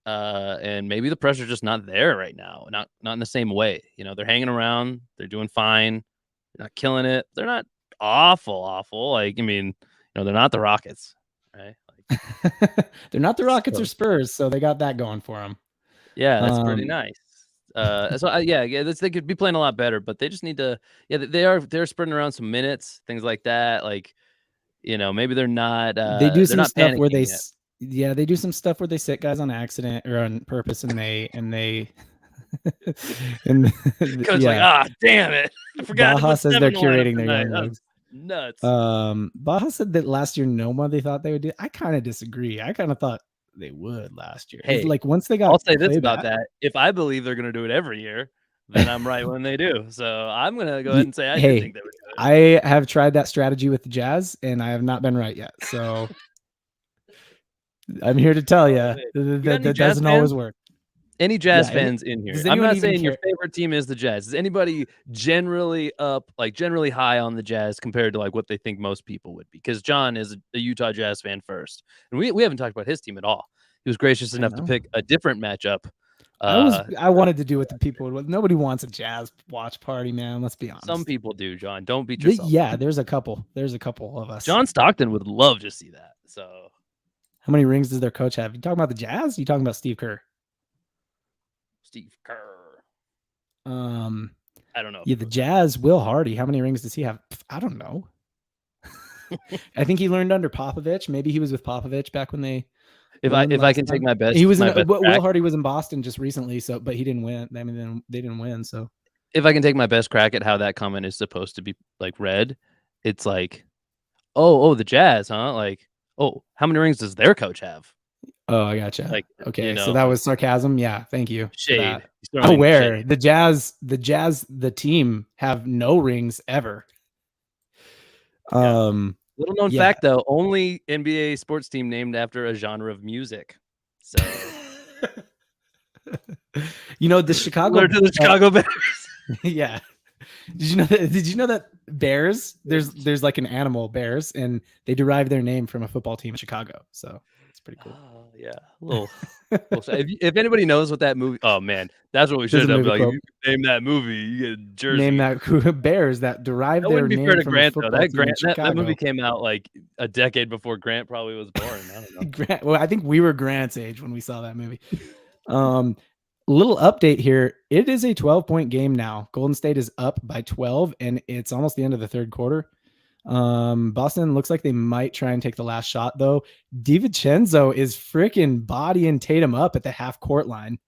And maybe the pressure's just not there right now. Not in the same way. They're hanging around. They're doing fine. They're not killing it. They're not awful. Like, I mean, they're not the Rockets, right? Like, they're not the Rockets or Spurs, so they got that going for them. Yeah, that's pretty nice. They could be playing a lot better, but they just need to. Yeah, they're spreading around some minutes, things like that. Like, maybe they're not. They do some stuff where they, they do some stuff where they sit guys on accident or on purpose, and they Coach like, damn it! I forgot. Baja says they're curating their young legs. Nuts. Baja said that last year Noma they thought they would do. I kind of disagree. I kind of thought they would last year. Hey, like once they got. I'll say this about that: if I believe they're going to do it every year, then I'm right when they do. So I'm going to go ahead and say I do think they would do it. I have tried that strategy with the Jazz, and I have not been right yet. So I'm here to tell you that doesn't always work. Any Jazz fans in here? I'm not saying your favorite team is the Jazz. Is anybody generally generally high on the Jazz compared to like what they think most people would be? Because John is a Utah Jazz fan first, and we haven't talked about his team at all. He was gracious enough to pick a different matchup I wanted to do what the people would. Nobody wants a Jazz watch party, man. Let's be honest. Some people do, John. Don't beat yourself. Yeah, there's a couple of us. John Stockton would love to see that. So, how many rings does their coach have? You talking about the Jazz? You talking about Steve Kerr? Steve Kerr. I don't know. Yeah, the Jazz. Will Hardy. How many rings does he have? I don't know. I think he learned under Popovich. Maybe he was with Popovich back when they. If I can take my best, he was. Will Hardy was in Boston just recently, but he didn't win. I mean, they didn't win. So, if I can take my best crack at how that comment is supposed to be like read, it's like, oh, the Jazz, huh? Like, oh, how many rings does their coach have? Oh, I gotcha. Like, okay, so that was sarcasm. Yeah, thank you. Shade. Aware shade. The Jazz, the team have no rings ever. Little known fact though, only NBA sports team named after a genre of music. So, the Chicago to the Chicago Bears. Yeah. Did you know that bears? There's like an animal, bears, and they derive their name from a football team in Chicago. So it's pretty cool. Yeah, a little. If anybody knows what that movie, oh man, that's what we should have done. Like, if you name that movie, you get a jersey. Name that bears that derive their name from Grant, a football though. team That movie came out like a decade before Grant probably was born. I don't know. Grant, well, I think we were Grant's age when we saw that movie. Little update here. It is a 12-point game now. Golden State is up by 12, and it's almost the end of the third quarter. Boston looks like they might try and take the last shot, though. DiVincenzo is freaking bodying Tatum up at the half-court line.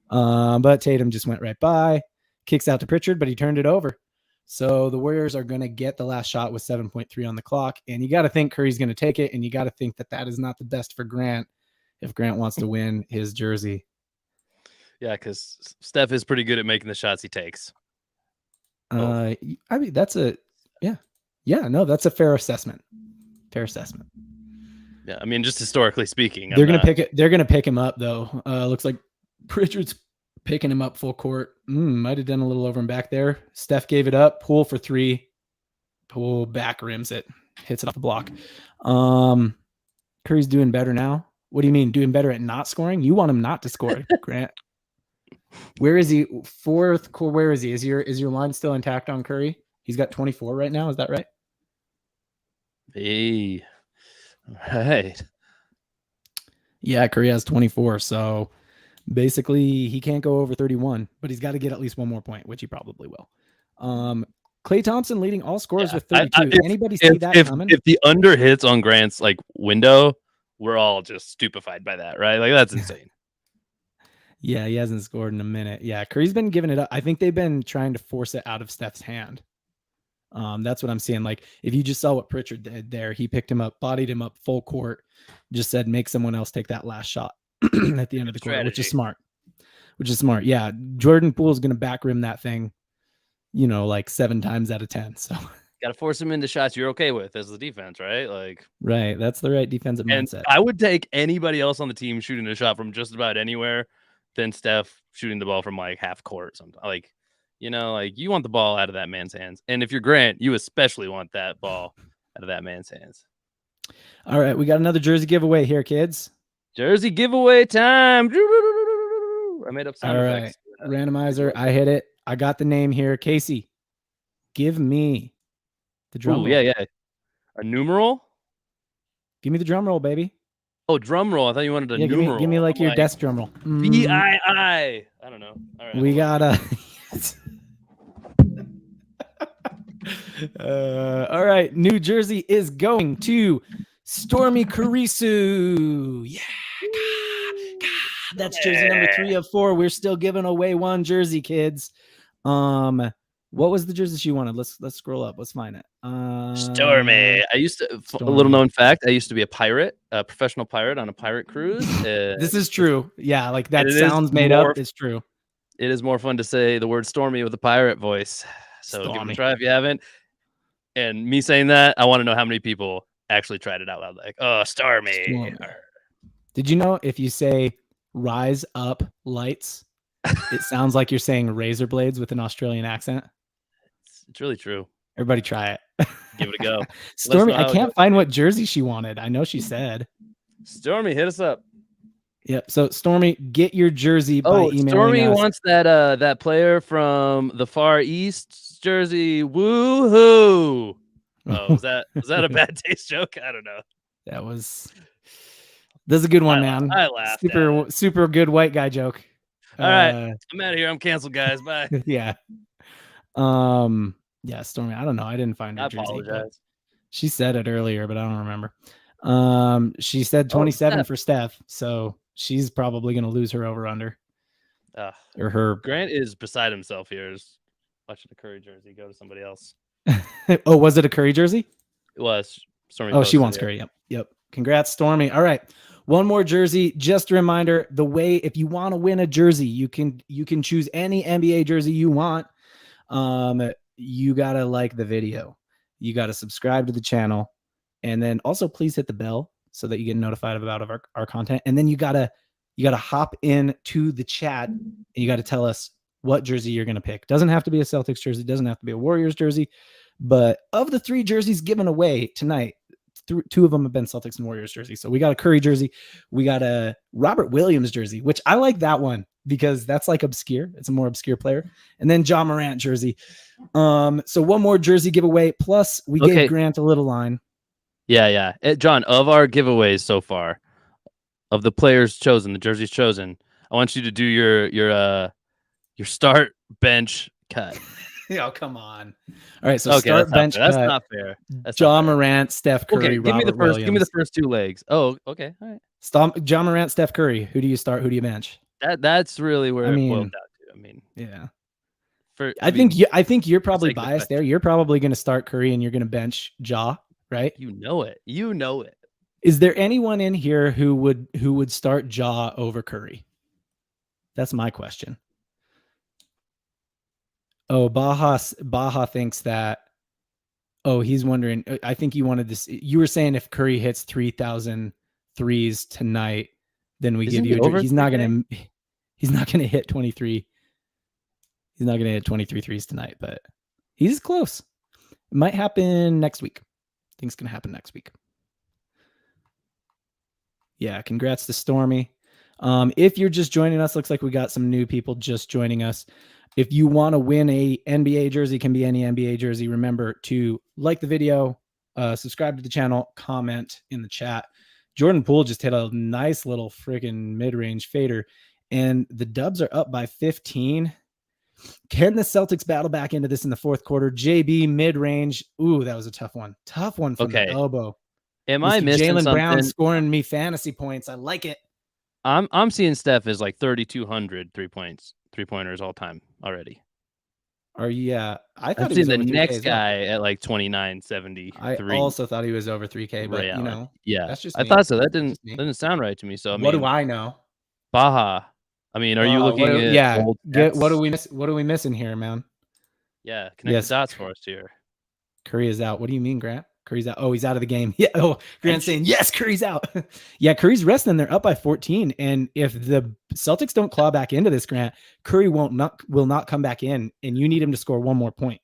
But Tatum just went right by. Kicks out to Pritchard, but he turned it over. So the Warriors are going to get the last shot with 7.3 on the clock, and you got to think Curry's going to take it, and you got to think that is not the best for Grant if Grant wants to win his jersey. Yeah, because Steph is pretty good at making the shots he takes. I mean, that's a that's a fair assessment. Yeah, I mean, just historically speaking, they're gonna pick him up though. Looks like Pritchard's picking him up full court. Might have done a little over and back there. Steph gave it up. Poole for three. Poole back rims it, hits it off the block. Curry's doing better now. What do you mean doing better at not scoring? You want him not to score, Grant. Where is he? Fourth core. Where is he? Is your line still intact on Curry? He's got 24 right now. Is that right? Hey, right. Yeah, Curry has 24. So basically, he can't go over 31, but he's got to get at least one more point, which he probably will. Klay Thompson leading all scorers with 32. Anybody see that coming? If the under hits on Grant's like window, we're all just stupefied by that, right? Like that's insane. Yeah, he hasn't scored in a minute. Yeah, Curry's been giving it up. I think they've been trying to force it out of Steph's hand. That's what I'm seeing. Like, if you just saw what Pritchard did there, he picked him up, bodied him up full court, just said, make someone else take that last shot at the end of the quarter, which is smart. Yeah, Jordan Poole's going to back rim that thing, like 7 times out of 10. So got to force him into shots you're okay with as the defense, right? Like, right. That's the right defensive mindset. I would take anybody else on the team shooting a shot from just about anywhere than Steph shooting the ball from like half court. Sometimes, like, you want the ball out of that man's hands. And if you're Grant, you especially want that ball out of that man's hands. All right. We got another jersey giveaway here, kids. Jersey giveaway time. I made up sound effects. All right. Randomizer. I hit it. I got the name here. Casey, give me the drum roll. Yeah. A numeral? Give me the drum roll, baby. Oh, drum roll. I thought you wanted a numeral. Give me like your desk drum roll. VII. I don't know. All right. We got all right. New Jersey is going to Stormy Kurisu. Yeah. That's jersey number 3 of 4. We're still giving away one jersey, kids. What was the jersey she wanted? Let's scroll up. Let's find it. Stormy. A little known fact. I used to be a pirate, a professional pirate on a pirate cruise. This is true. Yeah, like that sounds made up. It's true. It is more fun to say the word Stormy with a pirate voice. So give it a try if you haven't. And me saying that, I want to know how many people actually tried it out loud. Like, oh, Stormy. Did you know if you say rise up lights, it sounds like you're saying razor blades with an Australian accent? It's really true. Everybody try it. Give it a go. Stormy, I can't find what jersey she wanted. I know she said. Stormy, hit us up. Yep. So Stormy, get your jersey by Oh, emailing Stormy us. wants that player from the Far East jersey. Woohoo! Oh, was that a bad taste joke? I don't know. That's a good one, man. I laughed at it. Super good white guy joke. All right, I'm out of here. I'm canceled, guys. Bye. Yeah. Yeah, Stormy. I don't know. I didn't find her jersey, but she said it earlier, but I don't remember. She said 27 for Steph, so she's probably gonna lose her over under. Or her Grant is beside himself here. Is watching the Curry jersey go to somebody else. Oh, was it a Curry jersey? It was. Stormy. Oh, she wants Curry. Yep. Congrats, Stormy. All right. One more jersey. Just a reminder, if you want to win a jersey, you can choose any NBA jersey you want. You got to like the video. You got to subscribe to the channel. And then also please hit the bell so that you get notified about our content. And then you got to hop in to the chat and you got to tell us what jersey you're going to pick. Doesn't have to be a Celtics jersey. Doesn't have to be a Warriors jersey. But of the 3 jerseys given away tonight, 2 of them have been Celtics and Warriors jersey. So we got a Curry jersey. We got a Robert Williams jersey, which I like that one because that's like obscure. It's a more obscure player. And then Ja Morant jersey. So one more jersey giveaway. Plus we gave Grant a little line. Yeah. John, of our giveaways so far, of the players chosen, the jerseys chosen, I want you to do your start, bench, cut. Oh, come on. All right, so start, bench, cut. That's not fair. Ja Morant, Steph Curry, Robert Williams. Give me the first 2 legs. Oh, okay. All right. Stop. Ja Morant, Steph Curry. Who do you start? Who do you bench? That's really where it boiled down to. I mean, yeah. I think you're probably biased there. You're probably going to start Curry and you're going to bench Ja, right? You know it. Is there anyone in here who would start Ja over Curry? That's my question. Oh, Baja thinks that. Oh, he's wondering. I think you wanted this. You were saying if Curry hits 3,000 threes tonight, then we give you a. He's not gonna hit 23. He's not gonna hit 23 threes tonight, but he's close. It might happen next week. Things can happen next week. Yeah, congrats to Stormy. If you're just joining us, looks like we got some new people just joining us. If you want to win a NBA jersey, can be any NBA jersey. Remember to like the video, subscribe to the channel, comment in the chat. Jordan Poole just hit a nice little freaking mid-range fader, and the Dubs are up by 15. Can the Celtics battle back into this in the 4th quarter? JB mid-range. Ooh, that was a tough one. Tough one from the elbow. Am I missing Jaylen something? Brown scoring me fantasy points. I like it. I'm seeing Steph is like 3,200 3-pointers all time already. Yeah, I thought he was the next guy at like 2973. I also thought he was over 3K, but you know, that's just me. I thought so. That didn't sound right to me. So I mean, what do I know? Baja. I mean, are you looking at old what do we miss? What are we missing here, man? Yeah, connect the dots for us here. Curry is out. What do you mean, Grant? Curry's out. Oh, he's out of the game. Yeah. Oh, Grant's saying, yes, Curry's out. Yeah, Curry's resting. They're up by 14. And if the Celtics don't claw back into this, Grant, Curry will not come back in. And you need him to score 1 more point.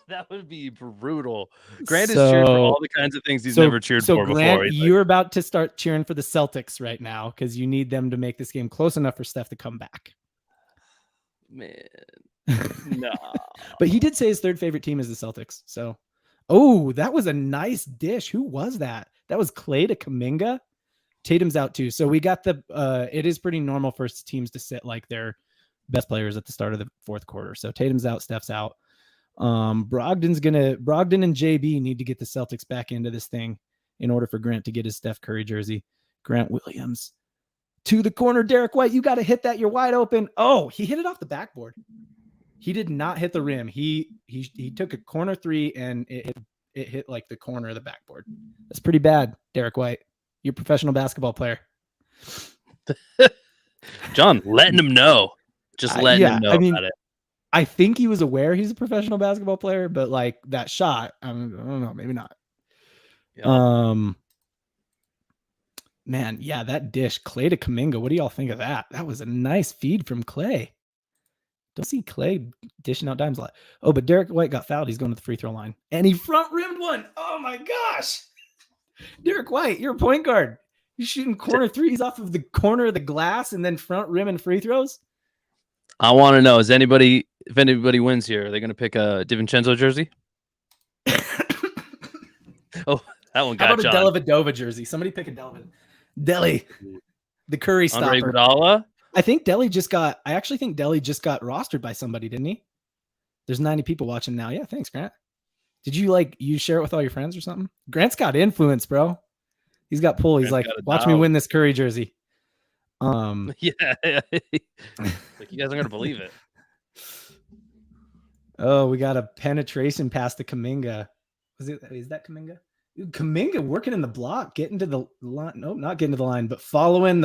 That would be brutal. Grant is cheered for all the kinds of things he's never cheered for Grant, before. You're about to start cheering for the Celtics right now because you need them to make this game close enough for Steph to come back. Man. No. But he did say his 3rd favorite team is the Celtics. So. Oh, that was a nice dish. Who was that? That was Clay to Kuminga. Tatum's out too. So we got it is pretty normal for teams to sit like their best players at the start of the 4th quarter. So Tatum's out, Steph's out. Brogdon and JB need to get the Celtics back into this thing in order for Grant to get his Steph Curry jersey. Grant Williams to the corner. Derek White, you got to hit that. You're wide open. Oh, he hit it off the backboard. He did not hit the rim. He took a corner 3 and it hit like the corner of the backboard. That's pretty bad, Derek White. You're a professional basketball player. John, letting him know. Just letting him know about it. I think he was aware he's a professional basketball player, but like that shot, I don't know, maybe not. Yeah. Man, yeah, that dish, Clay to Kuminga. What do y'all think of that? That was a nice feed from Clay. Don't see Clay dishing out dimes a lot. Oh, but Derek White got fouled. He's going to the free throw line. And he front rimmed one. Oh my gosh. Derek White, you're a point guard. You're shooting corner threes off of the corner of the glass and then front rim and free throws. I want to know, if anybody wins here, are they going to pick a DiVincenzo jersey? Oh, that one got How about John. a Dellavedova jersey? Somebody pick a Deli, the Curry Andre stopper. Iguodala? I actually think Deli just got rostered by somebody, didn't he? There's 90 people watching now. Yeah, thanks, Grant. Did you share it with all your friends or something? Grant's got influence, bro. He's got pull. He's like, watch me win this Curry jersey. Yeah. Like, you guys aren't gonna believe it. Oh, we got a penetration past the Kuminga. Is that Kuminga? Dude, Kuminga working in the block, getting to the line. Nope, not getting to the line, but following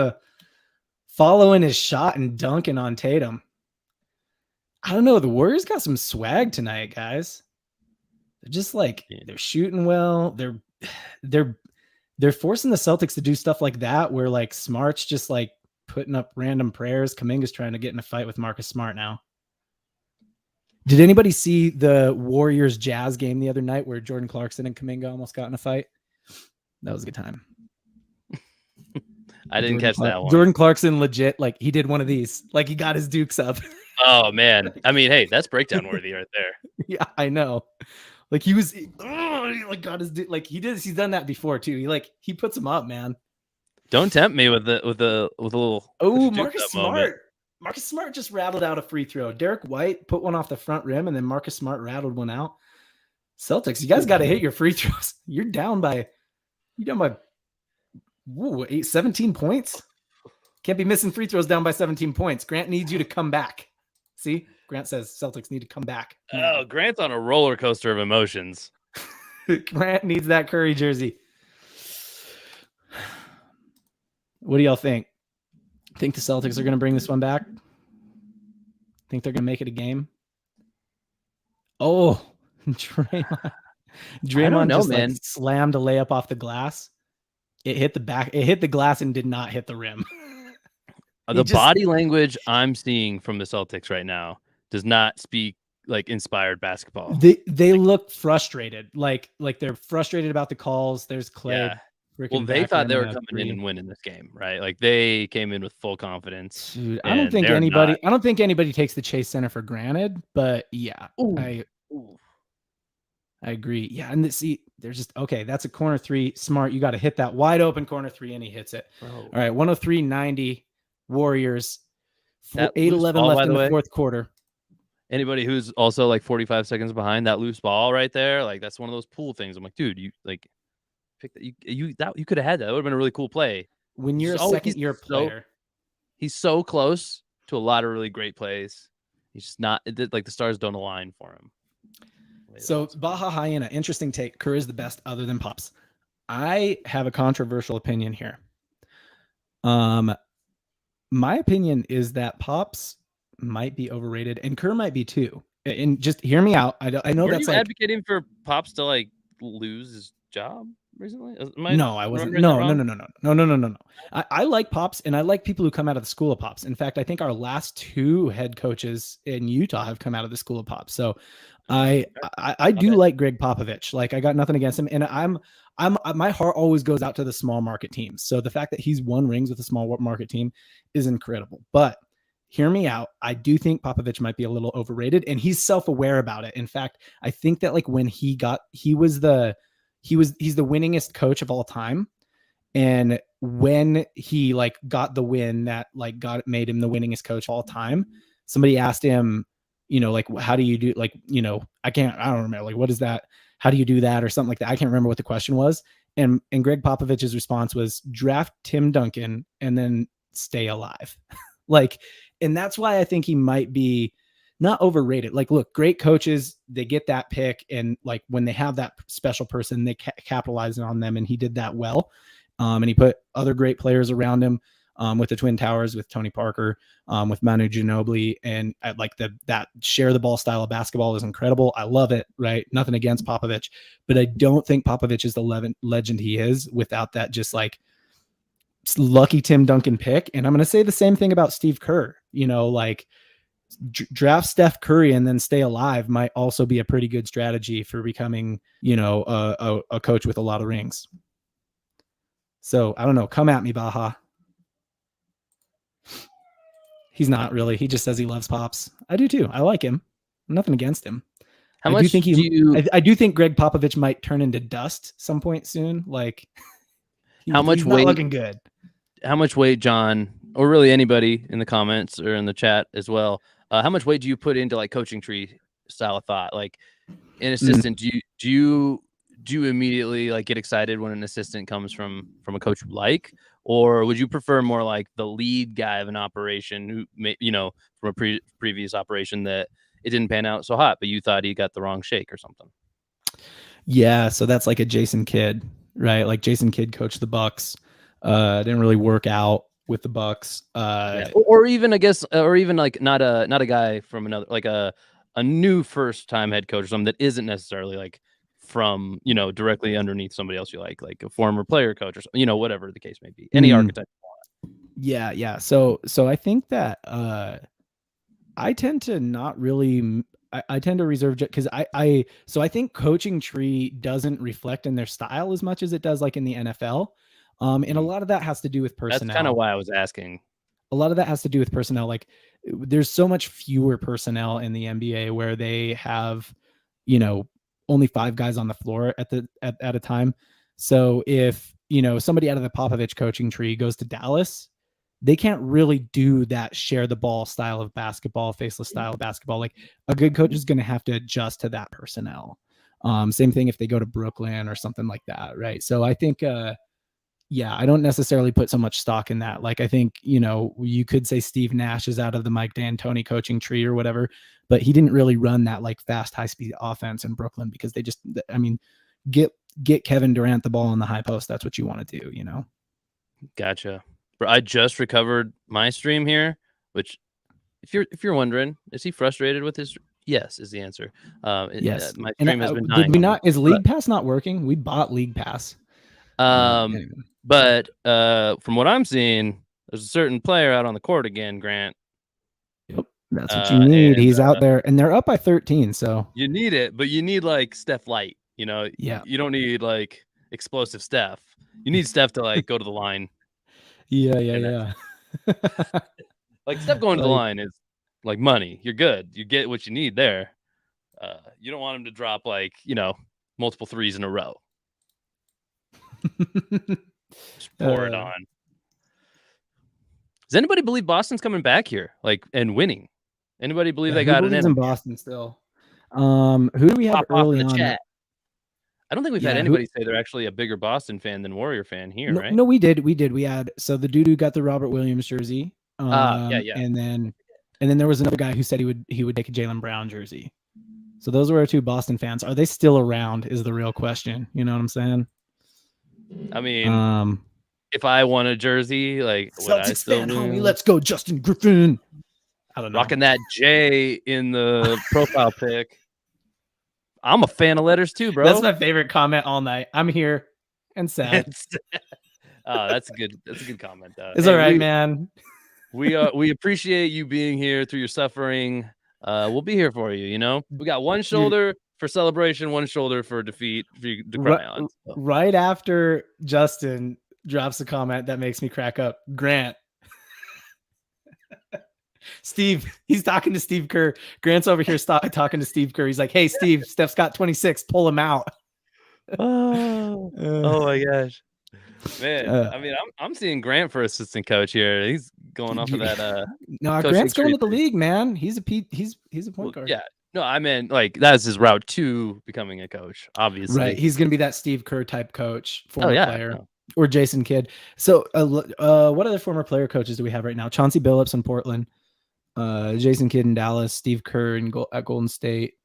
his shot and dunking on Tatum. I don't know. The Warriors got some swag tonight, guys. They're just like, they're shooting well. They're forcing the Celtics to do stuff like that, where like Smart's just like putting up random prayers. Kuminga's trying to get in a fight with Marcus Smart now. Did anybody see the Warriors Jazz game the other night where Jordan Clarkson and Kuminga almost got in a fight? That was a good time. I didn't catch that one. Jordan Clarkson legit, like he did one of these, like he got his dukes up. Oh man. I mean, hey, that's breakdown worthy right there. Yeah, I know. Like he like got his like he's done that before too. He puts him up, man. Don't tempt me with a little. Oh, Marcus Smart. Moment. Marcus Smart just rattled out a free throw. Derek White put one off the front rim, and then Marcus Smart rattled one out. Celtics, you guys got to hit your free throws. You're down by 17 points. Can't be missing free throws down by 17 points. Grant needs you to come back. See, Grant says Celtics need to come back. Oh, Grant's on a roller coaster of emotions. Grant needs that Curry jersey. What do y'all think? Think the Celtics are going to bring this one back? Think they're going to make it a game? Oh, Draymond just man. Like slammed a layup off the glass. It hit the back. It hit the glass and did not hit the rim. Body language I'm seeing from the Celtics right now does not speak like inspired basketball. They look frustrated. Like they're frustrated about the calls. There's Clay. Yeah. Well, they thought they were coming in and winning this game, right? Like they came in with full confidence. Dude, I don't think anybody takes the Chase Center for granted, but yeah, I agree. Yeah, and they're just okay. That's a corner three. Smart, you got to hit that wide open corner three, and he hits it. Bro. All right, 103-90 Warriors. 8-11 left in the fourth quarter. Anybody who's also like 45 seconds behind, that loose ball right there, like that's one of those pool things. I'm like, dude, you like. Pick that you could have had that. That would have been a really cool play. When you're a second-year player, he's so close to a lot of really great plays. He's just not like the stars don't align for him. So Baja Hyena, interesting take. Kerr is the best other than Pops. I have a controversial opinion here. My opinion is that Pops might be overrated and Kerr might be too. And just hear me out. I know Were that's you advocating for Pops to like lose his job recently? No, I wasn't. No. I like Pops, and I like people who come out of the school of Pops. In fact, I think our last two head coaches in Utah have come out of the school of Pops. So I do like Greg Popovich. Like I got nothing against him, and my heart always goes out to the small market teams. So the fact that he's won rings with a small market team is incredible. But hear me out. I do think Popovich might be a little overrated, and he's self-aware about it. In fact, I think that like when he's the winningest coach of all time. And when he like got the win that like made him the winningest coach of all time, somebody asked him, like, how do you do, like, I don't remember, like, what is that? How do you do that? Or something like that. I can't remember what the question was. And Greg Popovich's response was draft Tim Duncan and then stay alive. Like, and that's why I think he might be not overrated. Like, look, great coaches, they get that pick. And like, when they have that special person, they capitalize on them. And he did that well. And he put other great players around him with the Twin Towers, with Tony Parker, with Manu Ginobili. And I like that share the ball style of basketball is incredible. I love it, right? Nothing against Popovich, but I don't think Popovich is the legend he is without that just like lucky Tim Duncan pick. And I'm going to say the same thing about Steve Kerr, like, draft Steph Curry and then stay alive might also be a pretty good strategy for becoming, a coach with a lot of rings. So I don't know. Come at me, Baja. He's not really. He just says he loves Pops. I do too. I like him. Nothing against him. How I do much think do you? I do think Greg Popovich might turn into dust some point soon. Like How much he's not weight? looking good. How much weight, John, or really anybody in the comments or in the chat as well? How much weight do you put into like coaching tree style of thought? Like an assistant, do you immediately like get excited when an assistant comes from a coach you like, or would you prefer more like the lead guy of an operation who may, from a previous operation that it didn't pan out so hot, but you thought he got the wrong shake or something? Yeah, so that's like a Jason Kidd, right? Like Jason Kidd coached the Bucks. Didn't really work out with the Bucks. Yeah. Or even I guess, or even like not a guy from another, like a new first time head coach or something that isn't necessarily like from directly underneath somebody else you like a former player coach or whatever the case may be. Any archetype. Yeah. So I think that I tend to not really. I tend to reserve because I think coaching tree doesn't reflect in their style as much as it does like in the NFL. And a lot of that has to do with personnel. That's kind of why I was asking. A lot of that has to do with personnel. Like there's so much fewer personnel in the NBA where they have, only 5 guys on the floor at a time. So if, somebody out of the Popovich coaching tree goes to Dallas, they can't really do that share the ball style of basketball, faceless style of basketball. Like a good coach is going to have to adjust to that personnel. Same thing if they go to Brooklyn or something like that. Right. So I think, I don't necessarily put so much stock in that. Like, I think, you could say Steve Nash is out of the Mike D'Antoni coaching tree or whatever, but he didn't really run that like fast, high speed offense in Brooklyn because they just, get Kevin Durant the ball in the high post. That's what you want to do, Gotcha. But I just recovered my stream here, which if you're wondering, is he frustrated with his? Yes, is the answer. Yes. My stream has been dying. Did we not? Is League Pass not working? We bought League Pass. Anyway. But from what I'm seeing, there's a certain player out on the court again, Grant. Yep, that's what you need. And, he's out there, and they're up by 13. So you need it, but you need like Steph Light. Yeah. You don't need like explosive Steph. You need Steph to like go to the line. Yeah. Like Steph going to the line is like money. You're good. You get what you need there. You don't want him to drop like multiple threes in a row. Just pour it on. Does anybody believe Boston's coming back here, like and winning? Anybody believe they got it in Boston still? Who do we have early on? Chat. I don't think we've had anybody say they're actually a bigger Boston fan than Warrior fan here, right? No, we did. We had so the dude who got the Robert Williams jersey. Yeah. And then there was another guy who said he would take a Jaylen Brown jersey. So those were our 2 Boston fans. Are they still around? Is the real question. You know what I'm saying? I mean, if I won a jersey, like Celtics fan, homie, let's go, Justin Griffin. I don't know. Rocking that J in the profile pic. I'm a fan of letters too, bro. That's my favorite comment all night. I'm here and sad. That's a good comment. It's all right, man. We appreciate you being here through your suffering. We'll be here for you. We got one shoulder for celebration, one shoulder for defeat for you to cry on. So. Right after Justin drops a comment that makes me crack up, Grant. Steve, he's talking to Steve Kerr. Grant's over here talking to Steve Kerr. He's like, "Hey, Steve, Steph's got 26. Pull him out." Oh my gosh, man! I mean, I'm seeing Grant for assistant coach here. He's going off of that. No, Grant's going to the league, man. He's a point guard. Yeah. No, I mean, like that's his route to becoming a coach. Obviously, right? He's going to be that Steve Kerr type coach, former player. No. Or Jason Kidd. So, what other former player coaches do we have right now? Chauncey Billups in Portland. Jason Kidd in Dallas, Steve Kerr at Golden State.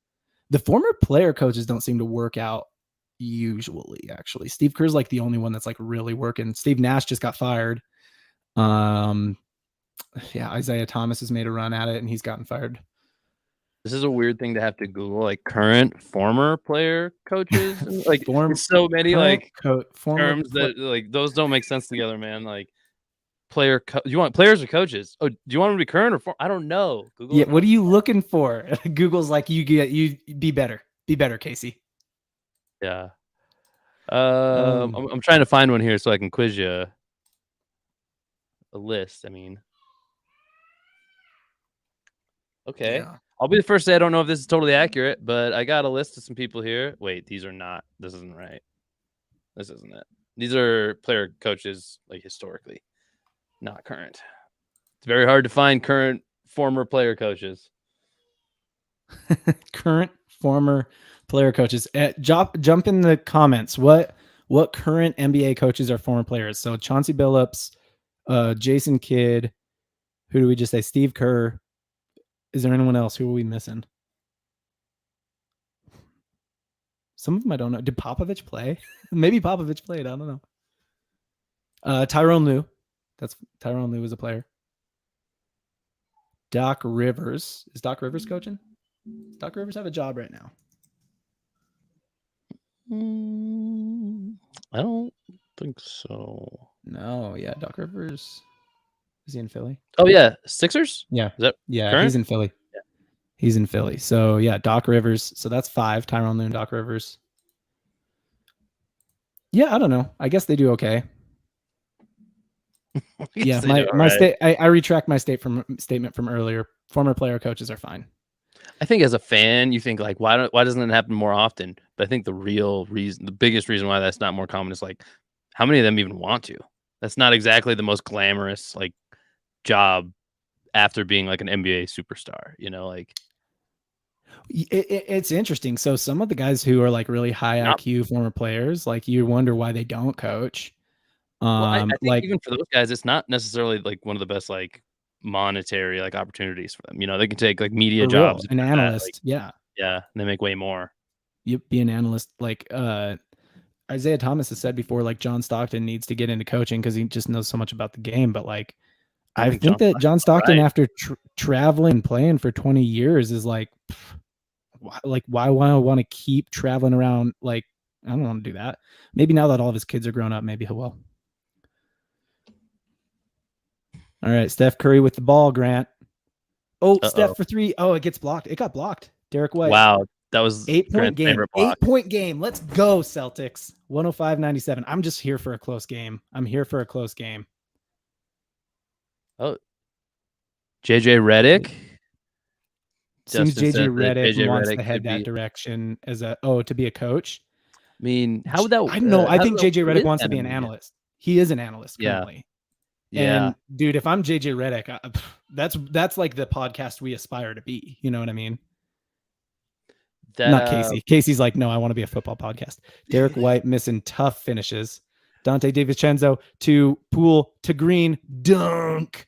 The former player coaches don't seem to work out usually, actually. Steve Kerr's like the only one that's like really working. Steve Nash just got fired. Isaiah Thomas has made a run at it and he's gotten fired. This is a weird thing to have to Google, like current former player coaches. Like so many like terms that like those don't make sense together, man. Like you want players or coaches? Oh, do you want them to be current or I don't know. Google. Yeah, what are you looking for? Google's like you be better, Casey. Yeah. I'm trying to find one here so I can quiz you. A list. I mean, okay. Yeah. I'll be the first to say I don't know if this is totally accurate, but I got a list of some people here. Wait, these are not. This isn't right. This isn't it. These are player coaches, like historically, not current. It's very hard to find current former player coaches. Current former player coaches. Jump in the comments. What current NBA coaches are former players? So Chauncey Billups, Jason Kidd. Who do we just say? Steve Kerr. Is there anyone else? Who are we missing? Some of them I don't know. Did Popovich play? Maybe Popovich played. I don't know. Tyrone Lue. Tyrone Lue was a player. Doc Rivers. Is Doc Rivers coaching? Does Doc Rivers have a job right now? I don't think so. No, yeah, Doc Rivers. Is he in Philly? Oh yeah, Sixers. Yeah, is that current? He's in Philly. Yeah. He's in Philly. So yeah, Doc Rivers. So that's 5. Tyrone Lue, Doc Rivers. Yeah, I don't know. I guess they do okay. Yeah, my state. I retract my statement from earlier. Former player coaches are fine. I think as a fan, you think like, why doesn't it happen more often? But I think the real reason, the biggest reason why that's not more common is like, how many of them even want to? That's not exactly the most glamorous like job after being like an NBA superstar, you know, like. It's interesting. So some of the guys who are like really high IQ former players, like you wonder why they don't coach. Well, I think like even for those guys, it's not necessarily like one of the best like monetary like opportunities for them. You know, they can take like media jobs. An analyst, yeah, and they make way more. You be an analyst. Like Isaiah Thomas has said before, like John Stockton needs to get into coaching because he just knows so much about the game. But like, I think that John Stockton, after traveling and playing for 20 years, is like, why want to keep traveling around? Like, I don't want to do that. Maybe now that all of his kids are grown up, maybe he will. All right, Steph Curry with the ball, Grant. Oh, Steph for 3. Oh, it gets blocked. It got blocked. Derek White. Wow, that was 8-point game. 8-point game. Let's go, Celtics. 105-97. I'm just here for a close game. I'm here for a close game. Oh, JJ Redick. Seems JJ Redick wants to head that direction as to be a coach. I mean, how would that? I know. I think JJ Redick wants to be an analyst. He is an analyst currently. Yeah. And dude, if I'm JJ Redick, that's like the podcast we aspire to be. You know what I mean? Not Casey. Casey's like, no, I want to be a football podcast. Derek White missing tough finishes. Dante DiVincenzo to Poole to Green. Dunk.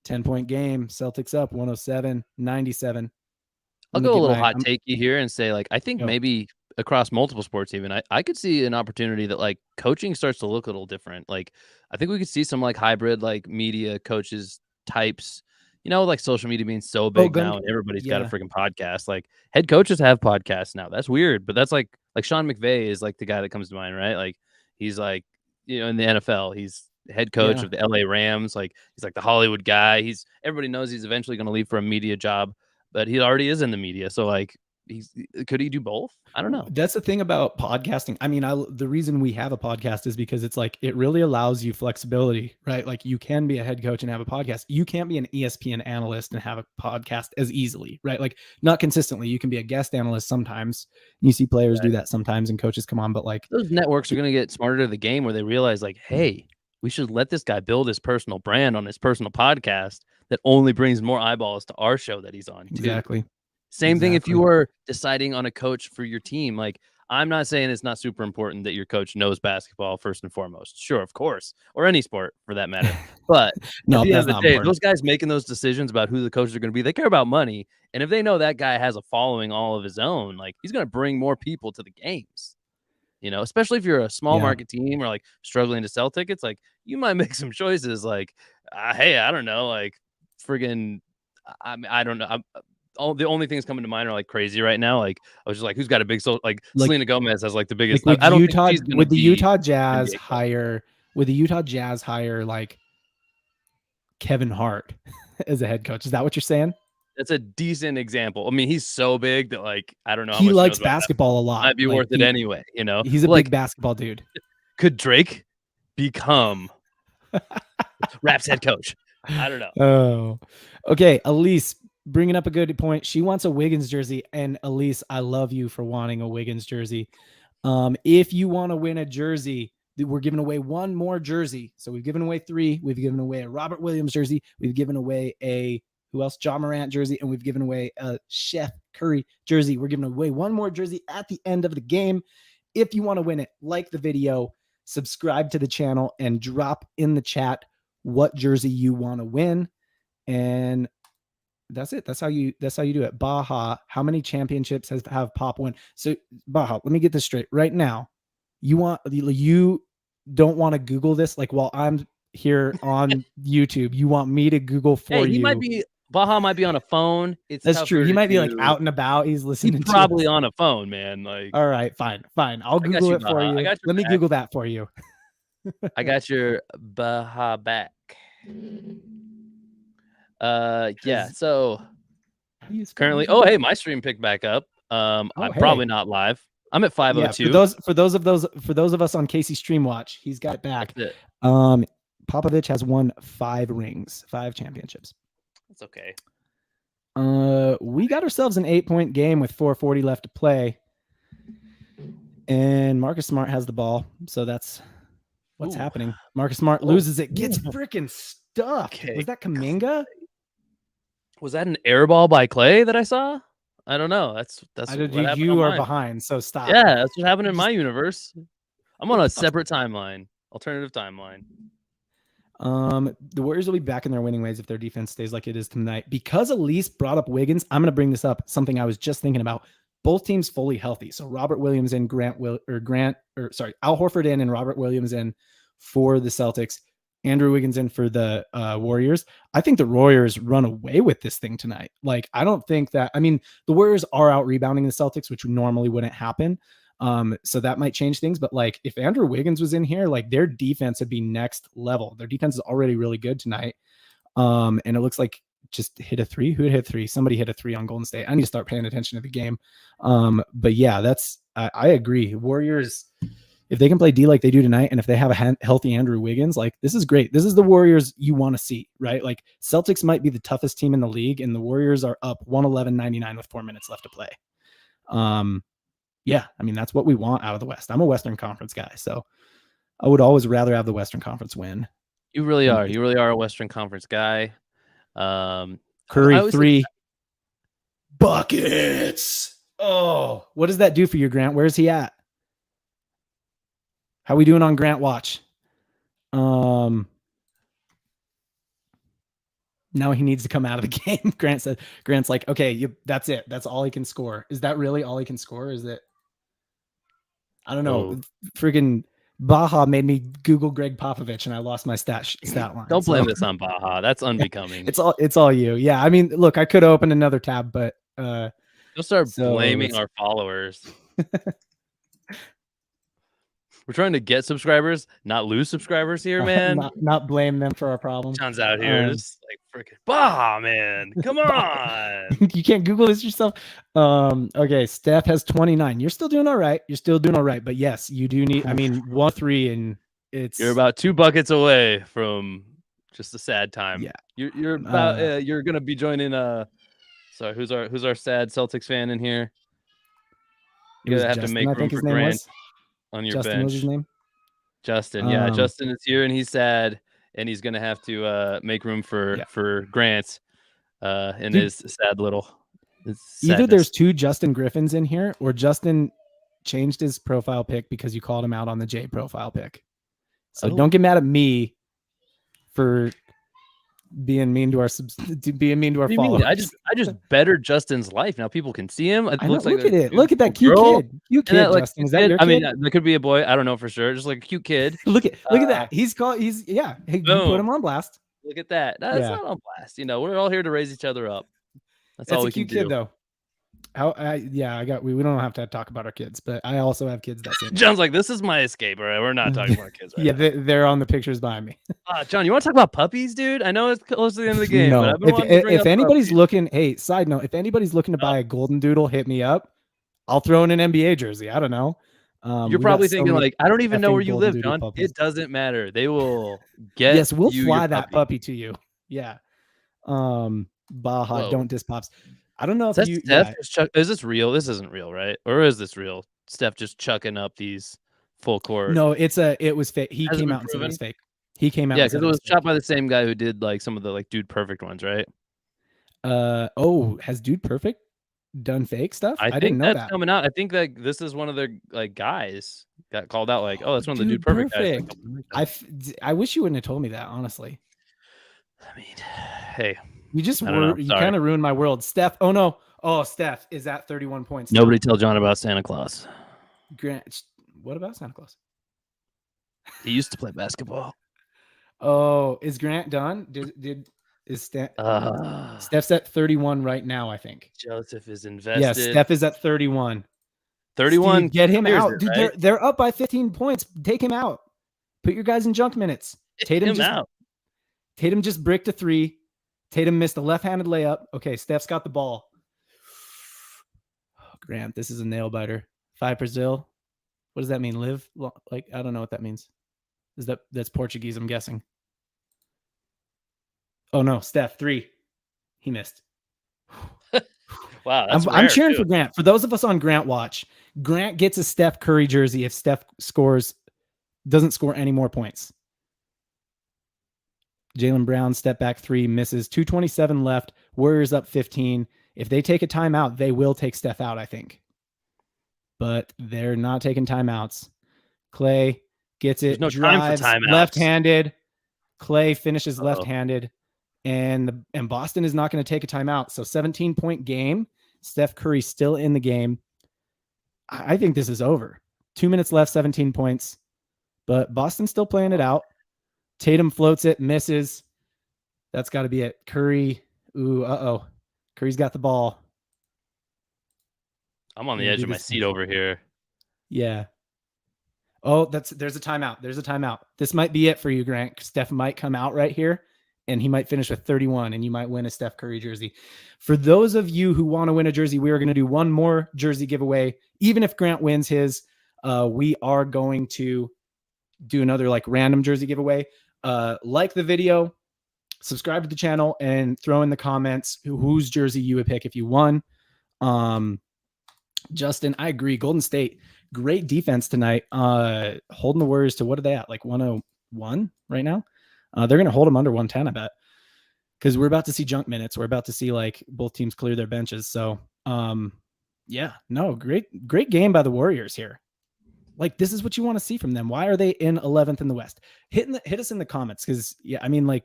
10-point game. Celtics up 107-97. I'll go a little hot takey here and say, like, I think maybe across multiple sports, even I could see an opportunity that like coaching starts to look a little different. Like, I think we could see some like hybrid, like media coaches types, you know, like social media being so big now and everybody's got a freaking podcast. Like head coaches have podcasts now. That's weird, but that's like Sean McVay is like the guy that comes to mind, right? Like he's like, you know, in the NFL, he's head coach of the LA Rams. Like he's like the Hollywood guy. Everybody knows he's eventually going to leave for a media job, but he already is in the media. So like, could he do both? I don't know. That's the thing about podcasting. I mean, the reason we have a podcast is because it's like, it really allows you flexibility, right? Like you can be a head coach and have a podcast. You can't be an ESPN analyst and have a podcast as easily, right? Like not consistently. You can be a guest analyst sometimes. You see players do that sometimes and coaches come on, but like those networks are going to get smarter to the game where they realize like, hey, we should let this guy build his personal brand on his personal podcast that only brings more eyeballs to our show that he's on. Too. Exactly. Same thing if you were deciding on a coach for your team. Like, I'm not saying it's not super important that your coach knows basketball first and foremost. Sure, of course, or any sport for that matter. But no, at the end of the day, those guys making those decisions about who the coaches are going to be, they care about money. And if they know that guy has a following all of his own, like he's going to bring more people to the games. You know, especially if you're a small market team or like struggling to sell tickets, like you might make some choices like, hey, I don't know, like friggin', I don't know. The only things coming to mind are like crazy right now. Like I was just like, who's got a big soul? Like Selena Gomez has like the biggest. Like, I don't think would the Utah Jazz hire like Kevin Hart as a head coach? Is that what you're saying? That's a decent example. I mean, he's so big that like I don't know how He much he likes knows about that. basketball a lot. Might be Like worth it anyway, you know. he's a Like, big basketball dude. could Drake become Raps head coach? I don't know. Oh, okay. Elise bringing up a good point. She wants a Wiggins jersey, and Elise, I love you for wanting a Wiggins jersey. If you want to win a jersey, we're giving away one more jersey. So we've given away 3. We've given away a Robert Williams jersey. We've given away a who else? John Morant jersey, and we've given away a Chef Curry jersey. We're giving away one more jersey at the end of the game. If you want to win it, like the video, subscribe to the channel, and drop in the chat what jersey you want to win. And that's it. That's how you do it. Baja, how many championships have Pop won? So Baja, let me get this straight. Right now, you don't want to Google this like while I'm here on YouTube. You want me to Google for you. Baja might be on a phone. That's true. He might be like out and about. He's listening. He's probably on a phone, man. Like, all right, fine. I'll Google it for you. Let me Google that for you. I got your Baja back. Yeah. So currently, hey, my stream picked back up. I'm probably not live. I'm at 502. Yeah, for those of us on Casey Stream Watch, he's got it back. Popovich has won 5 rings, 5 championships. That's okay. We got ourselves an 8-point game with 4:40 left to play, and Marcus Smart has the ball, so that's what's happening. Marcus Smart loses it, gets freaking stuck. Okay. Was that Kuminga? Was that an air ball by Clay that I saw? I don't know. That's you are behind, so stop. Yeah, that's what happened in my universe. I'm on a separate timeline, alternative timeline. The Warriors will be back in their winning ways if their defense stays like it is tonight. Because Elise brought up Wiggins, I'm going to bring this up. Something I was just thinking about. Both teams fully healthy. So Robert Williams and Al Horford in and Robert Williams in for the Celtics. Andrew Wiggins in for the Warriors. I think the Warriors run away with this thing tonight. Like, I don't think that. I mean, the Warriors are out rebounding the Celtics, which normally wouldn't happen. So that might change things. But like, if Andrew Wiggins was in here, like their defense would be next level. Their defense is already really good tonight. And it looks like just hit a 3. Who hit 3? Somebody hit a 3 on Golden State. I need to start paying attention to the game. But yeah, I agree. Warriors, if they can play D like they do tonight, and if they have a healthy Andrew Wiggins, like this is great. This is the Warriors you want to see, right? Like Celtics might be the toughest team in the league, and the Warriors are up 111-99 with 4 minutes left to play. Yeah, I mean, that's what we want out of the West. I'm a Western Conference guy, so I would always rather have the Western Conference win. You really are. You really are a Western Conference guy. Curry 3 buckets. Oh, what does that do for you, Grant? Where's he at? How we doing on Grant Watch? Now he needs to come out of the game. Grant's like, okay, that's it. That's all he can score. Is that really all he can score? Is it? I don't know. Freaking Baja made me Google Greg Popovich, and I lost my stat line. Don't blame this on Baja. That's unbecoming. It's all you. Yeah, I mean, look, I could open another tab, but don't start blaming our followers. We're trying to get subscribers, not lose subscribers here, man. Not blame them for our problems. John's out here just like freaking Baja, man. Come on. You can't Google this yourself. Okay, Steph has 29. You're still doing all right. But yes, you do need. I mean, 1-3, and you're about 2 buckets away from just a sad time. Yeah, you're about. You're gonna be joining. Sorry, who's our sad Celtics fan in here? You're gonna have to make room for Grant. On your Justin bench. Was his name? Justin. Yeah, Justin is here and he's sad, and he's gonna have to make room for Grant in his sad little. Either there's 2 Justin Griffins in here, or Justin changed his profile pic because you called him out on the J profile pic. So don't get mad at me for being mean to our followers. I just bettered Justin's life. Now people can see him. Look at it. Look at that cute kid. Cute kid, Justin. Is that your kid? I mean, there could be a boy. I don't know for sure. Just like a cute kid. Look at that. Hey, you put him on blast. Look at that. That's not on blast. You know, we're all here to raise each other up. That's all we can do. That's a cute kid, though. Yeah, we don't have to talk about our kids, but I also have kids that same age. John's like, this is my escape. All right, we're not talking about kids. Right Yeah, now. they're on the pictures behind me. John, you want to talk about puppies, dude? I know it's close to the end of the game, but No, I've been wanting to bring if up anybody's puppies. looking, hey, side note, if anybody's looking to buy a golden doodle, hit me up. I'll throw in an NBA jersey. I don't know. You're We got probably so thinking many like, I don't even know effing where you golden live, doodle John. puppies. It doesn't matter. They will get Yes, we'll you fly your that puppy to you. Yeah. Baja, Whoa. don't diss pops. I don't know if Is that you. Steph Yeah. is this real? This isn't real, right? Or is this real? Steph just chucking up these full court. No, it was fake. He Has it came been out and said it proven? was fake. He came out Yeah, and said because it it was was fake. shot by the same guy who did like some of the like Dude Perfect ones, right? Has Dude Perfect done fake stuff? I I think didn't know that's that. coming out. I think that this is one of their like guys got called out. Like, oh, that's one of the Dude Dude Perfect guys. Perfect. I wish you wouldn't have told me that, honestly. I mean, hey, You just I don't know. you Sorry. kind of ruined my world. Steph. Oh no. Oh, Steph is at 31 points. Nobody tell John about Santa Claus. Grant. What about Santa Claus? He used to play basketball. Oh, is Grant done? Steph's at 31 right now, I think. Joseph is invested. Yes, Steph is at 31. 31. Steve, get him out. It, Dude, right? they're up by 15 points. Take him out. Put your guys in junk minutes. Tatum just bricked a 3. Tatum missed a left-handed layup. Okay, Steph's got the ball. Oh, Grant, this is a nail biter. 5 Brazil. What does that mean? Live? Like, I don't know what that means. That's Portuguese, I'm guessing. Oh no, Steph, 3. He missed. Wow, that's I'm cheering for Grant. For those of us on Grant Watch, Grant gets a Steph Curry jersey if Steph doesn't score any more points. Jaylen Brown, step back 3, misses. 2:27 left. Warriors up 15. If they take a timeout, they will take Steph out, I think. But they're not taking timeouts. Clay gets it, drives, left-handed. Clay finishes left-handed. And Boston is not going to take a timeout. So 17-point game. Steph Curry still in the game. I think this is over. 2 minutes left, 17 points. But Boston's still playing it out. Tatum floats it, misses. That's got to be it. Curry. Ooh, Curry's got the ball. I'm on the edge of my seat over here. Yeah. Oh, there's a timeout. There's a timeout. This might be it for you, Grant. Steph might come out right here, and he might finish with 31, and you might win a Steph Curry jersey. For those of you who want to win a jersey, we are going to do one more jersey giveaway. Even if Grant wins his, we are going to do another like random jersey giveaway. Like the video, subscribe to the channel, and throw in the comments whose jersey you would pick if you won. Justin, I agree. Golden State, great defense tonight. Holding the Warriors to what are they at? Like 101 right now? They're going to hold them under 110, I bet. Because we're about to see junk minutes. We're about to see like both teams clear their benches. So, yeah, no, great game by the Warriors here. Like, this is what you want to see from them. Why are they in 11th in the West? Hit us in the comments. Because, yeah, I mean, like,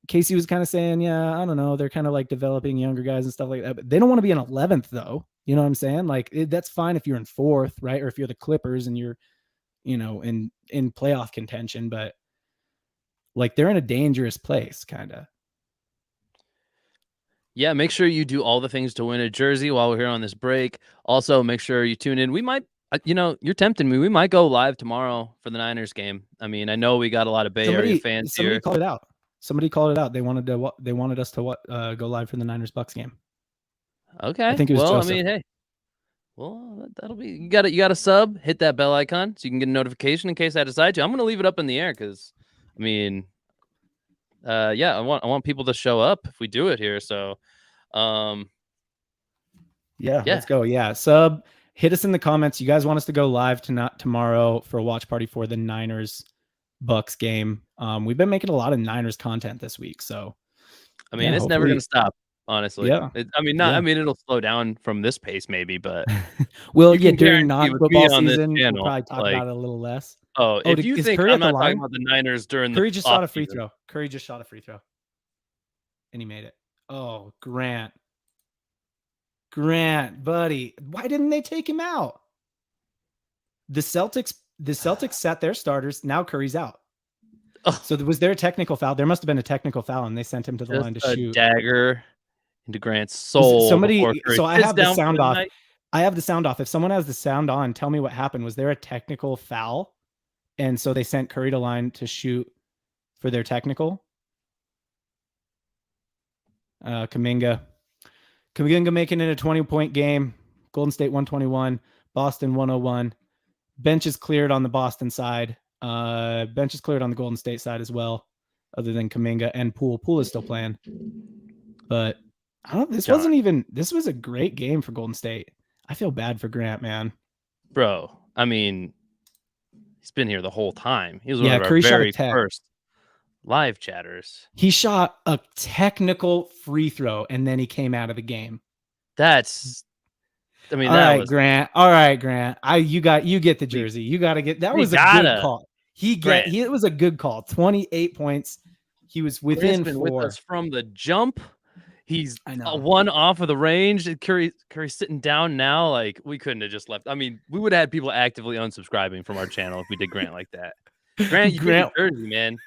Casey was kind of saying, yeah, I don't know. They're kind of like developing younger guys and stuff like that. But they don't want to be in 11th, though. You know what I'm saying? Like, that's fine if you're in 4th, right? Or if you're the Clippers and you're, you know, in playoff contention. But, like, they're in a dangerous place, kind of. Yeah, make sure you do all the things to win a jersey while we're here on this break. Also, make sure you tune in. We might, you know, you're tempting me. We might go live tomorrow for the Niners game. I mean, I know we got a lot of Bay Area fans here. Somebody called it out. Somebody called it out. They wanted us to go live for the Niners Bucks game. Okay. I think it was Joseph. I mean, hey. Well, that'll be you got to sub, hit that bell icon so you can get a notification in case I decide to. I'm gonna leave it up in the air because I mean yeah, I want people to show up if we do it here. So yeah, let's go. Yeah. Sub, hit us in the comments. You guys want us to go live tomorrow for a watch party for the Niners Bucks game. We've been making a lot of Niners content this week. So I mean, it's never gonna stop. Honestly, yeah. I mean, it'll slow down from this pace, maybe, but well, yeah, during non-football season, we'll probably talk about it a little less. Oh, if you think I'm not talking about the Niners during Curry just shot a free throw. Curry just shot a free throw, and he made it. Oh, Grant, buddy, why didn't they take him out? The Celtics sat their starters. Now Curry's out. Oh. So was there a technical foul? There must have been a technical foul, and they sent him to the line to shoot. Dagger. into Grant's soul before Curry So I sits have the down for sound the off. night. I have the sound off. If someone has the sound on, tell me what happened. Was there a technical foul? And so they sent Curry to line to shoot for their technical. Kuminga making it a 20-point game. Golden State 121, Boston 101. Bench is cleared on the Boston side. Bench is cleared on the Golden State side as well, other than Kuminga and Poole. Poole is still playing. But I don't. This was a great game for Golden State. I feel bad for Grant, man. Bro, I mean, he's been here the whole time. He was one of our Curry very first live chatters. He shot a technical free throw and then he came out of the game. That's, I mean, all right, Grant. All right, Grant. You get the jersey. You got to get. That was a good call. It was a good call. 28 points. He was within been 4. With us from the jump. He's one off of the range. Curry's sitting down now. Like, we couldn't have just left. I mean, we would have had people actively unsubscribing from our channel if we did Grant like that. Grant, you get the jersey, man.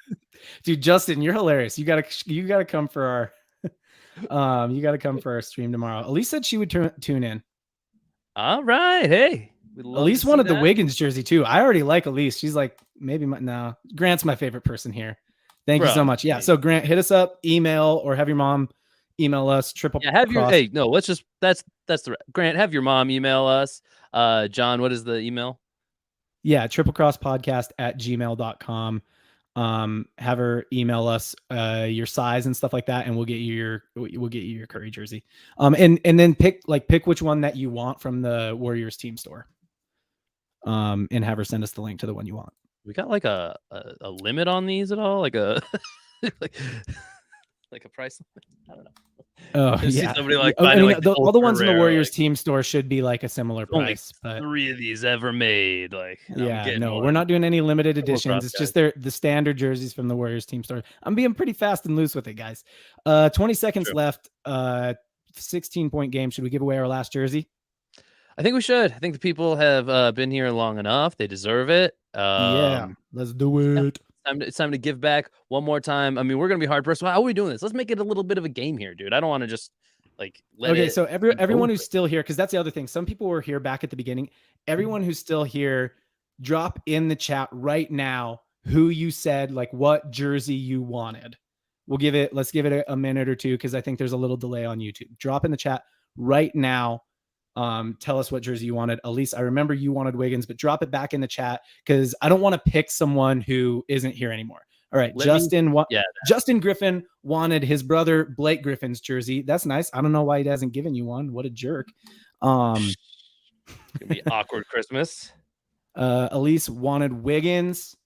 Dude, Justin, you're hilarious. You gotta come for our you gotta come for our stream tomorrow. Elise said she would tune in. All right. Hey. Elise wanted the Wiggins jersey too. I already like Elise. She's like, maybe no. Grant's my favorite person here. Thank you so much. Yeah. So Grant, hit us up, email, or have your mom email us. That's the Grant, have your mom email us. John, what is the email? Yeah, triplecrosspodcast@gmail.com. Have her email us your size and stuff like that, and we'll get you your Curry jersey. And then pick which one that you want from the Warriors team store. And have her send us the link to the one you want. We got like a limit on these at all? Like a like a price limit? I don't know. Oh yeah. All the ones in the Warriors team store should be like a similar price. But 3 of these ever made. Like, we're not doing any limited editions. It's just the standard jerseys from the Warriors team store. I'm being pretty fast and loose with it, guys. 20 seconds left. 16-point game. Should we give away our last jersey? I think we should. I think the people have been here long enough. They deserve it. Let's do it. It's time to give back one more time. I mean, we're gonna be hard pressed. How are we doing this? Let's make it a little bit of a game here, dude. I don't want to just so everyone who's still here, because that's the other thing. Some people were here back at the beginning. Everyone who's still here, drop in the chat right now who you said what jersey you wanted. Let's give it a minute or two, because I think there's a little delay on YouTube. Drop in the chat right now. Tell us what jersey you wanted. Elise, I remember you wanted Wiggins, but drop it back in the chat, because I don't want to pick someone who isn't here anymore. All right. Justin Griffin wanted his brother Blake Griffin's jersey. That's nice. I don't know why he hasn't given you one. What a jerk. It's gonna be awkward Christmas. Elise wanted Wiggins.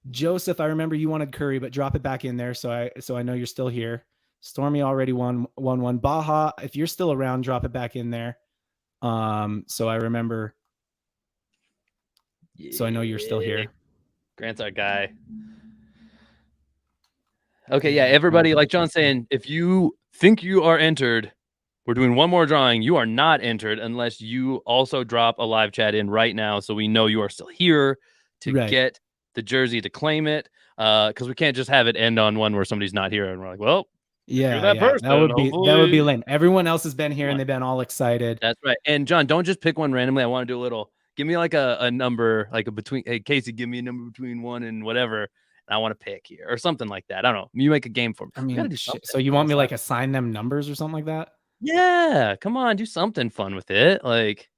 Joseph, I remember you wanted Curry, but drop it back in there. So I know you're still here. Stormy already won. Baja, if you're still around, drop it back in there. So I remember. So I know you're still here. Grant's our guy. Okay, yeah, everybody, like John's saying, if you think you are entered, we're doing one more drawing. You are not entered unless you also drop a live chat in right now, so we know you are still here to get the jersey, to claim it. Because we can't just have it end on one where somebody's not here and we're like, well, that would be lame. Everyone else has been here and they've been all excited. That's right. And John, don't just pick one randomly. I want to do a little. Give me like a number, like a between. Hey, Casey, give me a number between 1 and whatever. And I want to pick here or something like that. I don't know. You make a game for me. I mean, so you want me assign them numbers or something like that? Yeah. Come on, do something fun with it. Like,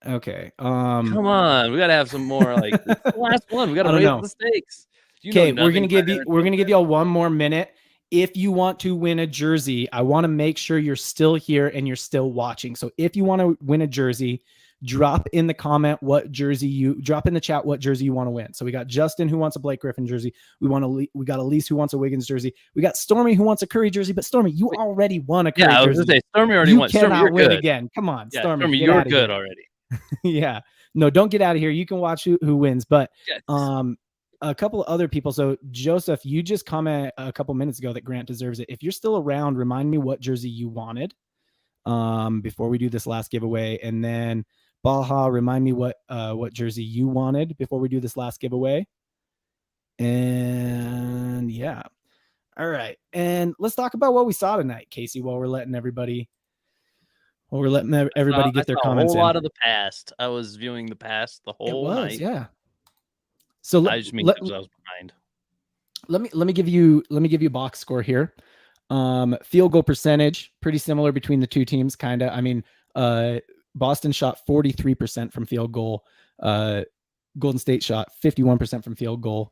okay. Come on, we gotta have some more. Like, the last one. We gotta raise the stakes. Okay, we're gonna give y'all one more minute. If you want to win a jersey, I want to make sure you're still here and you're still watching. So if you want to win a jersey, drop in the comment drop in the chat what jersey you want to win. So we got Justin who wants a Blake Griffin jersey. We got Elise who wants a Wiggins jersey. We got Stormy who wants a Curry jersey. But Stormy, you already won a Curry jersey. I was gonna say Stormy already won. You cannot win again. Come on, Stormy, you're good already. Yeah, no, don't get out of here. You can watch who wins. But a couple of other people. So Joseph, you just commented a couple minutes ago that Grant deserves it. If you're still around, remind me what jersey you wanted before we do this last giveaway. And then Baja, remind me what jersey you wanted before we do this last giveaway. And yeah. All right. And let's talk about what we saw tonight, Casey, while we're letting everybody get their I saw a comments whole in. lot of the past. I was viewing the past the whole night. Yeah. So I just mean I was behind. Let me give you a box score here. Field goal percentage, pretty similar between the two teams, kind of. I mean, Boston shot 43% from field goal. Golden State shot 51% from field goal.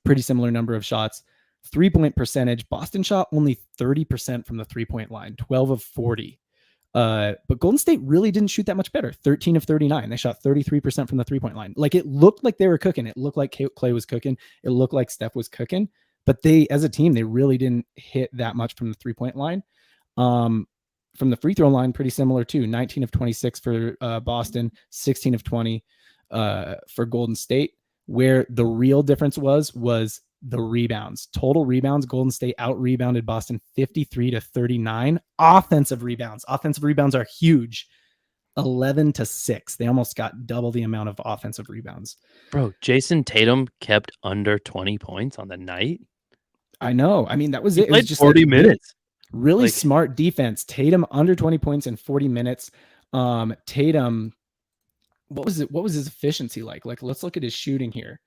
Pretty similar number of shots. 3-point percentage, Boston shot only 30% from the 3-point line, 12 of 40. But Golden State really didn't shoot that much better. 13 of 39. They shot 33% from the 3-point line. Like, it looked like they were cooking. It looked like Clay was cooking. It looked like Steph was cooking. But they, as a team, they really didn't hit that much from the 3-point line. From the free throw line, pretty similar too. 19 of 26 for Boston, 16 of 20 for Golden State. Where the real difference was the rebounds. Total rebounds, Golden State out-rebounded Boston 53 to 39. Offensive rebounds are huge. 11 to 6. They almost got double the amount of offensive rebounds. Bro, Jason Tatum kept under 20 points on the night. I know. I mean, that was it. It was just 40 minutes. Really smart defense. Tatum under 20 points in 40 minutes. Tatum, what was his efficiency like? Like, let's look at his shooting here.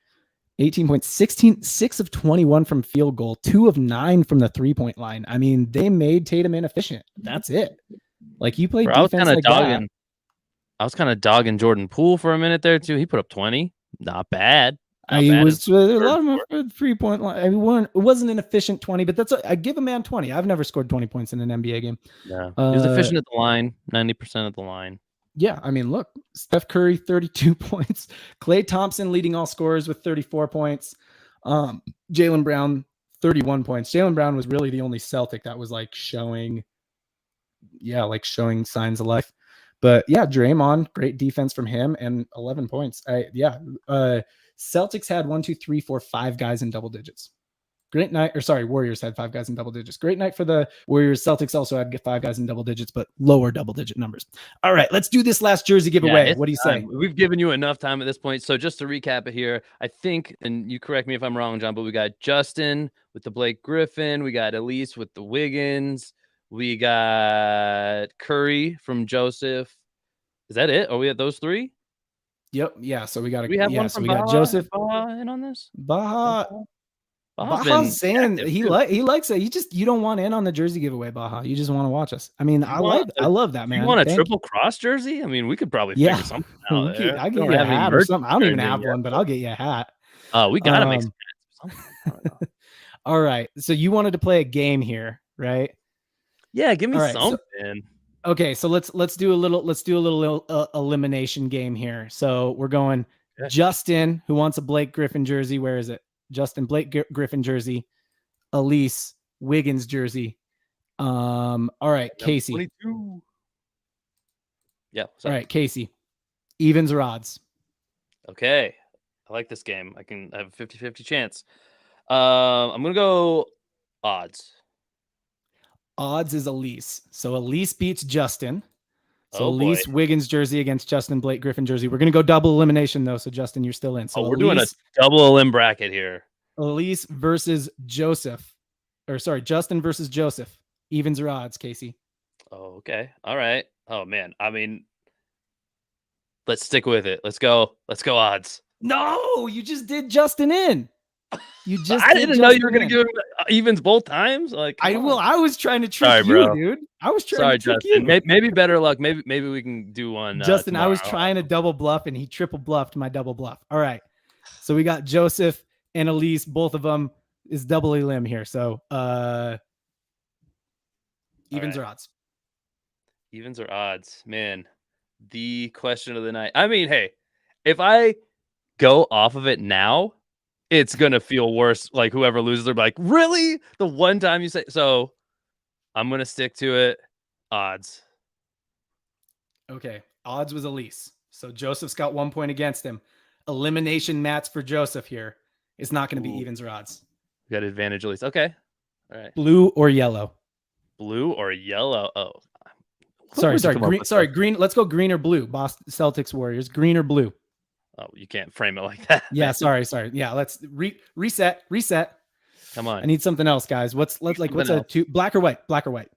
18 points, 6 of 21 from field goal, 2 of 9 from the 3-point line. I mean, they made Tatum inefficient. That's it. Like, you played defense like that. I was kind of dogging Jordan Poole for a minute there too. He put up 20. Not bad. He was a lot of 3-point line. I mean, it wasn't an efficient 20, but I give a man 20. I've never scored 20 points in an NBA game. Yeah, he was efficient at the line, 90% at the line. Yeah, I mean, look, Steph Curry, 32 points. Klay Thompson leading all scorers with 34 points. Jaylen Brown, 31 points. Jaylen Brown was really the only Celtic that was showing signs of life. But yeah, Draymond, great defense from him, and 11 points. Celtics had 5 guys in double digits. Great night, Warriors had 5 guys in double digits. Great night for the Warriors. Celtics also had 5 guys in double digits, but lower double-digit numbers. All right, let's do this last jersey giveaway. What do you say? We've given you enough time at this point. So just to recap it here, I think, and you correct me if I'm wrong, John, but we got Justin with the Blake Griffin. We got Elise with the Wiggins. We got Curry from Joseph. Is that it? Are we at those 3? Yep. Yeah. So we got one from Baha, got Joseph Baha in on this. Baha's saying he likes it. You don't want in on the jersey giveaway, Baha. You just want to watch us. I mean, I love that, man. You want a triple cross jersey? I mean, we could probably figure something out. I'll get you a hat or something. I don't even have one, but I'll get you a hat. We gotta make some hats. All right. So you wanted to play a game here, right? Yeah, give me something. Okay, so let's do a little elimination game here. So we're going Justin, who wants a Blake Griffin jersey. Where is it? Justin, Blake Griffin jersey. Elise, Wiggins jersey. All right, Casey. 22. Yeah. All right, Casey. Evens or odds? Okay. I like this game. I have a 50-50 chance. I'm going to go odds. Odds is Elise. So Elise beats Justin. So Elise Wiggins jersey against Justin Blake Griffin jersey. We're going to go double elimination, though. So, Justin, you're still in. So we're doing a double elim bracket here. Elise versus Joseph. Justin versus Joseph. Evens or odds, Casey? Oh, okay. All right. Oh, man. I mean, let's stick with it. Let's go odds. No, you just did Justin in. I didn't know you were going to give evens both times. I was trying to trick you, dude. I was trying to trick Justin. You. Maybe better luck. Maybe we can do one. Justin, tomorrow. I was trying to double bluff, and he triple bluffed my double bluff. All right. So we got Joseph and Elise. Both of them is double elim here. So evens or odds? Evens or odds? Man, the question of the night. I mean, hey, if I go off of it now, it's going to feel worse. Like, whoever loses, they're like, really? The one time you say so, I'm going to stick to it. Odds. Okay. Odds was Elise. So Joseph's got 1 point against him. Elimination match for Joseph here. It's not going to be evens or odds. We got advantage, Elise. Okay. All right. Blue or yellow? Blue or yellow? Oh. Sorry. Green. Let's go green or blue. Boston Celtics Warriors. Green or blue? Oh, you can't frame it like that. Yeah, sorry. Yeah, let's reset. Come on. I need something else, guys. What's a two, black or white? Black or white?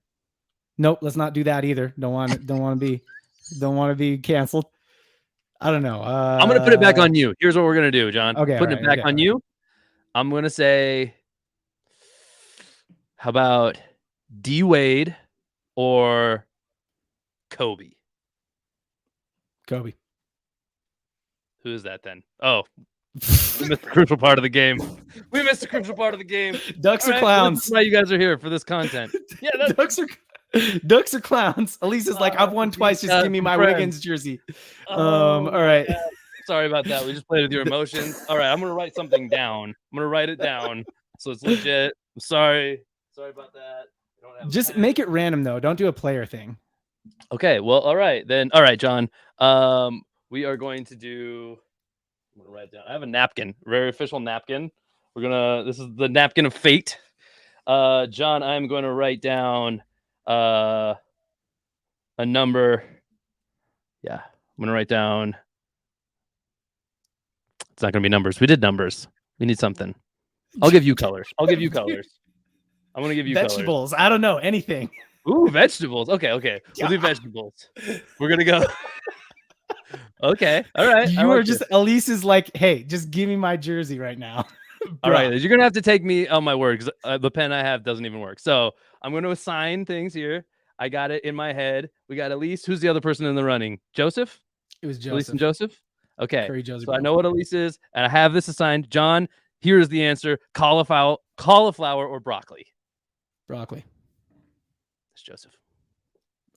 Nope, let's not do that either. Don't want to be canceled. I don't know. I'm gonna put it back on you. Here's what we're gonna do, John. Okay, Putting it back on you. I'm gonna say, how about D Wade or Kobe? Kobe. Who is that then? Oh, we missed the crucial part of the game. We missed the crucial part of the game. Ducks are clowns. That's why you guys are here for this content. Yeah, Ducks are clowns. Elise is like, I've won twice. Just give me my Wiggins jersey. All right. God. Sorry about that. We just played with your emotions. All right, I'm gonna write something down. I'm gonna write it down so it's legit. I'm sorry. Sorry about that. Just make it random though. Don't do a player thing. Okay. Well, all right then. All right, John. We are going to do. I'm gonna write down. I have a napkin, very official napkin. This is the napkin of fate. John, I'm going to write down a number. Yeah, I'm gonna write down. It's not gonna be numbers. We did numbers. We need something. I'll give you colors. I'm gonna give you vegetables. Colors. I don't know anything. Ooh, vegetables. Okay. We'll do vegetables. We're gonna go. Okay. All right. You are just Elise is like, hey, just give me my jersey right now. All right. You're gonna have to take me on my word because the pen I have doesn't even work. So I'm gonna assign things here. I got it in my head. We got Elise. Who's the other person in the running? Joseph? It was Joseph. Elise and Joseph? Okay. Joseph, so I know what Elise is, and I have this assigned. John, here is the answer. Cauliflower or broccoli? Broccoli. It's Joseph.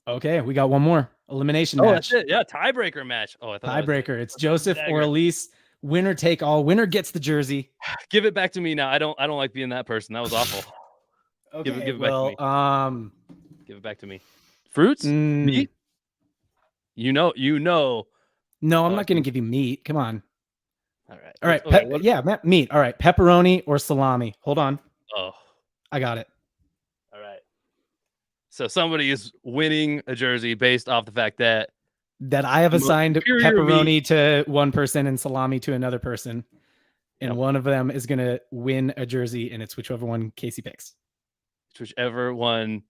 Okay, we got one more. Elimination match. That's it. Yeah, tiebreaker match. Oh, I thought tiebreaker. It's Joseph or Elise. Winner take all. Winner gets the jersey. Give it back to me now. I don't like being that person. That was awful. Okay, give it back to me. Give it back to me. Fruits? Meat? You know. No, I'm not going to give you meat. Come on. All right. Okay, meat. All right. Pepperoni or salami. Hold on. Oh. I got it. All right. So somebody is winning a jersey based off the fact that I have assigned pepperoni to one person and salami to another person. And one of them is going to win a jersey, and it's whichever one Casey picks. Whichever one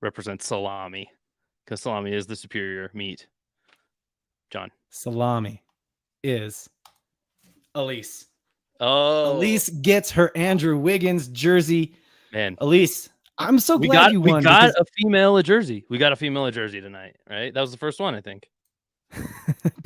represents salami, because salami is the superior meat. John. Salami is Elise. Oh. Elise gets her Andrew Wiggins jersey. Man. Elise, I'm so glad you won. We got a female a jersey. We got a female a jersey tonight, right? That was the first one, I think.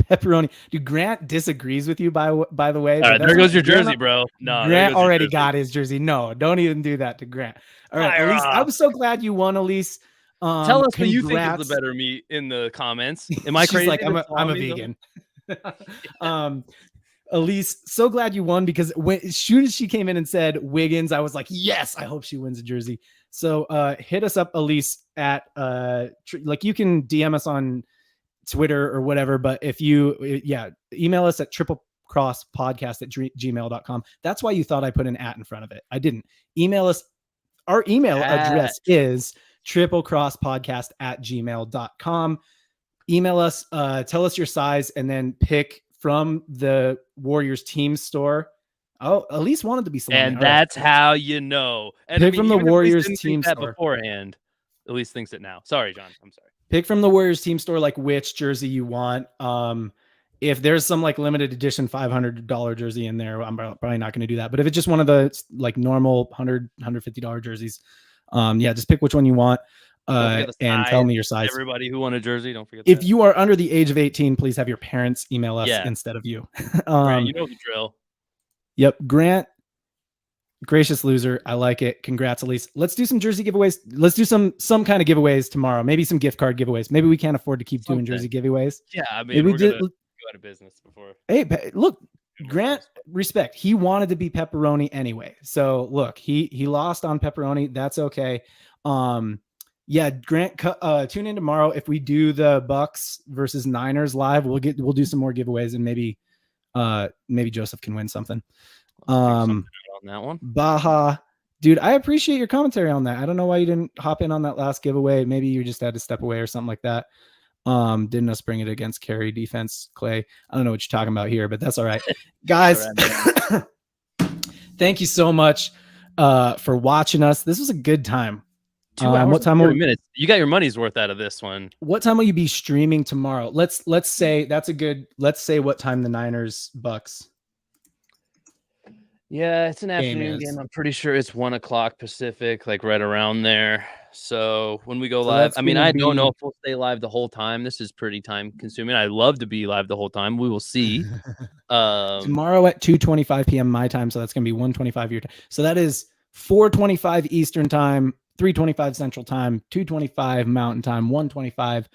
Pepperoni. Dude, Grant disagrees with you, by the way. All right, there goes your jersey, bro. No, Grant already got his jersey. No, don't even do that to Grant. All right, Elise, I'm so glad you won, Elise. Tell us what you think is the better meat in the comments. Am I crazy? Like, I'm a vegan. Elise, so glad you won, because as soon as she came in and said Wiggins, I was like, yes, I hope she wins a jersey. So hit us up, Elise, at you can DM us on Twitter or whatever, but if you email us at triplecrosspodcast@gmail.com. That's why you thought I put an @ in front of it. I didn't. Email us. Our email address is triplecrosspodcast@gmail.com. Email us, tell us your size, and then pick from the Warriors team store. Oh, Elise wanted to be salami. And that's how you know. And pick from the Warriors team store beforehand. Elise thinks it now. Sorry, John. I'm sorry. Pick from the Warriors team store, like which jersey you want. If there's some like limited edition $500 jersey in there, I'm probably not going to do that. But if it's just one of the like normal $150 jerseys, just pick which one you want. And tell me your size. Everybody who won a jersey, don't forget. If you are under the age of 18, please have your parents email us instead of you. Right, you know the drill. Yep, Grant, gracious loser. I like it. Congrats, Elise. Let's do some jersey giveaways. Let's do some kind of giveaways tomorrow. Maybe some gift card giveaways. Maybe we can't afford to keep doing jersey giveaways. Yeah, I mean, we're gonna go out of business before. Hey, look, Grant, respect. He wanted to be pepperoni anyway. So look, he lost on pepperoni. That's okay. Grant, tune in tomorrow. If we do the Bucks versus Niners live, we'll do some more giveaways, and maybe Joseph can win something. On that one. Baja, dude, I appreciate your commentary on that. I don't know why you didn't hop in on that last giveaway. Maybe you just had to step away or something like that. Didn't us bring it against carry defense, Clay? I don't know what you're talking about here, but that's all right. Guys, thank you so much. for watching us. This was a good time. 2 hours What and time 40 minutes. You got your money's worth out of this one. What time will you be streaming tomorrow? Let's say that's a good. Let's say what time the Niners Bucks. Yeah, it's an afternoon game. I'm pretty sure it's 1 o'clock Pacific, like right around there. So when we go live, I mean, I don't know if we'll stay live the whole time. This is pretty time consuming. I'd love to be live the whole time. We will see. Tomorrow at 2:25 p.m. my time, so that's gonna be 1:25 your time. So that is 4:25 Eastern time, 3:25 Central time, 2:25 Mountain time, 1:25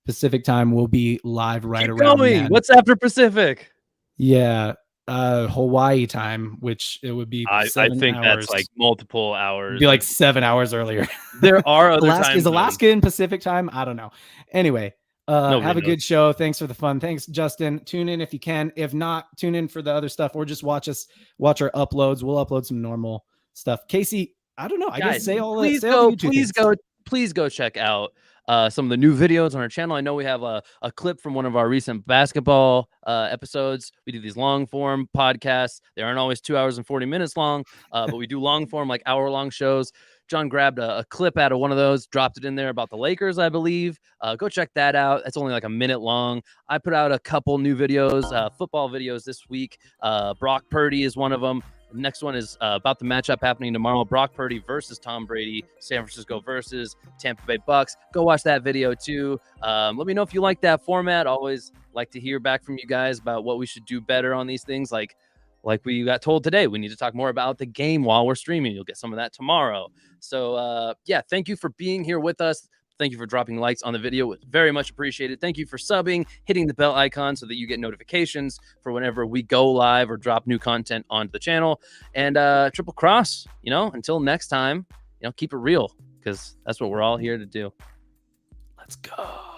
Pacific time. We'll be live right around then. What's after Pacific? Yeah, Hawaii time, which it would be I 7 think hours. that's like multiple hours. It'd be like 7 hours earlier. There are other times. Is Alaska in Pacific time? I don't know. Anyway, have a good show. Thanks for the fun. Thanks, Justin. Tune in if you can. If not, tune in for the other stuff, or just watch our uploads. We'll upload some normal stuff. Casey, I don't know. I guess say all the please go check out some of the new videos on our channel. I know we have a clip from one of our recent basketball episodes. We do these long form podcasts. They aren't always 2 hours and 40 minutes long, but we do long form, like hour-long shows. John grabbed a clip out of one of those, dropped it in there about the Lakers, I believe. Go check that out. It's only like a minute long. I put out a couple new videos, football videos this week. Brock Purdy is one of them. The next one is about the matchup happening tomorrow. Brock Purdy versus Tom Brady. San Francisco versus Tampa Bay Bucks. Go watch that video too. Let me know if you like that format. Always like to hear back from you guys about what we should do better on these things. Like we got told today, we need to talk more about the game while we're streaming. You'll get some of that tomorrow. So yeah, thank you for being here with us. Thank you for dropping likes on the video. It's very much appreciated. Thank you for subbing, hitting the bell icon so that you get notifications for whenever we go live or drop new content onto the channel. And Triple Cross, until next time, keep it real, because that's what we're all here to do. Let's go.